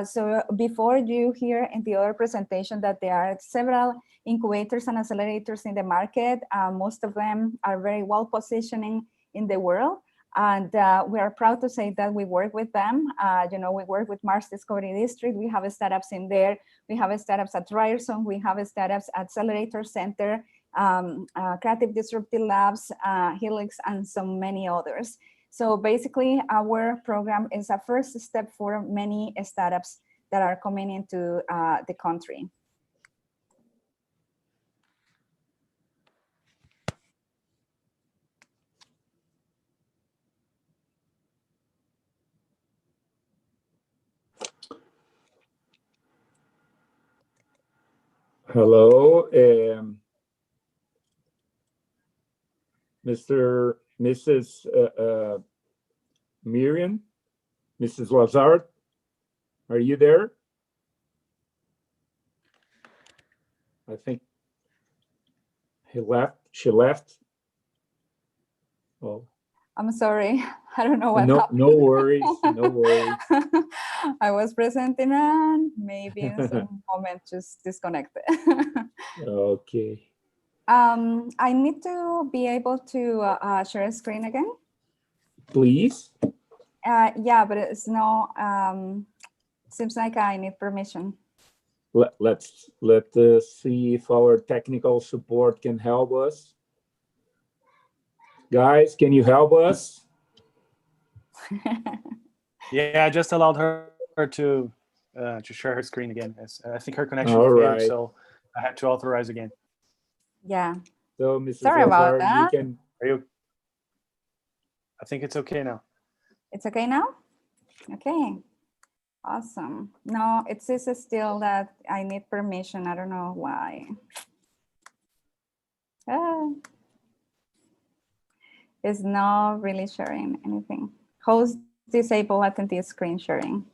So before you hear in the other presentation that there are several incubators and accelerators in the market, most of them are very well positioning in the world. And we are proud to say that we work with them. We work with Mars Discovery District. We have startups in there. We have startups at Ryerson. We have startups at Accelerator Center, Creative Disruptive Labs, Helix, and so many others. So basically, our program is a first step for many startups that are coming into the country. Hello, Mrs. Miryam, Mrs. Lazarte, are you there? I think she left. Oh. I'm sorry, I don't know what happened. No worries, no worries. I was presenting and maybe in some moment just disconnected. Okay. I need to be able to share a screen again. Please. Yeah, but it's no, seems like I need permission. Let's see if our technical support can help us. Guys, can you help us? Yeah, I just allowed her to share her screen again. I think her connection failed, so I had to authorize again. Yeah. So, Mrs. Sorry about that. I think it's okay now. It's okay now? Okay. Awesome. No, it says still that I need permission. I don't know why. It's not really sharing anything. Host disable attendee screen sharing.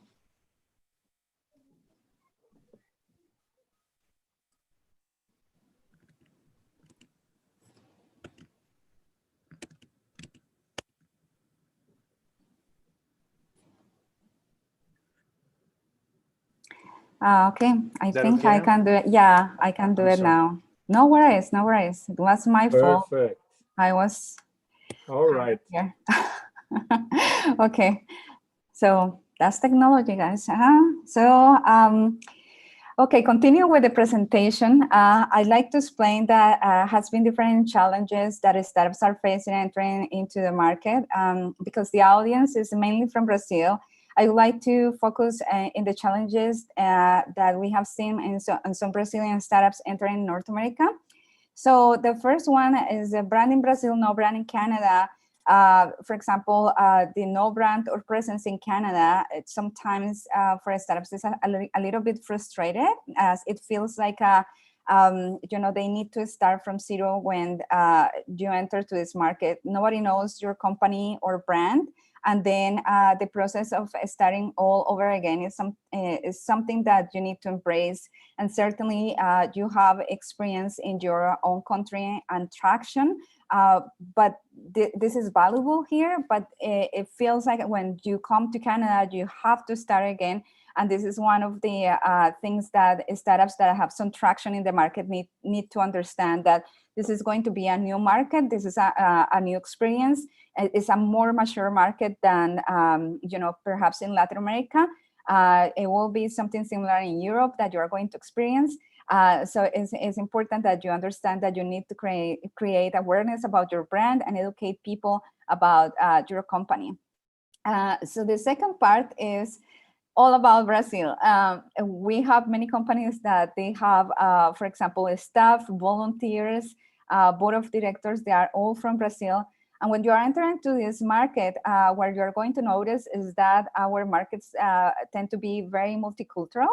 Okay, I think okay? I can do it. Yeah, I can do it now. No worries, no worries. It was my fault. Perfect. I was. All right. Yeah. Okay, so that's technology, guys. Okay, continue with the presentation. I'd like to explain that has been different challenges that startups are facing entering into the market. Because the audience is mainly from Brazil, I would like to focus in the challenges that we have seen in some Brazilian startups entering North America. So the first one is a brand in Brazil, no brand in Canada. For example, the no brand or presence in Canada, sometimes for startups is a little bit frustrated, as it feels like you know, they need to start from zero when you enter to this market. Nobody knows your company or brand, and then the process of starting all over again is something that you need to embrace. And certainly you have experience in your own country and traction, but this is valuable here, but it feels like when you come to Canada, you have to start again. And this is one of the things that startups that have some traction in the market need to understand, that this is going to be a new market. This is a new experience. It's a more mature market than, you know, perhaps in Latin America. It will be something similar in Europe that you are going to experience. So it's important that you understand that you need to create awareness about your brand and educate people about your company. So the second part is all about Brazil. We have many companies that they have, for example, staff, volunteers, board of directors, they are all from Brazil. And when you are entering to this market, what you're going to notice is that our markets tend to be very multicultural.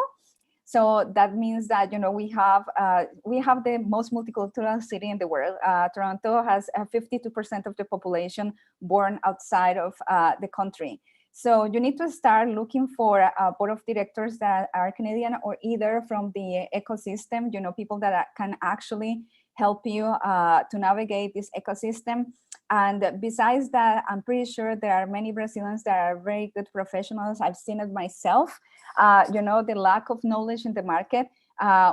So that means that, you know, we have the most multicultural city in the world. Toronto has 52% of the population born outside of the country. So you need to start looking for a board of directors that are Canadian or either from the ecosystem, you know, people that can actually help you to navigate this ecosystem. And besides that, I'm pretty sure there are many Brazilians that are very good professionals. I've seen it myself. You know, the lack of knowledge in the market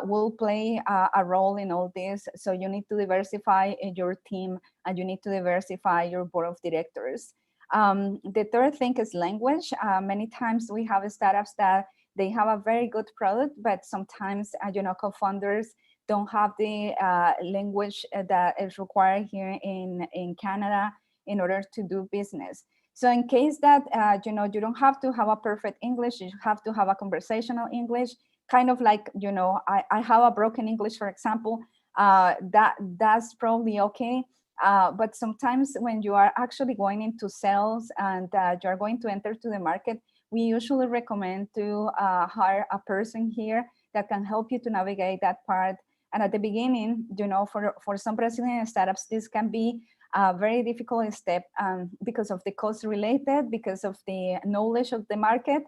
will play a role in all this. So you need to diversify your team and you need to diversify your board of directors. The third thing is language. Many times we have startups that they have a very good product, but sometimes, you know, co-founders don't have the language that is required here in Canada in order to do business. So in case that, you know, you don't have to have a perfect English, you have to have a conversational English, kind of like, you know, I have a broken English, for example, that's probably okay. But sometimes when you are actually going into sales and you're going to enter to the market, we usually recommend to hire a person here that can help you to navigate that part. And at the beginning, you know, for some Brazilian startups, this can be a very difficult step because of the cost related, because of the knowledge of the market.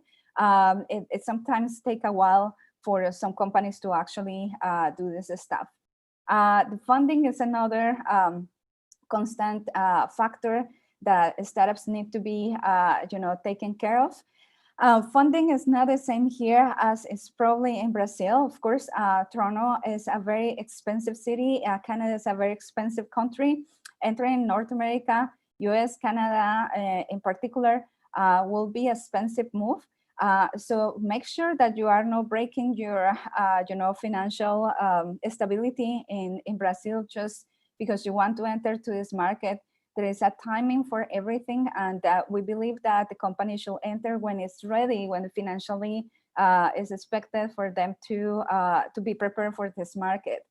It sometimes takes a while for some companies to actually do this stuff. The funding is another constant factor that startups need to be, you know, taken care of. Funding is not the same here as it's probably in Brazil. Of course, Toronto is a very expensive city. Canada is a very expensive country. Entering North America, US, Canada in particular, will be an expensive move. So make sure that you are not breaking your, you know, financial stability in Brazil just because you want to enter to this market. There is a timing for everything, and we believe that the company should enter when it's ready, when financially is expected for them to be prepared for this market.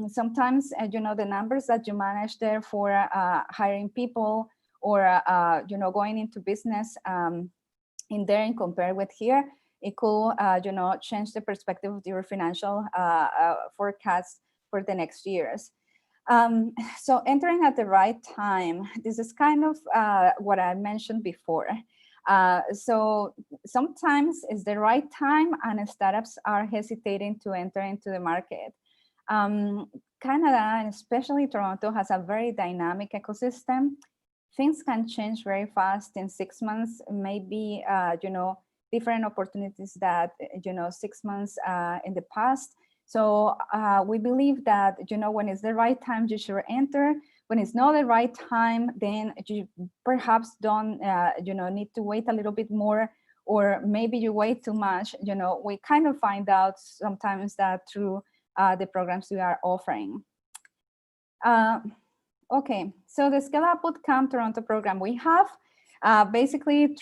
Sometimes, you know, the numbers that you manage there for hiring people or, you know, going into business in there and compared with here, it could, you know, change the perspective of your financial forecast for the next years. So entering at the right time, this is kind of what I mentioned before. So sometimes it's the right time and startups are hesitating to enter into the market. Canada, and especially Toronto, has a very dynamic ecosystem. Things can change very fast in 6 months, maybe, different opportunities that, 6 months in the past. So we believe that, when it's the right time, you should enter. When it's not the right time, then you perhaps don't, need to wait a little bit more, or maybe you wait too much. We kind of find out sometimes that through the programs we are offering. Okay, so the Scale Up Bootcamp Toronto program, we have basically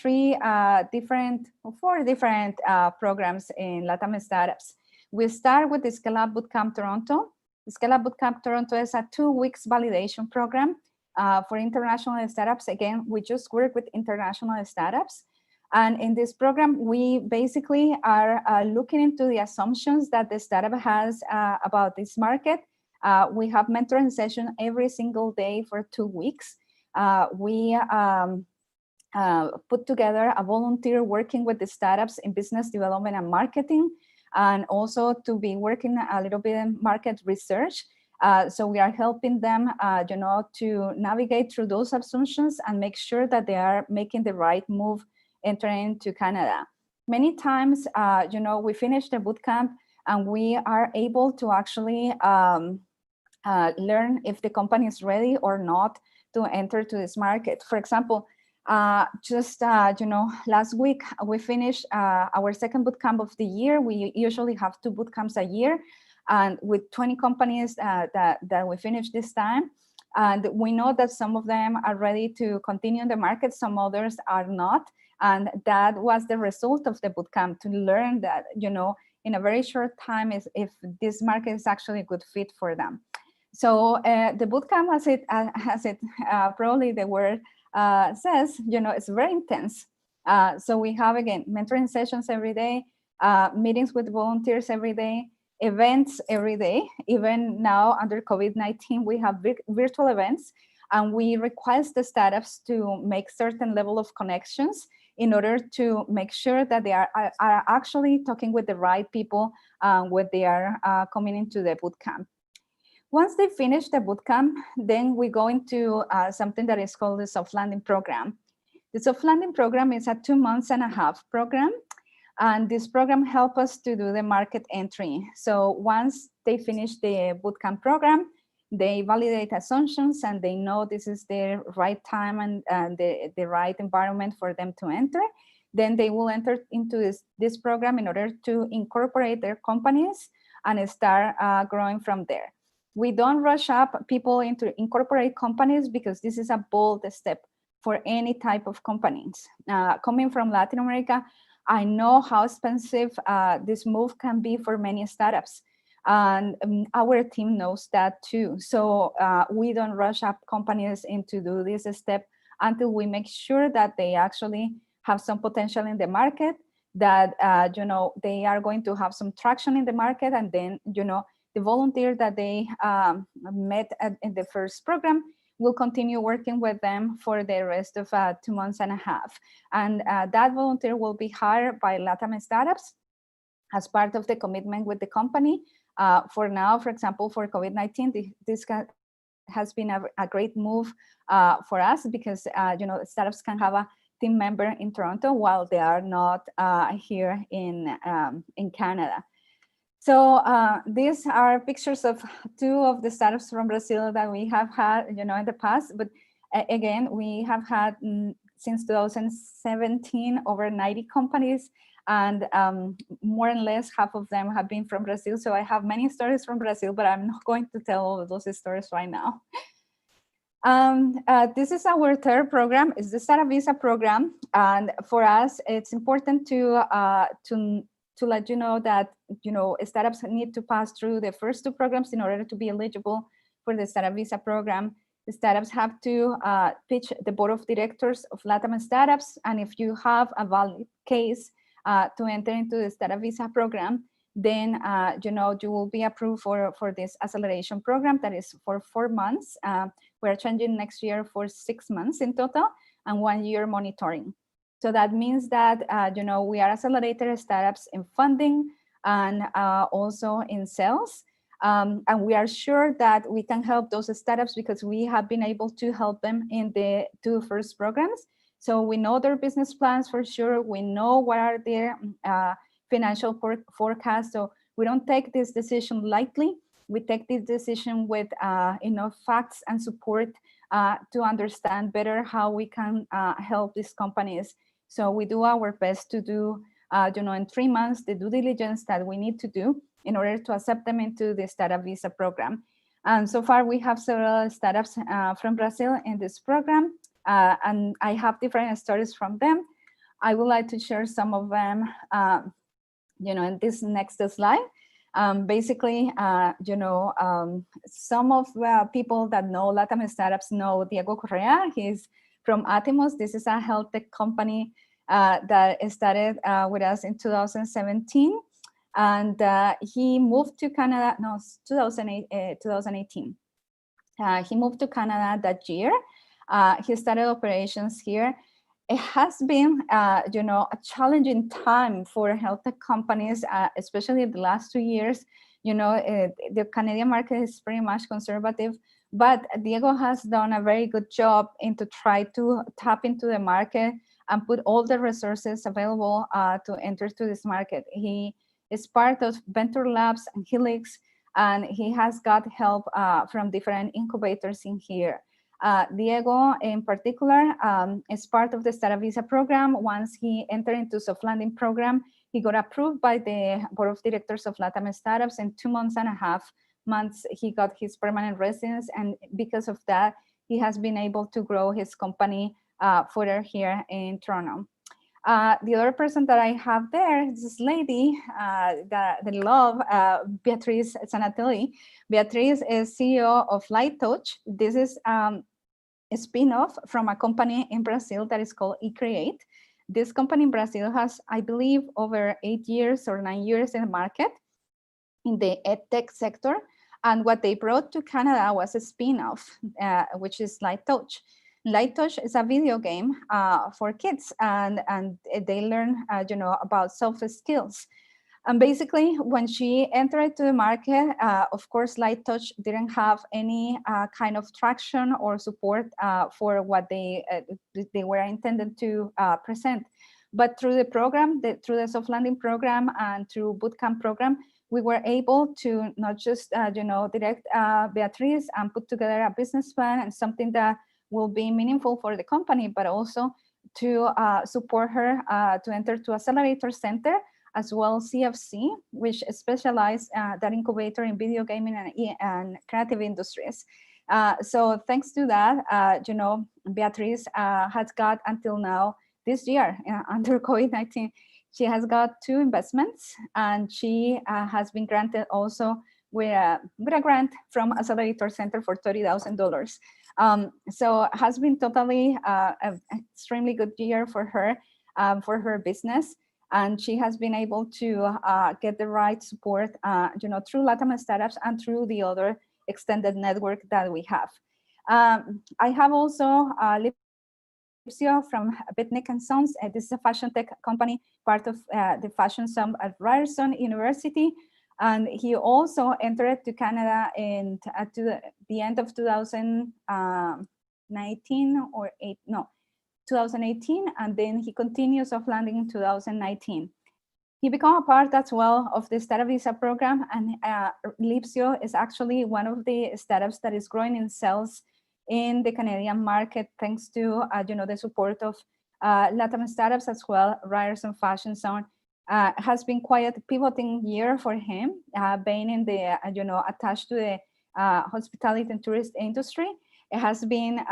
four different programs in LatAm Startups. We start with the Scale Up Bootcamp Toronto. The Scale Up Bootcamp Toronto is a 2 weeks validation program for international startups. Again, we just work with international startups. And in this program, we basically are looking into the assumptions that the startup has about this market. We have mentoring session every single day for 2 weeks. We put together a volunteer working with the startups in business development and marketing, and also to be working a little bit in market research. So we are helping them, to navigate through those assumptions and make sure that they are making the right move entering into Canada. Many times, we finish the bootcamp and we are able to actually learn if the company is ready or not to enter to this market. For example, last week we finished our second bootcamp of the year. We usually have 2 bootcamps a year, and with 20 companies that we finished this time. And we know that some of them are ready to continue in the market, some others are not. And that was the result of the bootcamp, to learn that, in a very short time, if this market is actually a good fit for them. So the bootcamp, as it probably the word says, it's very intense. So we have, again, mentoring sessions every day, meetings with volunteers every day, events every day. Even now under COVID-19, we have virtual events, and we request the startups to make certain level of connections in order to make sure that they are actually talking with the right people when they are coming into the bootcamp. Once they finish the bootcamp, then we go into something that is called the soft landing program. The soft landing program is a 2.5 months program, and this program helps us to do the market entry. So once they finish the bootcamp program, they validate assumptions and they know this is the right time and the right environment for them to enter. Then they will enter into this program in order to incorporate their companies and start growing from there. We don't rush up people into incorporate companies because this is a bold step for any type of companies. Coming from Latin America, I know how expensive this move can be for many startups. And our team knows that too. So we don't rush up companies into do this step until we make sure that they actually have some potential in the market, that they are going to have some traction in the market, and then the volunteer that they met in the first program will continue working with them for the rest of 2.5 months. And that volunteer will be hired by LatAm Startups as part of the commitment with the company. For now, for example, for COVID-19, this has been a great move for us because startups can have a team member in Toronto while they are not here in Canada. So these are pictures of 2 of the startups from Brazil that we have had, in the past. But again, we have had since 2017 over 90 companies, and more or less half of them have been from Brazil. So I have many stories from Brazil, but I'm not going to tell all of those stories right now. This is our third program. It's the Startup Visa program, and for us, it's important to let you know that startups need to pass through the first 2 programs in order to be eligible for the Startup Visa program. The startups have to pitch the board of directors of LatAm Startups, and if you have a valid case to enter into the Startup Visa program, then you will be approved for this acceleration program that is for 4 months. We're changing next year for 6 months in total and 1 year monitoring. So that means that we are accelerator startups in funding and also in sales. And we are sure that we can help those startups because we have been able to help them in the 2 first programs. So we know their business plans for sure. We know what are their financial forecasts. So we don't take this decision lightly. We take this decision with enough facts and support to understand better how we can help these companies. So we do our best to do, in 3 months, the due diligence that we need to do in order to accept them into the startup visa program. And so far we have several startups from Brazil in this program, and I have different stories from them. I would like to share some of them, in this next slide. Basically, some of the people that know LatAm Startups know Diego Correa. He's from Atimos. This is a health tech company that started with us in 2017. And he moved to Canada, 2018. He moved to Canada that year. He started operations here. It has been, a challenging time for health tech companies, especially the last 2 years. The Canadian market is pretty much conservative, but Diego has done a very good job to try to tap into the market and put all the resources available to enter to this market. He is part of Venture Labs and Helix, and he has got help from different incubators in here. Diego, in particular, is part of the Startup Visa program. Once he entered into soft landing program, he got approved by the board of directors of LatAm Startups. In 2.5 months, he got his permanent residence, and because of that, he has been able to grow his company further here in Toronto. The other person that I have there is this lady that I love, Beatriz Zanatelli. Beatriz is CEO of LightTouch. This is a spin-off from a company in Brazil that is called eCreate. This company in Brazil has, I believe, over 8 years or 9 years in the market in the edtech sector. And what they brought to Canada was a spin-off, which is LightTouch. LightTouch is a video game for kids, and they learn, about soft skills. And basically, when she entered to the market, of course, LightTouch didn't have any kind of traction or support for what they were intended to present. But through the program, through the soft landing program and through bootcamp program, we were able to not just, direct Beatriz and put together a business plan and something that will be meaningful for the company, but also to support her to enter to Accelerator Center, as well CFC, which specialize that incubator in video gaming and creative industries. So thanks to that, Beatriz has got until now this year under COVID-19, she has got 2 investments, and she has been granted also with a grant from Accelerator Center for $30,000. So it has been totally an extremely good year for her business. And she has been able to get the right support, through LatAm Startups and through the other extended network that we have. I have also Lipsio from Bitnick & Sons. This is a fashion tech company, part of the fashion sub at Ryerson University. And he also entered to Canada at the end of 2018, and then he continues soft landing in 2019. He became a part as well of the Startup Visa program, and Lipsio is actually one of the startups that is growing in sales in the Canadian market, thanks to the support of LatAm Startups as well. Ryerson Fashion Zone has been quite a pivoting year for him, being in the attached to the hospitality and tourist industry. It has been,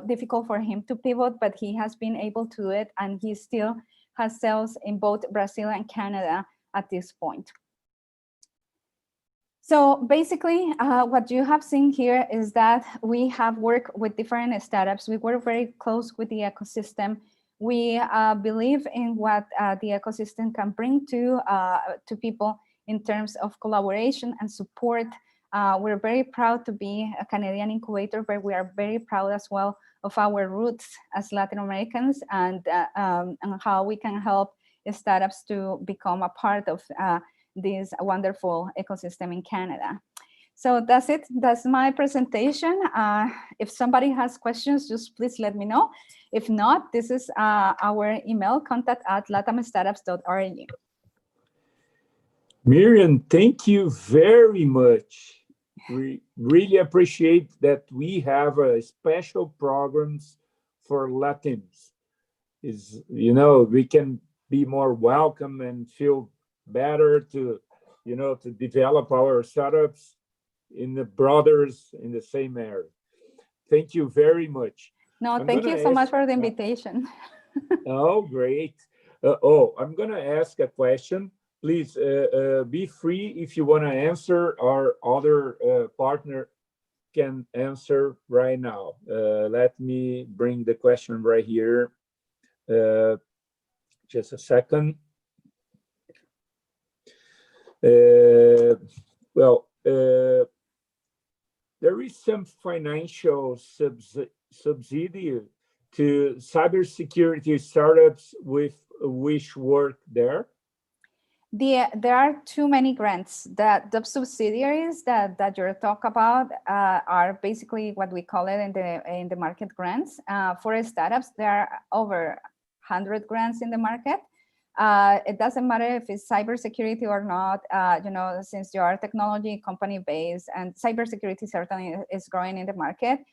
difficult for him to pivot, but he has been able to do it, and he still has sales in both Brazil and Canada at this point. So basically, what you have seen here is that we have worked with different startups. We work very close with the ecosystem. We believe in what the ecosystem can bring to people in terms of collaboration and support. We're very proud to be a Canadian incubator, but we are very proud as well of our roots as Latin Americans and how we can help startups to become a part of this wonderful ecosystem in Canada. So that's it. That's my presentation. If somebody has questions, just please let me know. If not, this is our email, contact@latamstartups.org. Miryam, thank you very much. We really appreciate that we have a special programs for Latins. We can be more welcome and feel better to, to develop our startups in the brothers in the same area. Thank you very much. No, thank you so much for the invitation. Oh, great. I'm going to ask a question. Please be free if you want to answer, or other partner can answer right now. Let me bring the question right here. Just a second. There is some financial subsidy to cybersecurity startups which work there. There are too many grants. The subsidiaries that you're talking about are basically what we call it in the market grants. For startups, there are over 100 grants in the market. It doesn't matter if it's cybersecurity or not. Since you are technology company based, and cybersecurity certainly is growing in the market,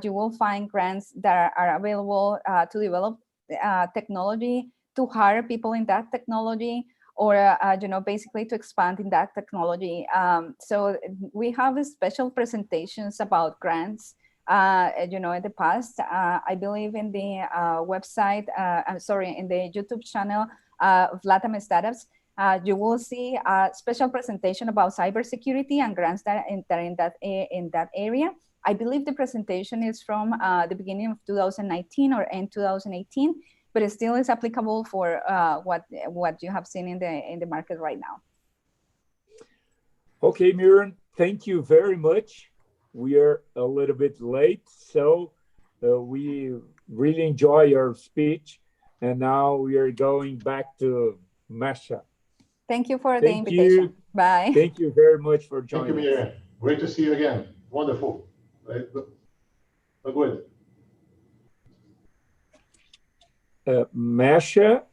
you will find grants that are available to develop technology, to hire people in that technology, or basically to expand in that technology. So we have special presentations about grants. In the past, I believe in the website, in the YouTube channel of LatAm Startups, you will see a special presentation about cybersecurity and grants that are in that area. I believe the presentation is from the beginning of 2019 or end 2018. But it still is applicable for what you have seen in the market right now. Okay, Miryam, thank you very much. We are a little bit late, so we really enjoy your speech. And now we are going back to Masha. Thank you for the invitation. Bye. Thank you very much for joining. Thank you, Miryam. Great to see you again. Wonderful. Good. Masha,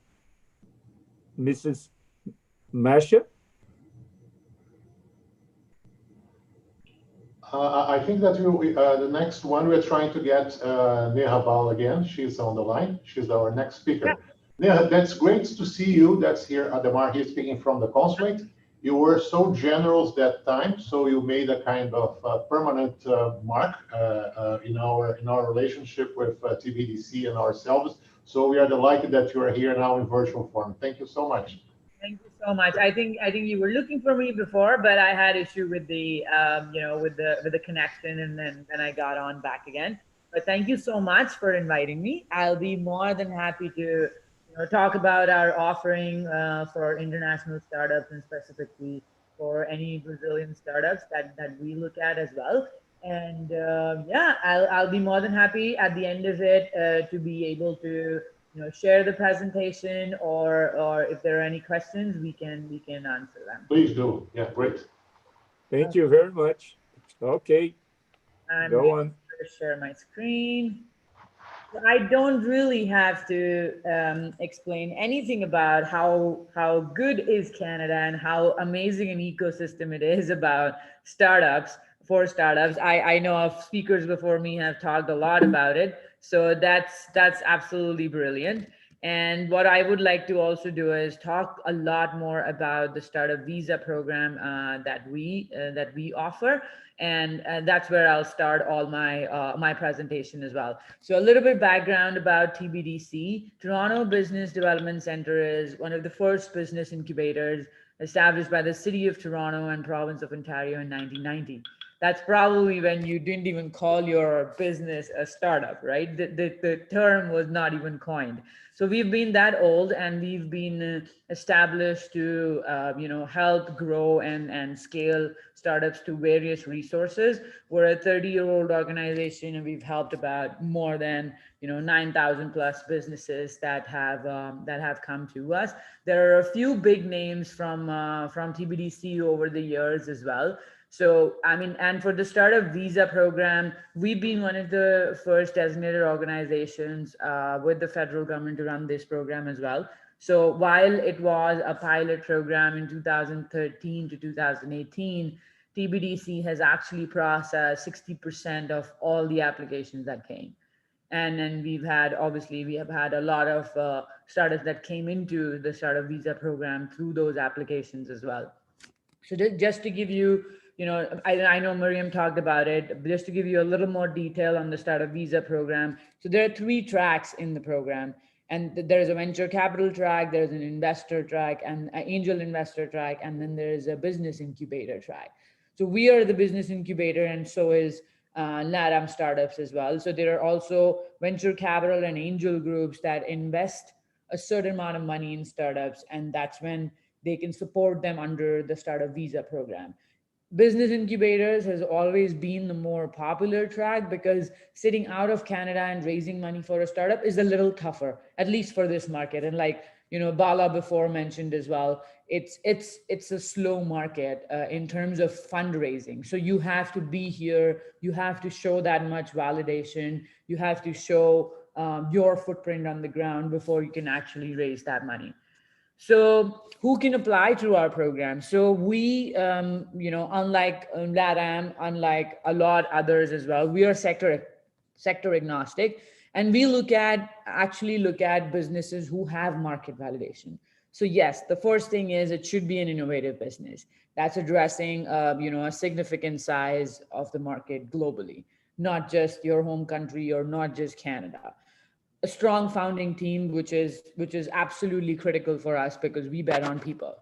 Mrs. Masha? I think that the next one we're trying to get Neha Bahl again. She's on the line. She's our next speaker. Yeah. Neha, that's great to see you. That's here, Ademar here speaking from the consulate. You were so generous that time, so you made a kind of permanent mark in our relationship with TBDC and ourselves. So we are delighted that you are here now in virtual form. Thank you so much. Thank you so much. I think you were looking for me before, but I had issue with the with the connection, and then I got on back again. But thank you so much for inviting me. I'll be more than happy to talk about our offering for international startups, and specifically for any Brazilian startups that we look at as well. And I'll be more than happy at the end of it to be able to share the presentation, or if there are any questions, we can answer them. Please do. Yeah, great. Thank you very much. Okay, go on. To share my screen. I don't really have to explain anything about how good is Canada and how amazing an ecosystem it is about startups. For startups, I know of speakers before me have talked a lot about it, so that's absolutely brilliant. And what I would like to also do is talk a lot more about the startup visa program that we offer, and that's where I'll start all my presentation as well. So a little bit background about TBDC. Toronto Business Development Center is one of the first business incubators established by the City of Toronto and Province of Ontario in 1990. that's probably when you didn't even call your business a startup, right? The term was not even coined. So we've been that old, and we've been established to help grow and scale startups to various resources. We're a 30-year-old organization, and we've helped about more than 9,000 plus businesses that have come to us. There are a few big names from TBDC over the years as well. So, I mean, and for the startup visa program, we've been one of the first designated organizations with the federal government to run this program as well. So while it was a pilot program in 2013 to 2018, TBDC has actually processed 60% of all the applications that came. And then we have had a lot of startups that came into the startup visa program through those applications as well. So just to give you, I know Miryam talked about it, but just to give you a little more detail on the startup visa program. So there are 3 tracks in the program, and there's a venture capital track, there's an investor track, and an angel investor track, and then there's a business incubator track. So we are the business incubator, and so is LatAm Startups as well. So there are also venture capital and angel groups that invest a certain amount of money in startups, and that's when they can support them under the startup visa program. Business incubators has always been the more popular track because sitting out of Canada and raising money for a startup is a little tougher, at least for this market. And like, Bala before mentioned as well, it's a slow market in terms of fundraising. So you have to be here, you have to show that much validation, you have to show your footprint on the ground before you can actually raise that money. So who can apply to our program? So we, unlike LatAm, unlike a lot others as well, we are sector agnostic, and we look at businesses who have market validation. So yes, the first thing is it should be an innovative business that's addressing, a significant size of the market globally, not just your home country or not just Canada. A strong founding team, which is absolutely critical for us because we bet on people.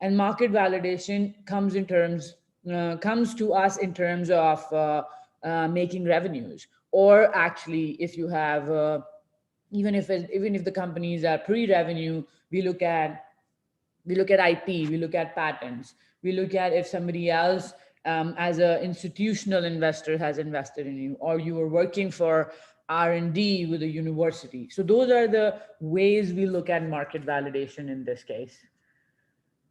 And market validation comes to us in terms of making revenues, or actually, if you have even if the companies are pre-revenue, we look at IP, we look at patents, we look at if somebody else as an institutional investor has invested in you, or you are working for R&D with a university. So those are the ways we look at market validation in this case.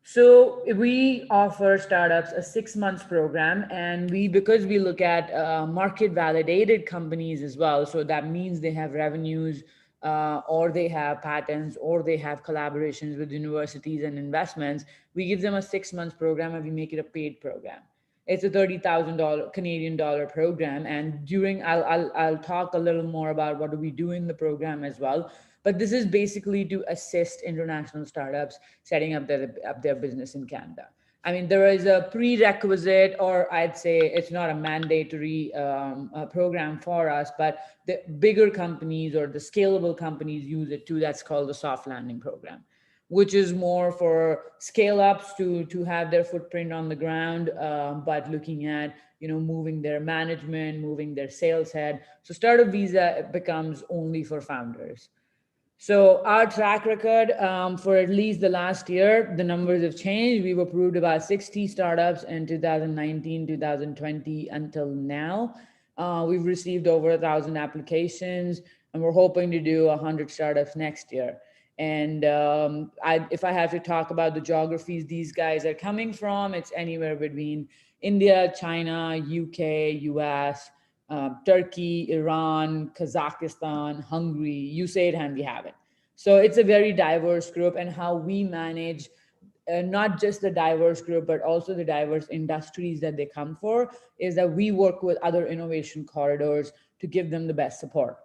So we offer startups a 6-month program, and because we look at market validated companies as well. So that means they have revenues, or they have patents, or they have collaborations with universities and investments. We give them a 6-month program, and we make it a paid program. It's a $30,000 Canadian dollar program, and I'll talk a little more about what do we do in the program as well. But this is basically to assist international startups setting up their business in Canada. I mean, there is a prerequisite, or I'd say it's not a mandatory program for us, but the bigger companies or the scalable companies use it too. That's called the soft landing program, which is more for scale-ups to have their footprint on the ground, but looking at moving their management, moving their sales head. So startup visa becomes only for founders. So our track record for at least the last year, the numbers have changed. We've approved about 60 startups in 2019, 2020 until now. We've received over 1,000 applications, and we're hoping to do 100 startups next year. And if I have to talk about the geographies these guys are coming from, it's anywhere between India, China, UK, US, Turkey, Iran, Kazakhstan, Hungary, you say it and we have it. So it's a very diverse group, and how we manage not just the diverse group, but also the diverse industries that they come for, is that we work with other innovation corridors to give them the best support.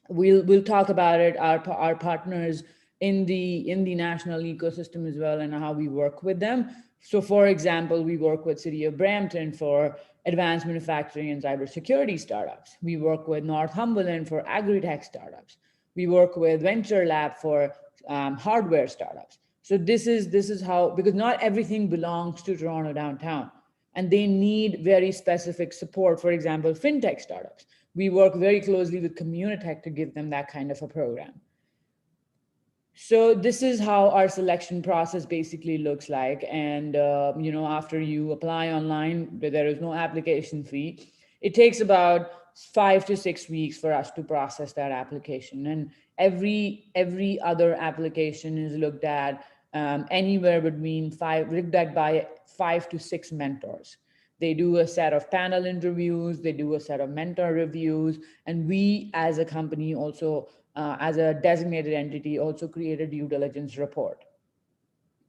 We'll talk about it, our partners in the national ecosystem as well, and how we work with them. So for example, we work with City of Brampton for advanced manufacturing and cybersecurity startups. We work with Northumberland for agri-tech startups. We work with Venture Lab for hardware startups. So this is how, because not everything belongs to Toronto downtown. and they need very specific support. For example, fintech startups. We work very closely with Communitech to give them that kind of a program. So this is how our selection process basically looks like. And, after you apply online, there is no application fee. It takes about 5 to 6 weeks for us to process that application. And every other application is looked at anywhere between looked at by 5 to 6 mentors. They do a set of panel interviews, they do a set of mentor reviews, and we as a company also, as a designated entity, also create a due diligence report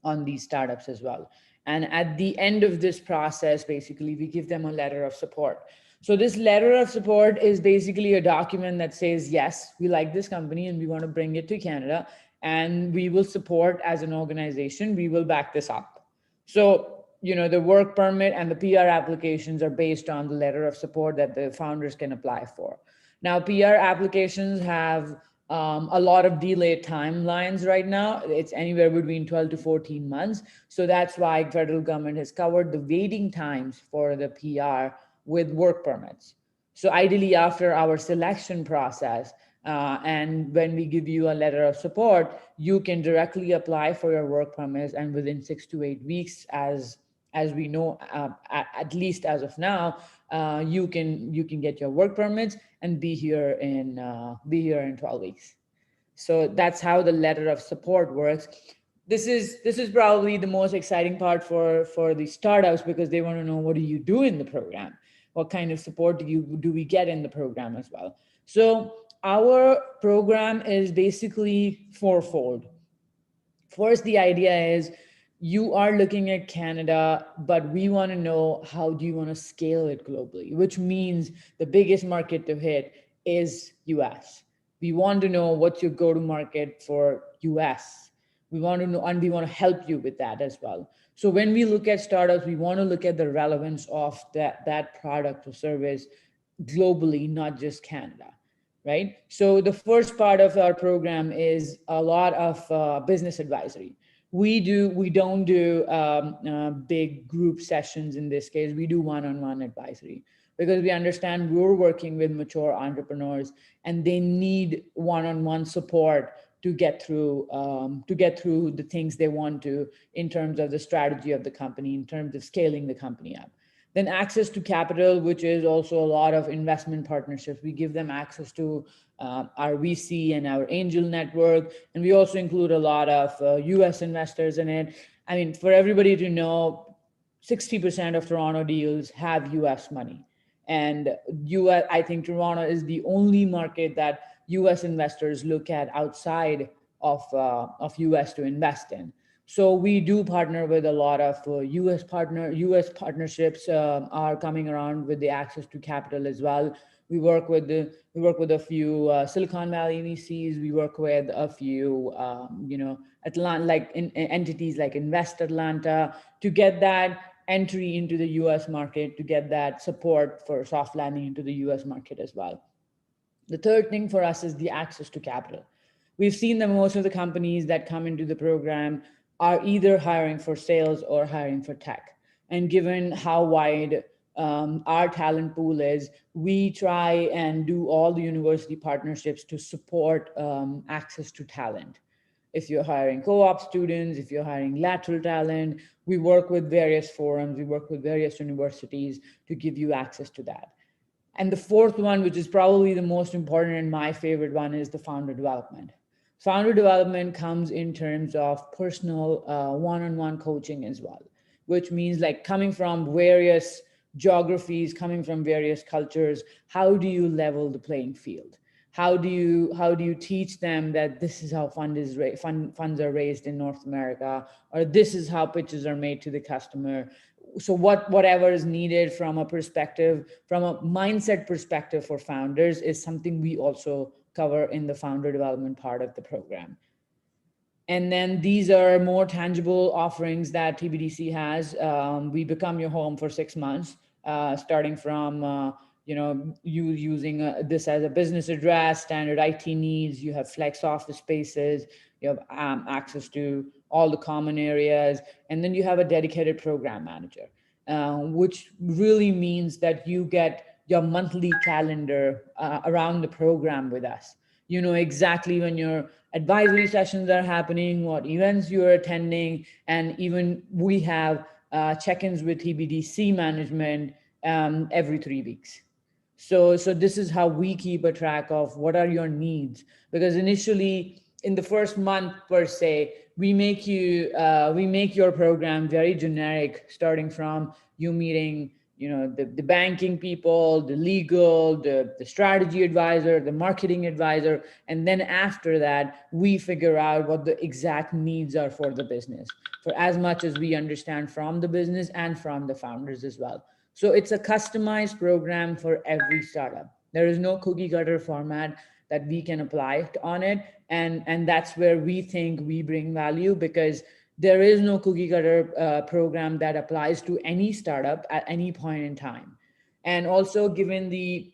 on these startups as well. And at the end of this process, basically, we give them a letter of support. So this letter of support is basically a document that says, yes, we like this company and we want to bring it to Canada, and we will support as an organization, we will back this up. So, the work permit and the PR applications are based on the letter of support that the founders can apply for. Now, PR applications have a lot of delayed timelines right now. It's anywhere between 12 to 14 months. So that's why federal government has covered the waiting times for the PR with work permits. So ideally, after our selection process, and when we give you a letter of support, you can directly apply for your work permits, and within 6 to 8 weeks, as we know, at least as of now, you can get your work permits and be here in 12 weeks. So that's how the letter of support works. This is probably the most exciting part for the startups, because they want to know, what do you do in the program? What kind of support do we get in the program as well? So our program is basically fourfold. First, the idea is, you are looking at Canada, but we want to know, how do you want to scale it globally? Which means the biggest market to hit is US. We want to know what's your go-to-market for US. We want to know, and we want to help you with that as well. So when we look at startups, we want to look at the relevance of that product or service globally, not just Canada, right? So the first part of our program is a lot of business advisory. We don't do big group sessions in this case. We do one-on-one advisory, because we understand we're working with mature entrepreneurs and they need one-on-one support to get through the things they want to, in terms of the strategy of the company, in terms of scaling the company up. Then access to capital, which is also a lot of investment partnerships. We give them access to our VC and our angel network. And we also include a lot of US investors in it. I mean, for everybody to know, 60% of Toronto deals have US money. And I think Toronto is the only market that US investors look at outside of US to invest in. So we do partner with a lot of US partnerships are coming around with the access to capital as well. We work with a few Silicon Valley VCs. We work with a few entities like Invest Atlanta, to get that entry into the US market, to get that support for soft landing into the US market as well. The third thing for us is the access to capital. We've seen that most of the companies that come into the program are either hiring for sales or hiring for tech. And given how wide our talent pool is, we try and do all the university partnerships to support access to talent. If you're hiring co-op students, if you're hiring lateral talent, we work with various forums, we work with various universities to give you access to that. And the fourth one, which is probably the most important and my favorite one, is the founder development. Founder development comes in terms of personal one-on-one coaching as well, which means like coming from various geographies, coming from various cultures, how do you level the playing field? How do you teach them that this is how funds are raised in North America, or this is how pitches are made to the customer? So whatever is needed from a mindset perspective for founders is something we also cover in the founder development part of the program. And then these are more tangible offerings that TBDC has. We become your home for 6 months, starting from you using this as a business address, standard IT needs. You have flex office spaces. You have access to all the common areas, and then you have a dedicated program manager. which really means that you get your monthly calendar around the program with us. You know exactly when your advisory sessions are happening, what events you're attending, and even we have check-ins with TBDC management every 3 weeks. So this is how we keep a track of what are your needs, because initially in the first month per se, we make your program very generic, starting from you meeting, you know, the banking people, the legal, the strategy advisor, the marketing advisor. And then after that, we figure out what the exact needs are for the business, for as much as we understand from the business and from the founders as well. So it's a customized program for every startup. There is no cookie cutter format that we can apply on it. And that's where we think we bring value, because there is no cookie cutter program that applies to any startup at any point in time. And also, given the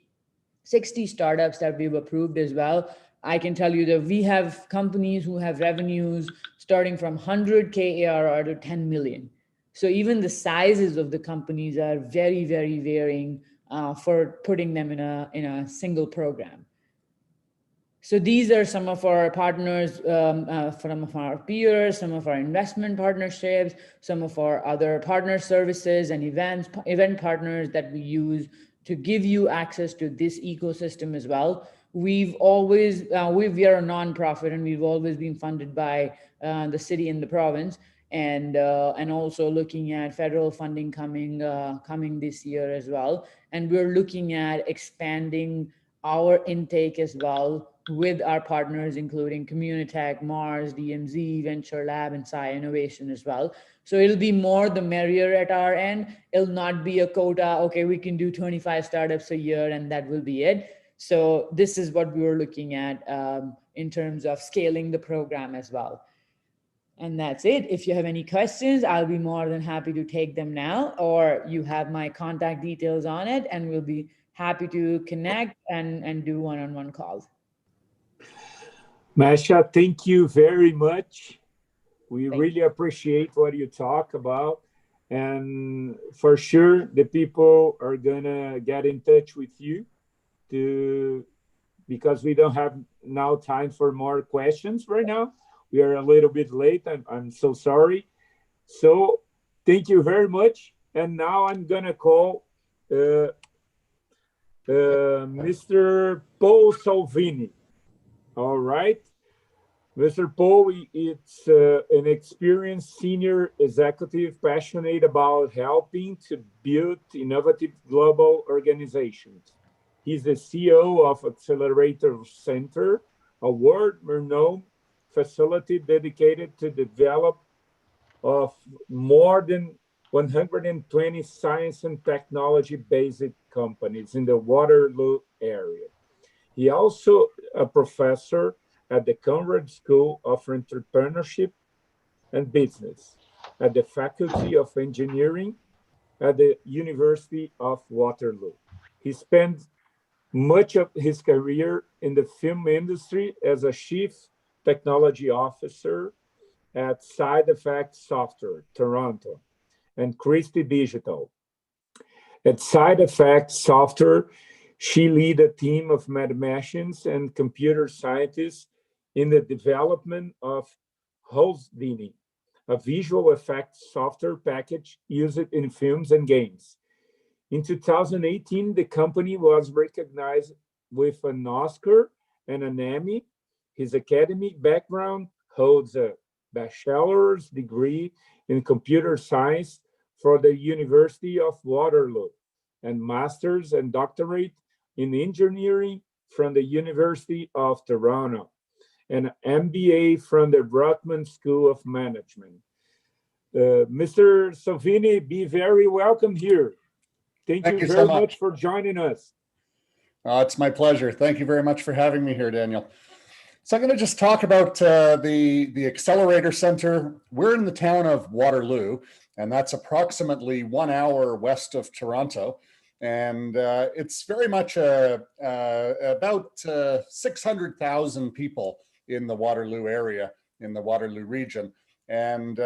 60 startups that we've approved as well, I can tell you that we have companies who have revenues starting from 100K ARR to 10 million. So even the sizes of the companies are very, very varying for putting them in a single program. So these are some of our partners, some of our peers, some of our investment partnerships, some of our other partner services and event partners that we use to give you access to this ecosystem as well. We are a nonprofit, and we've always been funded by the city and the province, and also looking at federal funding coming this year as well. And we're looking at expanding our intake as well with our partners, including Communitech, Mars, DMZ, Venture Lab, and Sci Innovation as well. So it'll be more the merrier at our end. It'll not be a quota, okay, we can do 25 startups a year and that will be it. So this is what we were looking at in terms of scaling the program as well. And that's it. If you have any questions, I'll be more than happy to take them now, or you have my contact details on it, and we'll be happy to connect and do one-on-one calls. Masha, thank you very much. We really appreciate what you talk about. And for sure, the people are going to get in touch with you because we don't have now time for more questions right now. We are a little bit late. I'm so sorry. So thank you very much. And now I'm going to call Mr. Paul Salvini. All right. Mr. Paul is an experienced senior executive passionate about helping to build innovative global organizations. He's the CEO of Accelerator Center, a world-renowned facility dedicated to develop of more than 120 science and technology-based companies in the Waterloo area. He also a professor at the Conrad School of Entrepreneurship and Business at the Faculty of Engineering at the University of Waterloo. He spent much of his career in the film industry as a chief technology officer at Side Effects Software, Toronto, and Christie Digital. At Side Effects Software, she led a team of mathematicians and computer scientists in the development of Houdini, a visual effects software package used in films and games. In 2018, the company was recognized with an Oscar and an Emmy. His academic background holds a bachelor's degree in computer science from the University of Waterloo and master's and doctorate in engineering from the University of Toronto and an MBA from the Rotman School of Management. Mr. Salvini, be very welcome here. Thank you very much for joining us. It's my pleasure. Thank you very much for having me here, Daniel. So I'm going to just talk about the Accelerator Center. We're in the town of Waterloo, and that's approximately 1 hour west of Toronto. And it's very much about 600,000 people in the Waterloo area, in the Waterloo region. And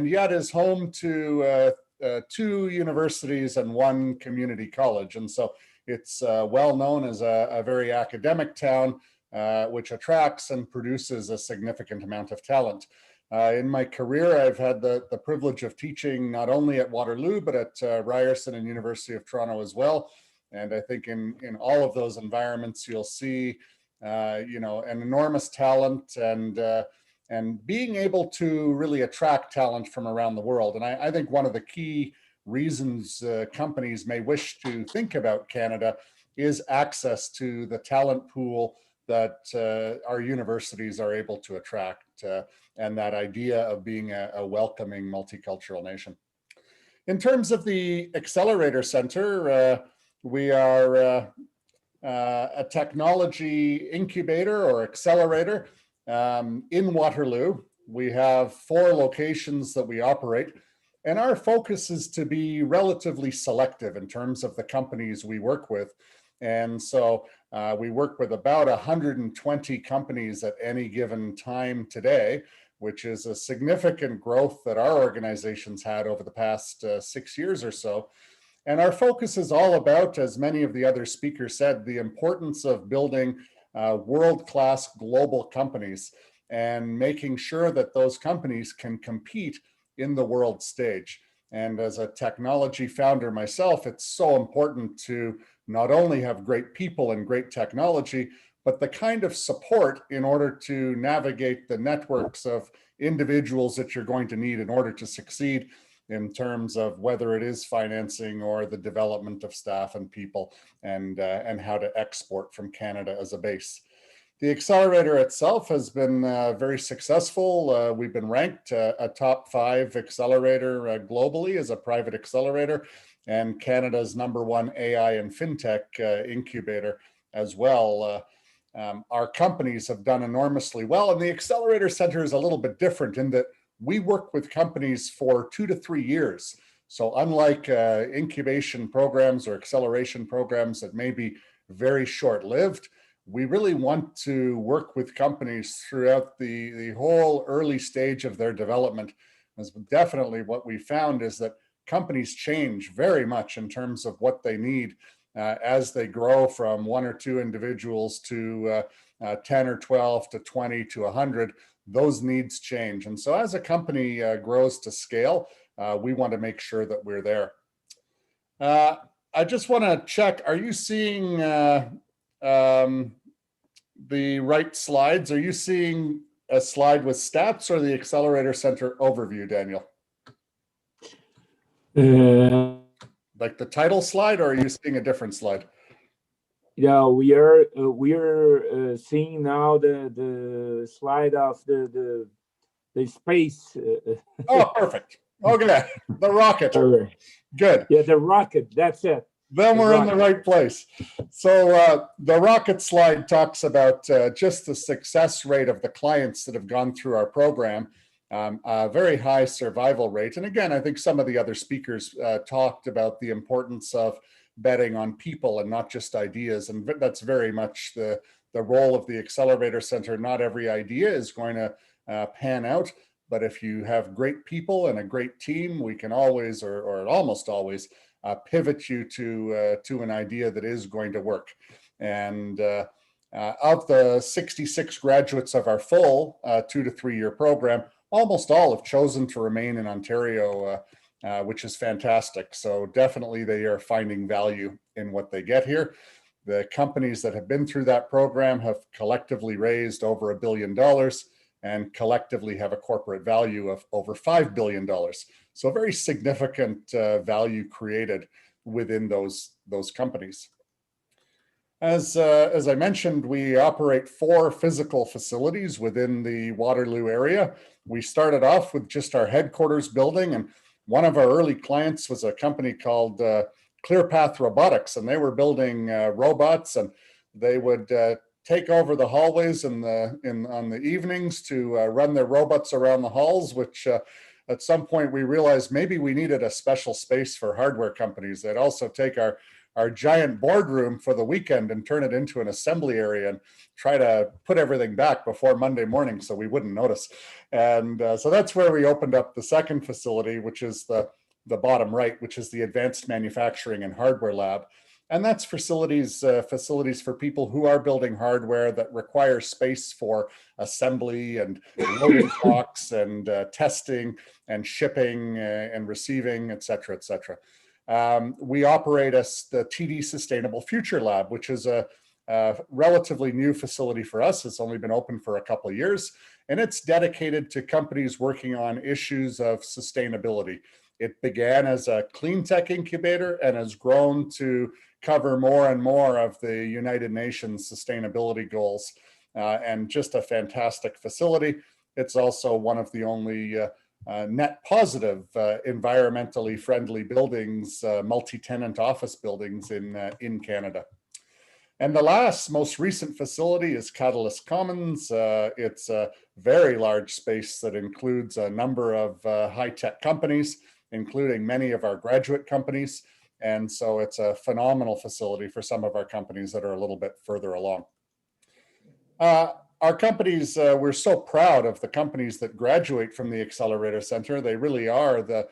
yet is home to 2 universities and 1 community college. And so it's well known as a very academic town, which attracts and produces a significant amount of talent. In my career, I've had the privilege of teaching not only at Waterloo, but at Ryerson and University of Toronto as well. And I think in all of those environments, you'll see, you know, an enormous talent and being able to really attract talent from around the world. And I think one of the key reasons companies may wish to think about Canada is access to the talent pool that our universities are able to attract, and that idea of being a welcoming multicultural nation. In terms of the Accelerator Center, we are a technology incubator or accelerator in Waterloo. We have 4 locations that we operate, and our focus is to be relatively selective in terms of the companies we work with. And so we work with about 120 companies at any given time today, which is a significant growth that our organization's had over the past 6 years or so. And our focus is all about, as many of the other speakers said, the importance of building world-class global companies and making sure that those companies can compete in the world stage. And as a technology founder myself, it's so important to not only have great people and great technology, but the kind of support in order to navigate the networks of individuals that you're going to need in order to succeed in terms of whether it is financing or the development of staff and people, and how to export from Canada as a base. The accelerator itself has been very successful. We've been ranked a top 5 accelerator globally as a private accelerator, and Canada's #1 AI and FinTech incubator as well. Our companies have done enormously well, and the Accelerator Center is a little bit different in that we work with companies for 2 to 3 years. So unlike incubation programs or acceleration programs that may be very short-lived, we really want to work with companies throughout the whole early stage of their development. As definitely what we found is that companies change very much in terms of what they need as they grow from 1 or 2 individuals to 10 or 12 to 20 to 100. Those needs change. And so as a company grows to scale, we want to make sure that we're there. I just want to check, are you seeing the right slides? Are you seeing a slide with stats or the Accelerator Center overview, Daniel? Like the title slide, or are you seeing a different slide? Yeah, we are seeing now the slide of the space. Oh, perfect. Okay, the rocket. Good. Yeah, the rocket. That's it. Then we're in the right place. So the rocket slide talks about just the success rate of the clients that have gone through our program, a very high survival rate. And again, I think some of the other speakers talked about the importance of betting on people and not just ideas. And that's very much the role of the Accelerator Center. Not every idea is going to pan out, but if you have great people and a great team, we can always, or almost always, pivot you to an idea that is going to work. And of the 66 graduates of our full 2 to 3 year program, almost all have chosen to remain in Ontario, which is fantastic. So definitely they are finding value in what they get here. The companies that have been through that program have collectively raised over $1 billion and collectively have a corporate value of over $5 billion. So very significant value created within those companies. As I mentioned, we operate 4 physical facilities within the Waterloo area. We started off with just our headquarters building, and one of our early clients was a company called ClearPath Robotics, and they were building robots, and they would take over the hallways on the evenings to run their robots around the halls, which at some point we realized maybe we needed a special space for hardware companies. They'd also take our giant boardroom for the weekend and turn it into an assembly area and try to put everything back before Monday morning so we wouldn't notice. And so that's where we opened up the second facility, which is the the bottom right, which is the Advanced Manufacturing and Hardware Lab. And that's facilities for people who are building hardware that require space for assembly and loading docks and testing and shipping and receiving, et cetera, et cetera. We operate as the TD Sustainable Future Lab, which is a relatively new facility for us. It's only been open for a couple of years, and it's dedicated to companies working on issues of sustainability. It began as a clean tech incubator and has grown to cover more and more of the United Nations sustainability goals, and just a fantastic facility. It's also one of the only net positive, environmentally friendly buildings, multi-tenant office buildings in Canada. And the last, most recent facility is Catalyst Commons. It's a very large space that includes a number of high-tech companies, including many of our graduate companies. And so it's a phenomenal facility for some of our companies that are a little bit further along. Our companies, we're so proud of the companies that graduate from the Accelerator Center. They really are the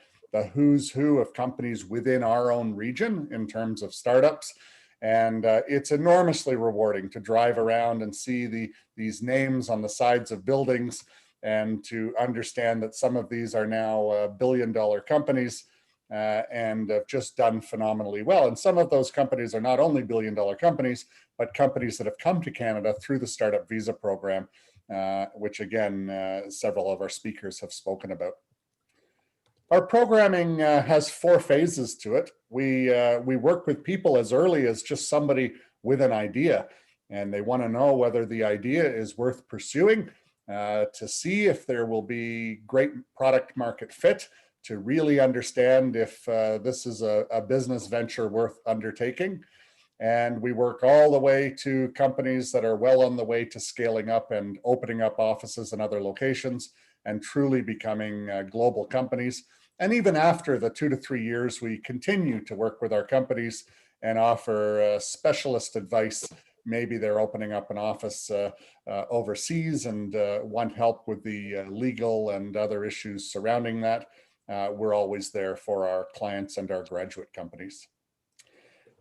who's who of companies within our own region in terms of startups. And it's enormously rewarding to drive around and see these names on the sides of buildings, and to understand that some of these are now billion-dollar companies and have just done phenomenally well. And some of those companies are not only billion-dollar companies, but companies that have come to Canada through the Startup Visa program, which again, several of our speakers have spoken about. Our programming has 4 phases to it. We work with people as early as just somebody with an idea, and they want to know whether the idea is worth pursuing, to see if there will be great product market fit, to really understand if this is a business venture worth undertaking. And we work all the way to companies that are well on the way to scaling up and opening up offices in other locations and truly becoming global companies. And even after the 2 to 3 years, we continue to work with our companies and offer specialist advice. Maybe they're opening up an office overseas and want help with the legal and other issues surrounding that. We're always there for our clients and our graduate companies.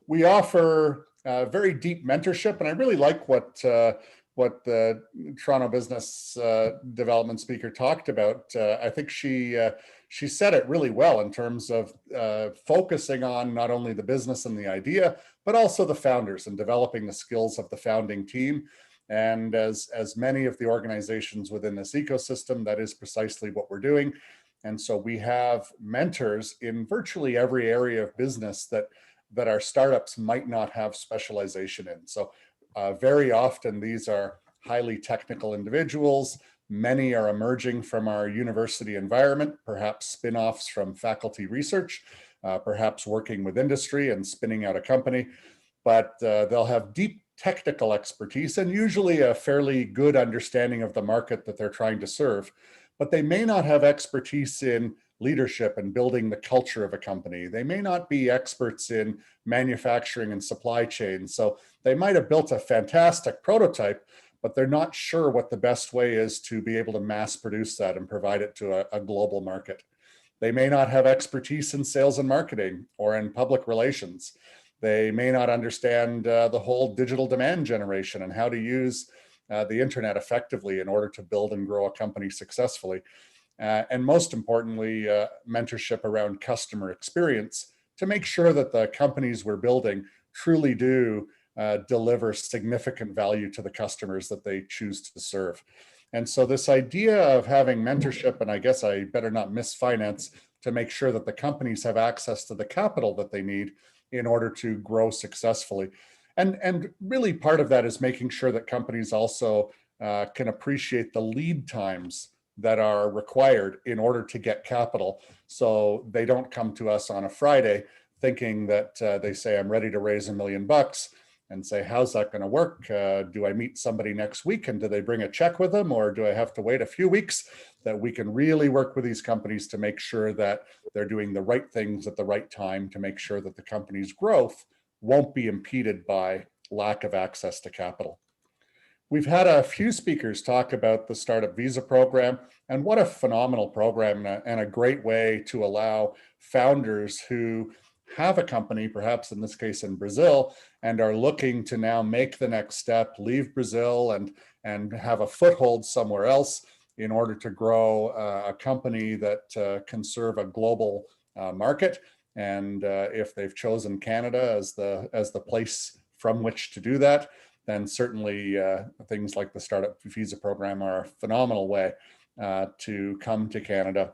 We offer very deep mentorship, and I really like what the Toronto Business Development speaker talked about. I think she said it really well in terms of focusing on not only the business and the idea, but also the founders and developing the skills of the founding team. And as many of the organizations within this ecosystem, that is precisely what we're doing. And so we have mentors in virtually every area of business that our startups might not have specialization in. So very often these are highly technical individuals. Many are emerging from our university environment, perhaps spin-offs from faculty research, perhaps working with industry and spinning out a company. But they'll have deep technical expertise and usually a fairly good understanding of the market that they're trying to serve. But they may not have expertise in leadership and building the culture of a company. They may not be experts in manufacturing and supply chain. So they might have built a fantastic prototype, but they're not sure what the best way is to be able to mass produce that and provide it to a global market. They may not have expertise in sales and marketing or in public relations. They may not understand the whole digital demand generation and how to use the internet effectively in order to build and grow a company successfully. And most importantly, mentorship around customer experience to make sure that the companies we're building truly do deliver significant value to the customers that they choose to serve. And so this idea of having mentorship, and I guess I better not miss finance, to make sure that the companies have access to the capital that they need in order to grow successfully. And really part of that is making sure that companies also can appreciate the lead times that are required in order to get capital. So they don't come to us on a Friday thinking that they say, I'm ready to raise $1 million, and say, how's that going to work? Do I meet somebody next week and do they bring a check with them, or do I have to wait a few weeks? That we can really work with these companies to make sure that they're doing the right things at the right time to make sure that the company's growth won't be impeded by lack of access to capital. We've had a few speakers talk about the Startup Visa program, and what a phenomenal program and a great way to allow founders who have a company, perhaps in this case in Brazil, and are looking to now make the next step, leave Brazil and have a foothold somewhere else in order to grow a company that can serve a global market. And if they've chosen Canada as the place from which to do that, then certainly things like the Startup Visa program are a phenomenal way to come to Canada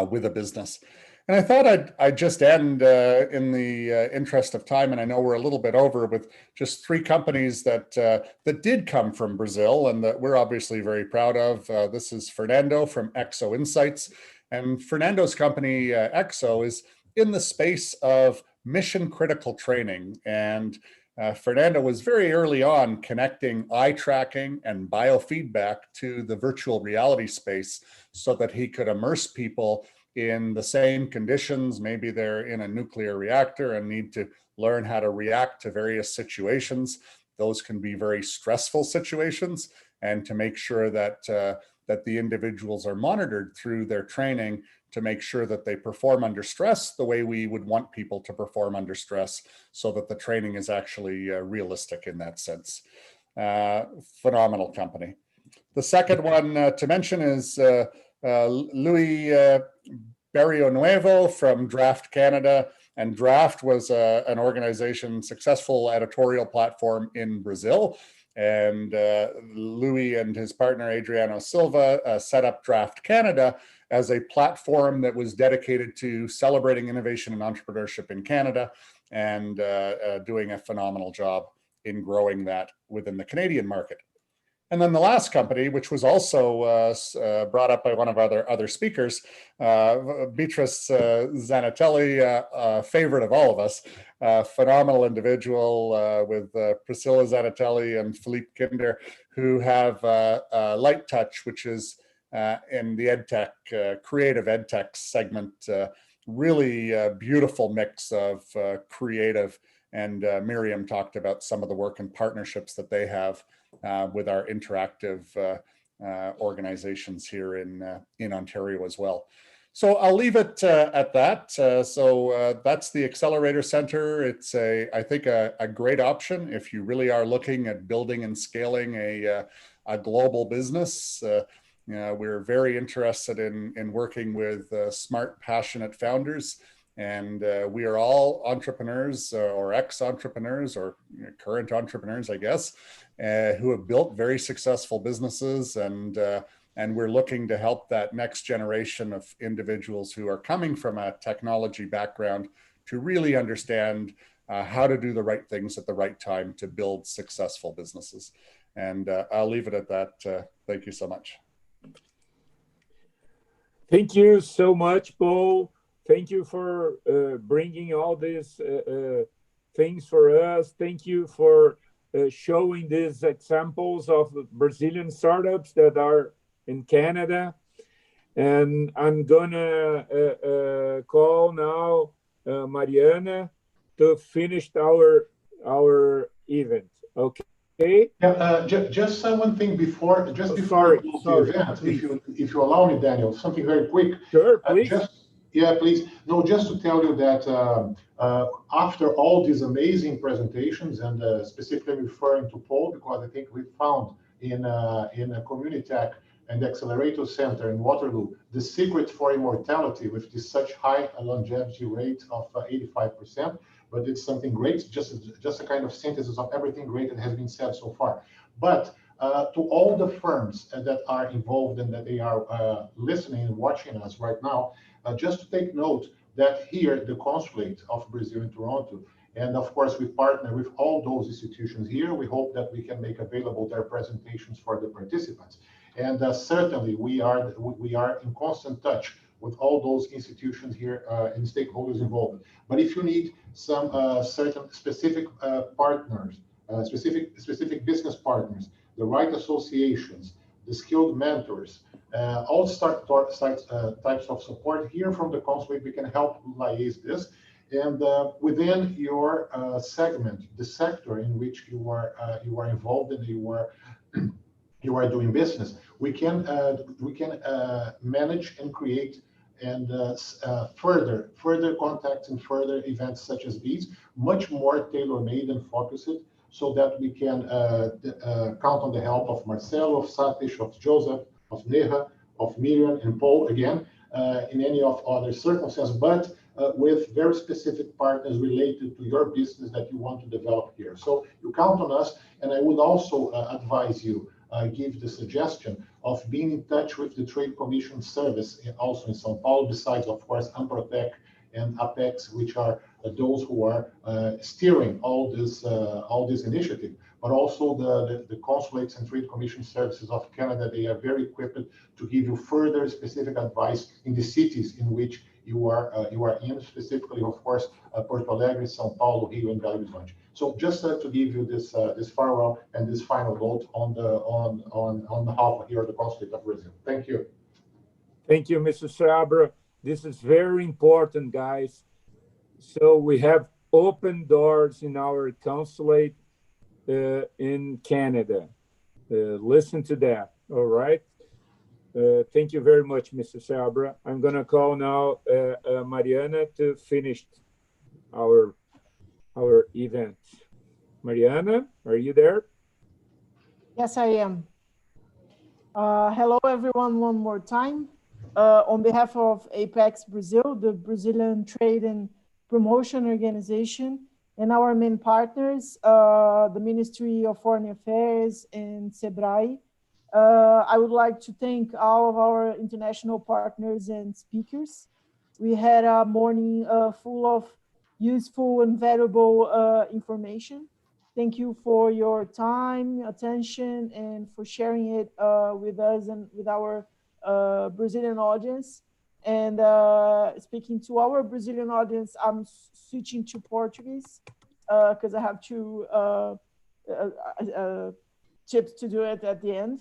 with a business. And I thought I'd just end in the interest of time, and I know we're a little bit over, with just 3 companies that did come from Brazil and that we're obviously very proud of. This is Fernando from Exo Insights, and Fernando's company Exo is in the space of mission critical training. And Fernando was very early on connecting eye tracking and biofeedback to the virtual reality space so that he could immerse people in the same conditions. Maybe they're in a nuclear reactor and need to learn how to react to various situations. Those can be very stressful situations, and to make sure that that the individuals are monitored through their training to make sure that they perform under stress the way we would want people to perform under stress, so that the training is actually realistic in that sense. Phenomenal company. The second one to mention is Luis Barrio Nuevo from Draft Canada. And Draft was an organization, successful editorial platform in Brazil. And Louis and his partner, Adriano Silva, set up Draft Canada as a platform that was dedicated to celebrating innovation and entrepreneurship in Canada, and doing a phenomenal job in growing that within the Canadian market. And then the last company, which was also brought up by one of our other speakers, Beatrice Zanatelli, a favorite of all of us, phenomenal individual with Priscilla Zanatelli and Philippe Kinder, who have Light Touch, which is in the EdTech, creative EdTech segment, really beautiful mix of creative. And Miryam talked about some of the work and partnerships that they have with our interactive organizations here in Ontario as well. So I'll leave it at that. So that's the Accelerator Center. It's I think a great option if you really are looking at building and scaling a global business. We're very interested in working with smart, passionate founders. And we are all entrepreneurs or ex-entrepreneurs or current entrepreneurs, I guess, who have built very successful businesses. And we're looking to help that next generation of individuals who are coming from a technology background to really understand how to do the right things at the right time to build successful businesses. And I'll leave it at that. Thank you so much. Thank you so much, Paul. Thank you for bringing all these things for us. Thank you for showing these examples of Brazilian startups that are in Canada. And I'm gonna call now Mariana to finish our event. Okay. Yeah, just one thing before, the event, if you allow me, Daniel, something very quick. Sure, please. Please. No, just to tell you that after all these amazing presentations, and specifically referring to Paul, because I think we found in a Community Tech and Accelerator Center in Waterloo the secret for immortality with this such high longevity rate of 85%. But it's something great, just a kind of synthesis of everything great that has been said so far. But to all the firms that are involved and that they are listening and watching us right now, just to take note that here, the Consulate of Brazil in Toronto, and of course, we partner with all those institutions here. We hope that we can make available their presentations for the participants. And certainly, we are in constant touch with all those institutions here and stakeholders involved. But if you need some certain specific partners, specific business partners, the right associations, the skilled mentors, all types of support here from the Consulate, we can help liaise this. And within your segment, the sector in which you are involved and you are doing business, we can manage and create and further contacts and further events such as these, much more tailor-made and focused, so that we can count on the help of Marcelo, of Sathish, of Joseph, of Neha, of Miryam and Paul again, in any of other circumstances, but with very specific partners related to your business that you want to develop here. So you count on us, and I would also advise you, give the suggestion of being in touch with the Trade Commission Service also in São Paulo, besides, of course, Anprotec and Apex, which are those who are steering all this initiative, but also the consulates and trade commission services of Canada. They are very equipped to give you further specific advice in the cities in which you are in, specifically, of course, Porto Alegre, São Paulo, Rio, and Belo Horizonte. So just to give you this farewell and this final note on behalf here of the Consulate of Brazil. Thank you. Thank you, Mr. Seabra. This is very important, guys. So we have open doors in our consulate in Canada. Listen to that, all right? Thank you very much, Mr. Seabra. I'm going to call now Mariana to finish our event. Mariana, are you there? Yes, I am. Hello, everyone, one more time. On behalf of Apex Brasil, the Brazilian Trade and Promotion Organization, and our main partners, the Ministry of Foreign Affairs and Sebrae, I would like to thank all of our international partners and speakers. We had a morning full of useful and valuable information. Thank you for your time, attention, and for sharing it with us and with our Brazilian audience. And speaking to our Brazilian audience, I'm switching to Portuguese because I have two tips to do it at the end.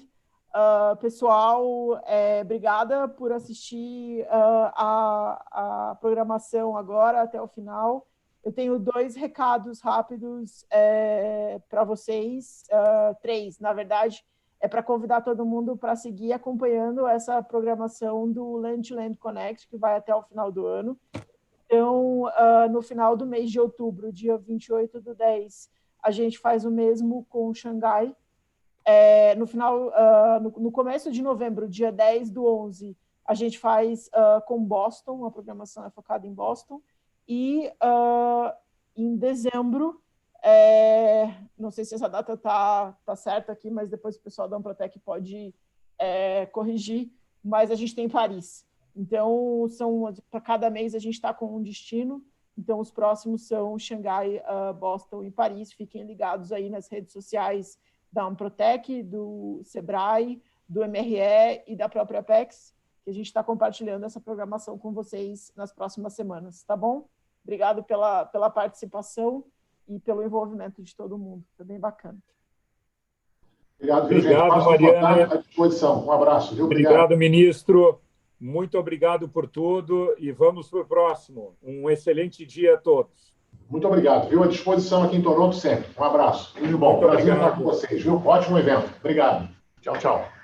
Pessoal, obrigada por assistir a programação agora até o final. Eu tenho 2 recados rápidos para vocês, 3, na verdade, para convidar todo mundo para seguir acompanhando essa programação do Land2land Connect, que vai até o final do ano. Então, no final do mês de outubro, dia 28/10, a gente faz o mesmo com Xangai. No começo de novembro, dia 10/11, a gente faz com Boston, a programação é focada em Boston. E em dezembro, não sei se essa data tá certa aqui, mas depois o pessoal da Anprotec pode corrigir, mas a gente tem Paris. Então, para cada mês a gente está com um destino. Então, os próximos são Xangai, Boston e Paris. Fiquem ligados aí nas redes sociais da Anprotec, do Sebrae, do MRE e da própria Apex, que a gente está compartilhando essa programação com vocês nas próximas semanas, tá bom? Obrigado pela participação e pelo envolvimento de todo mundo. Foi bem bacana. Obrigado, gente. Mariana. À disposição. Um abraço, viu? Obrigado, ministro. Muito obrigado por tudo e vamos para o próximo. Um excelente dia a todos. Muito obrigado, viu? À disposição aqui em Toronto sempre. Um abraço. Tudo de bom. Prazer estar com vocês, viu? Ótimo evento. Obrigado. Tchau, tchau.